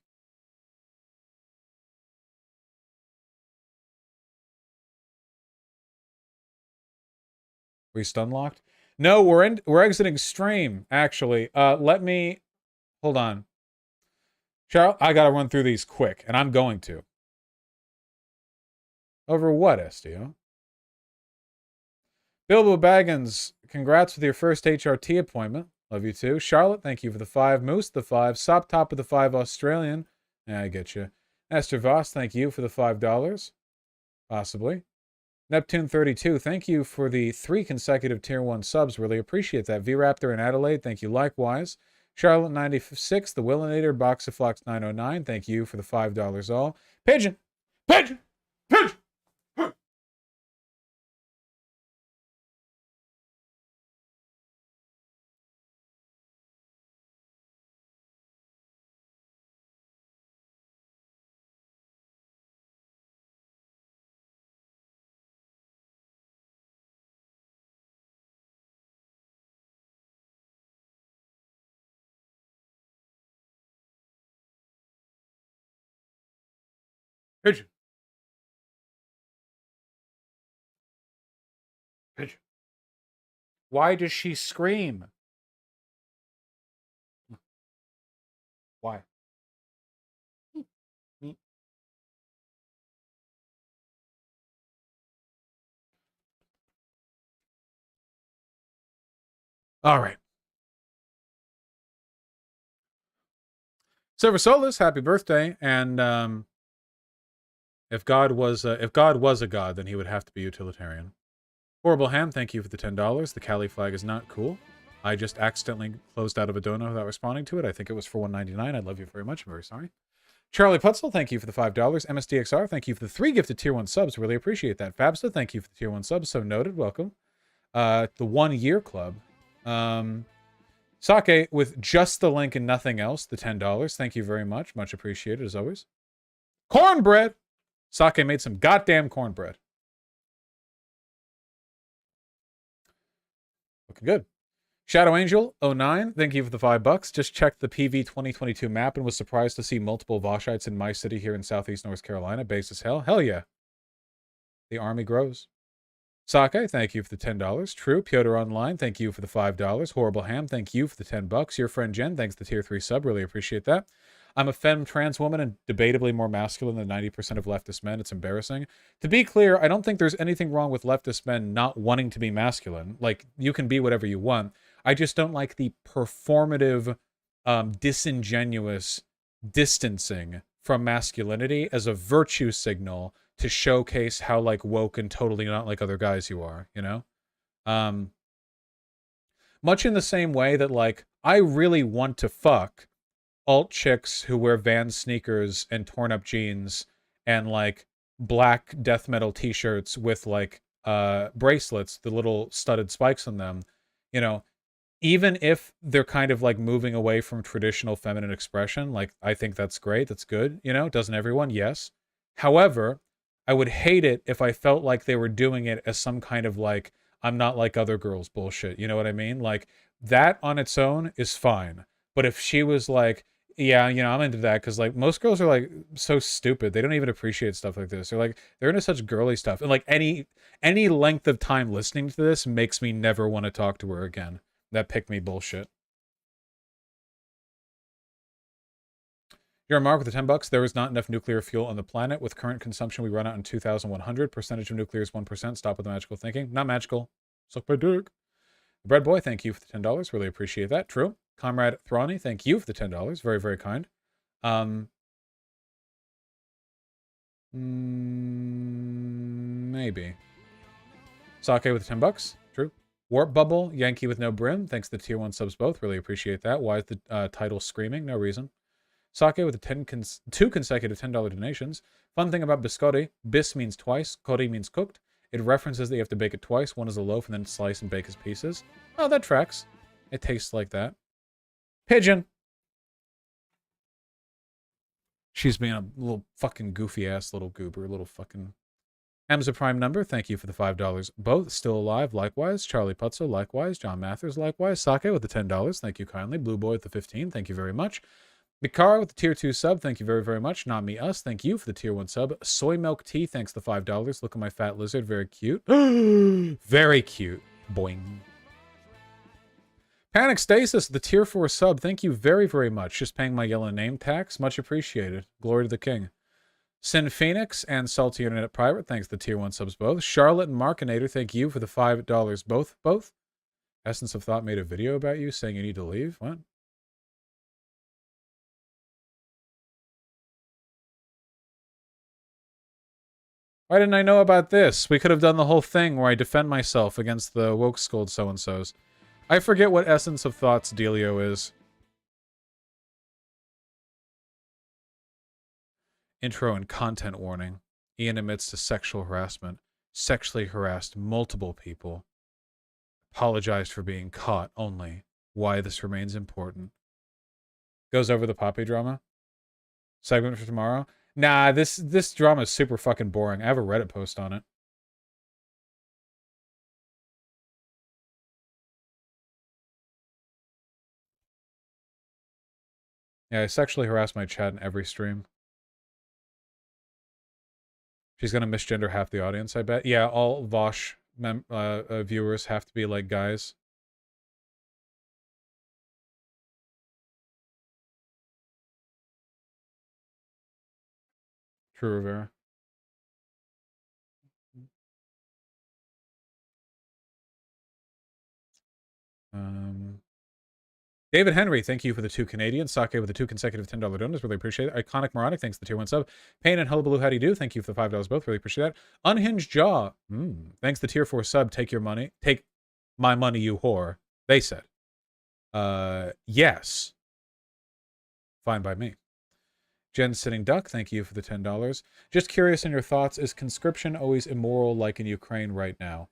We stun locked? No, we're exiting stream, actually. Let me hold on. Charles, I gotta run through these quick, and I'm going to. Over what, STO? Bilbo Baggins, congrats with your first HRT appointment. Love you too. Charlotte, thank you for the 5. Moose, the 5. Sop top of the 5 Australian. Yeah, I get you. Esther Voss, thank you for the $5. Possibly. Neptune32, thank you for the 3 consecutive Tier 1 subs. Really appreciate that. V-Raptor in Adelaide, thank you likewise. Charlotte96, the Willinator, Boxaflox 909, thank you for the $5 all. Pigeon! Pigeon! Pigeon! Pigeon. Pigeon. Why does she scream? Why? All right. Silver Solus, happy birthday! And if God was a god, then he would have to be utilitarian. Horrible Ham, thank you for the $10. The Cali flag is not cool. I just accidentally closed out of a dono without responding to it. I think it was for $1.99. I love you very much. I'm very sorry. Charlie Putzel, thank you for the $5. MSDXR, thank you for the 3 gifted tier 1 subs. Really appreciate that. Fabsta, thank you for the tier 1 subs. So noted. Welcome. The 1 year club. Sake with just the link and nothing else, the $10. Thank you very much. Much appreciated as always. Cornbread. Sake made some goddamn cornbread. Looking good. Shadow Angel 09, thank you for the $5. Just checked the PV 2022 map and was surprised to see multiple Voshites in my city here in southeast North Carolina. Base as hell. Hell yeah. The army grows. Sake, thank you for the $10. True. Piotr Online, thank you for the $5. Horrible Ham, thank you for the $10. Your friend Jen, thanks for the tier 3 sub. Really appreciate that. I'm a femme trans woman and debatably more masculine than 90% of leftist men. It's embarrassing. To be clear, I don't think there's anything wrong with leftist men not wanting to be masculine. Like, you can be whatever you want. I just don't like the performative, disingenuous distancing from masculinity as a virtue signal to showcase how, like, woke and totally not like other guys you are, you know? Much in the same way that, like, I really want to fuck alt chicks who wear Vans sneakers and torn up jeans and, like, black death metal t-shirts with, like, bracelets, the little studded spikes on them, you know? Even if they're kind of, like, moving away from traditional feminine expression, like, I think that's great, that's good, you know? Doesn't everyone? Yes. However, I would hate it if I felt like they were doing it as some kind of, like, I'm not like other girls bullshit, you know what I mean? Like, that on its own is fine. But if she was like, yeah, you know, I'm into that, because, like, most girls are, like, so stupid. They don't even appreciate stuff like this. They're, like, they're into such girly stuff. And, like, any length of time listening to this makes me never want to talk to her again. That pick me bullshit. You're a mark with the $10. There is not enough nuclear fuel on the planet. With current consumption, we run out in 2100. Percentage of nuclear is 1%. Stop with the magical thinking. Not magical. Suck my dick. Bread Boy, thank you for the $10. Really appreciate that. True. Comrade Thrani, thank you for the $10. Very, very kind. Maybe. Sake with the $10. True. Warp Bubble, Yankee with no brim. Thanks to the tier 1 subs both. Really appreciate that. Why is the title screaming? No reason. Sake with the 2 consecutive $10 donations. Fun thing about biscotti. Bis means twice. Kori means cooked. It references that you have to bake it twice. One as a loaf and then slice and bake as pieces. Oh, that tracks. It tastes like that. Pigeon. She's being a little fucking goofy ass little goober. Little fucking... M's a prime number. Thank you for the $5. Both still alive. Likewise. Charlie Putzo. Likewise. John Mathers. Likewise. Sake with the $10. Thank you kindly. Blue Boy with the 15. Thank you very much. Mikara with the tier 2 sub. Thank you very, very much. Not me, us. Thank you for the tier 1 sub. Soy Milk Tea. Thanks the $5. Look at my fat lizard. Very cute. Very cute. Boing. Panic Stasis, the tier 4 sub. Thank you very, very much. Just paying my yellow name tax. Much appreciated. Glory to the king. Sin Phoenix and Salty Internet Pirate, thanks to the tier 1 subs both. Charlotte and Markinator, thank you for the $5 both. Essence of Thought made a video about you saying you need to leave. What? Why didn't I know about this? We could have done the whole thing where I defend myself against the woke scold so-and-sos. I forget what Essence of Thought's dealio is. Intro and content warning. Ian admits to sexual harassment. Sexually harassed multiple people. Apologized for being caught only. Why this remains important. Goes over the Poppy drama. Segment for tomorrow. Nah, this drama is super fucking boring. I have a Reddit post on it. Yeah, I sexually harass my chat in every stream. She's gonna misgender half the audience, I bet. Yeah, all Vosh viewers have to be like guys. True, Rivera. David Henry, thank you for the 2 Canadians. Sake with the 2 consecutive $10 donuts. Really appreciate it. Iconic Moronic, thanks for the tier 1 sub. Payne and Hullabaloo, how do you do? Thank you for the $5 both. Really appreciate that. Unhinged Jaw. Thanks to tier 4 sub. Take your money. Take my money, you whore. They said. Yes. Fine by me. Jen Sitting Duck, thank you for the $10. Just curious in your thoughts, is conscription always immoral like in Ukraine right now?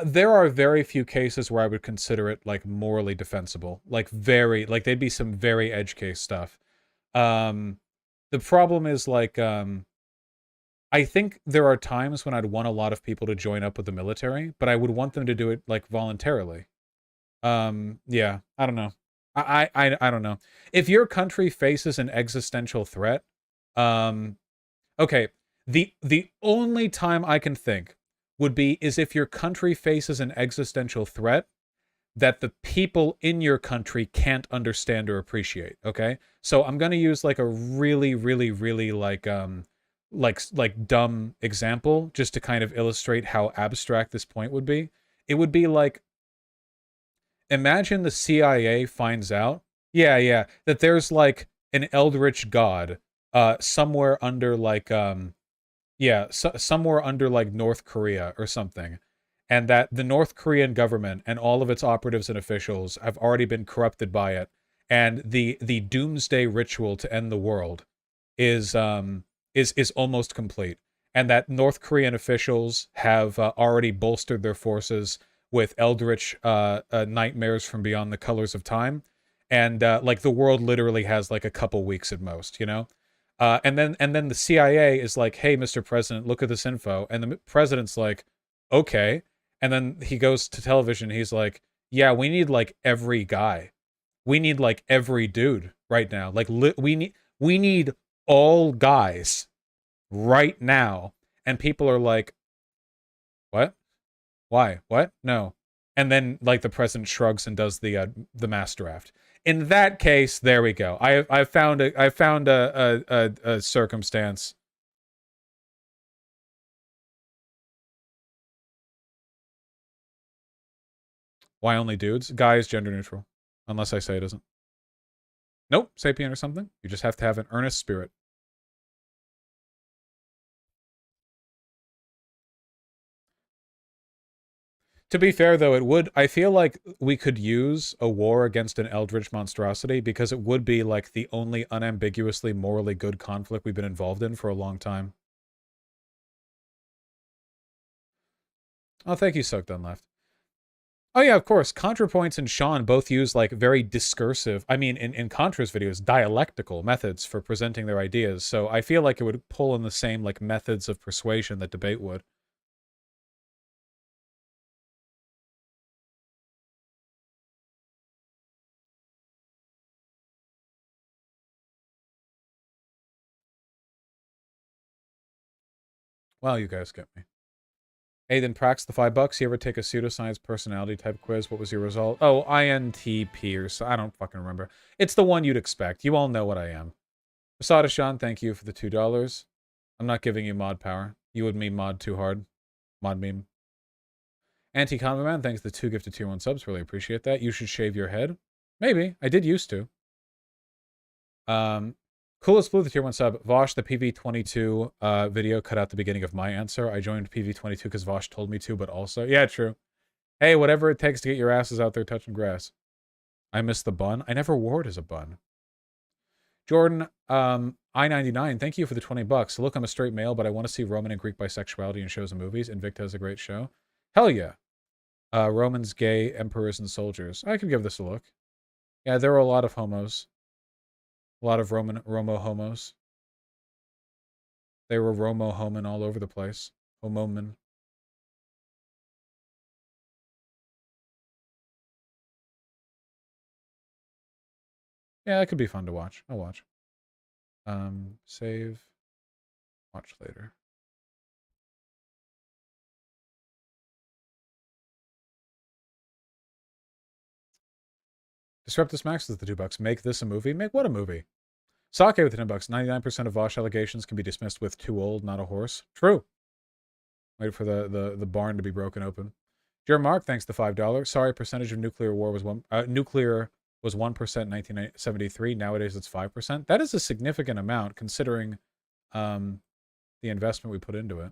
There are very few cases where I would consider it like morally defensible. Like there'd be some very edge case stuff. The problem is like, I think there are times when I'd want a lot of people to join up with the military, but I would want them to do it like voluntarily. Yeah, I don't know. I don't know. If your country faces an existential threat, okay, the only time I can think is if your country faces an existential threat that the people in your country can't understand or appreciate, okay? So I'm going to use like a really, really, really like dumb example just to kind of illustrate how abstract this point would be. It would be like, imagine the CIA finds out, that there's like an eldritch god somewhere under like somewhere under like North Korea or something, and that the North Korean government and all of its operatives and officials have already been corrupted by it, and the doomsday ritual to end the world is almost complete, and that North Korean officials have already bolstered their forces with eldritch nightmares from beyond the colors of time, and like the world literally has like a couple weeks at most, you know? And then the CIA is like, hey, Mr. President, look at this info. And the president's like, okay. And then he goes to television. He's like, yeah, we need like every guy. We need like every dude right now. Like we need all guys right now. And people are like, what? Why? What? No. And then like the president shrugs and does the mass draft. In that case, there we go. I found a circumstance. Why only dudes? Guys, gender neutral. Unless I say it isn't. Nope, sapient or something. You just have to have an earnest spirit. To be fair, though, I feel like we could use a war against an eldritch monstrosity because it would be like the only unambiguously morally good conflict we've been involved in for a long time. Oh, thank you, Soak Done Left. Oh yeah, of course. ContraPoints and Sean both use like very discursive, I mean, in Contra's videos, dialectical methods for presenting their ideas. So I feel like it would pull in the same like methods of persuasion that debate would. Well, you guys get me. Hey, then Prax, the $5. You ever take a pseudoscience personality type quiz? What was your result? Oh, INTP or so. I don't fucking remember. It's the one you'd expect. You all know what I am. Masada Sean, thank you for the $2. I'm not giving you mod power. You would meme mod too hard. Mod meme. Anti-Convo Man, thanks for the 2 gifted tier 1 subs. Really appreciate that. You should shave your head. Maybe. I did used to. Coolest Blue, the tier 1 sub. Vosh, the PV22 video cut out the beginning of my answer. I joined PV22 because Vosh told me to, but also... Yeah, true. Hey, whatever it takes to get your asses out there touching grass. I miss the bun. I never wore it as a bun. Jordan, I99, thank you for the $20. Look, I'm a straight male, but I want to see Roman and Greek bisexuality in shows and movies. Invicta is a great show. Hell yeah. Romans, gay, emperors, and soldiers. I could give this a look. Yeah, there are a lot of homos. A lot of Romo homos. They were Romo homin all over the place. Homomin. Yeah, that could be fun to watch. I'll watch. Save. Watch later. Disruptus Max is the $2. Make this a movie? Make what a movie? Sake with the $10. 99% of Vosh allegations can be dismissed with too old, not a horse. True. Wait for the barn to be broken open. Jeremy Mark, thanks to $5. Sorry, percentage of nuclear war was nuclear was 1% in 1973. Nowadays it's 5%. That is a significant amount considering the investment we put into it.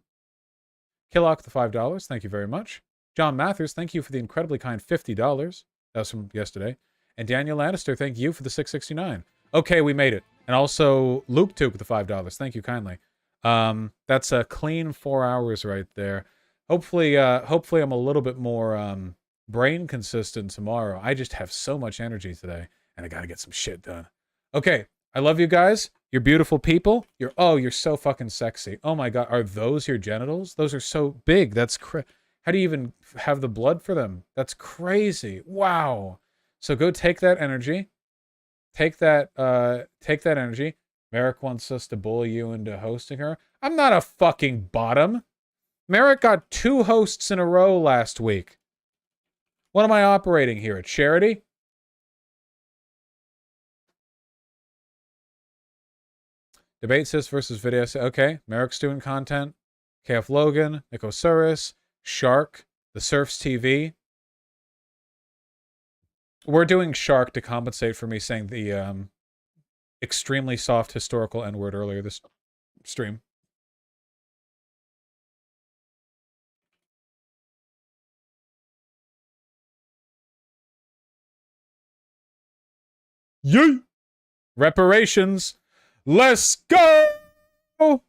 Killock, the $5. Thank you very much. John Mathers, thank you for the incredibly kind $50. That was from yesterday. And Daniel Lannister, thank you for the $6.69. Okay, we made it. And also Luke took the $5. Thank you kindly. That's a clean 4 hours right there. Hopefully I'm a little bit more brain consistent tomorrow. I just have so much energy today, and I gotta get some shit done. Okay, I love you guys. You're beautiful people. You're so fucking sexy. Oh my god, are those your genitals? Those are so big. That's how do you even have the blood for them? That's crazy. Wow. So go take that energy. Take that energy. Merrick wants us to bully you into hosting her. I'm not a fucking bottom. Merrick got 2 hosts in a row last week. What am I operating here? A charity? Debate Sis versus Video. Okay, Merrick's doing content. KF Logan, Nicosaurus, Shark, The Surfs TV. We're doing Shark to compensate for me saying the extremely soft historical N-word earlier this stream. Yay! Reparations. Let's go!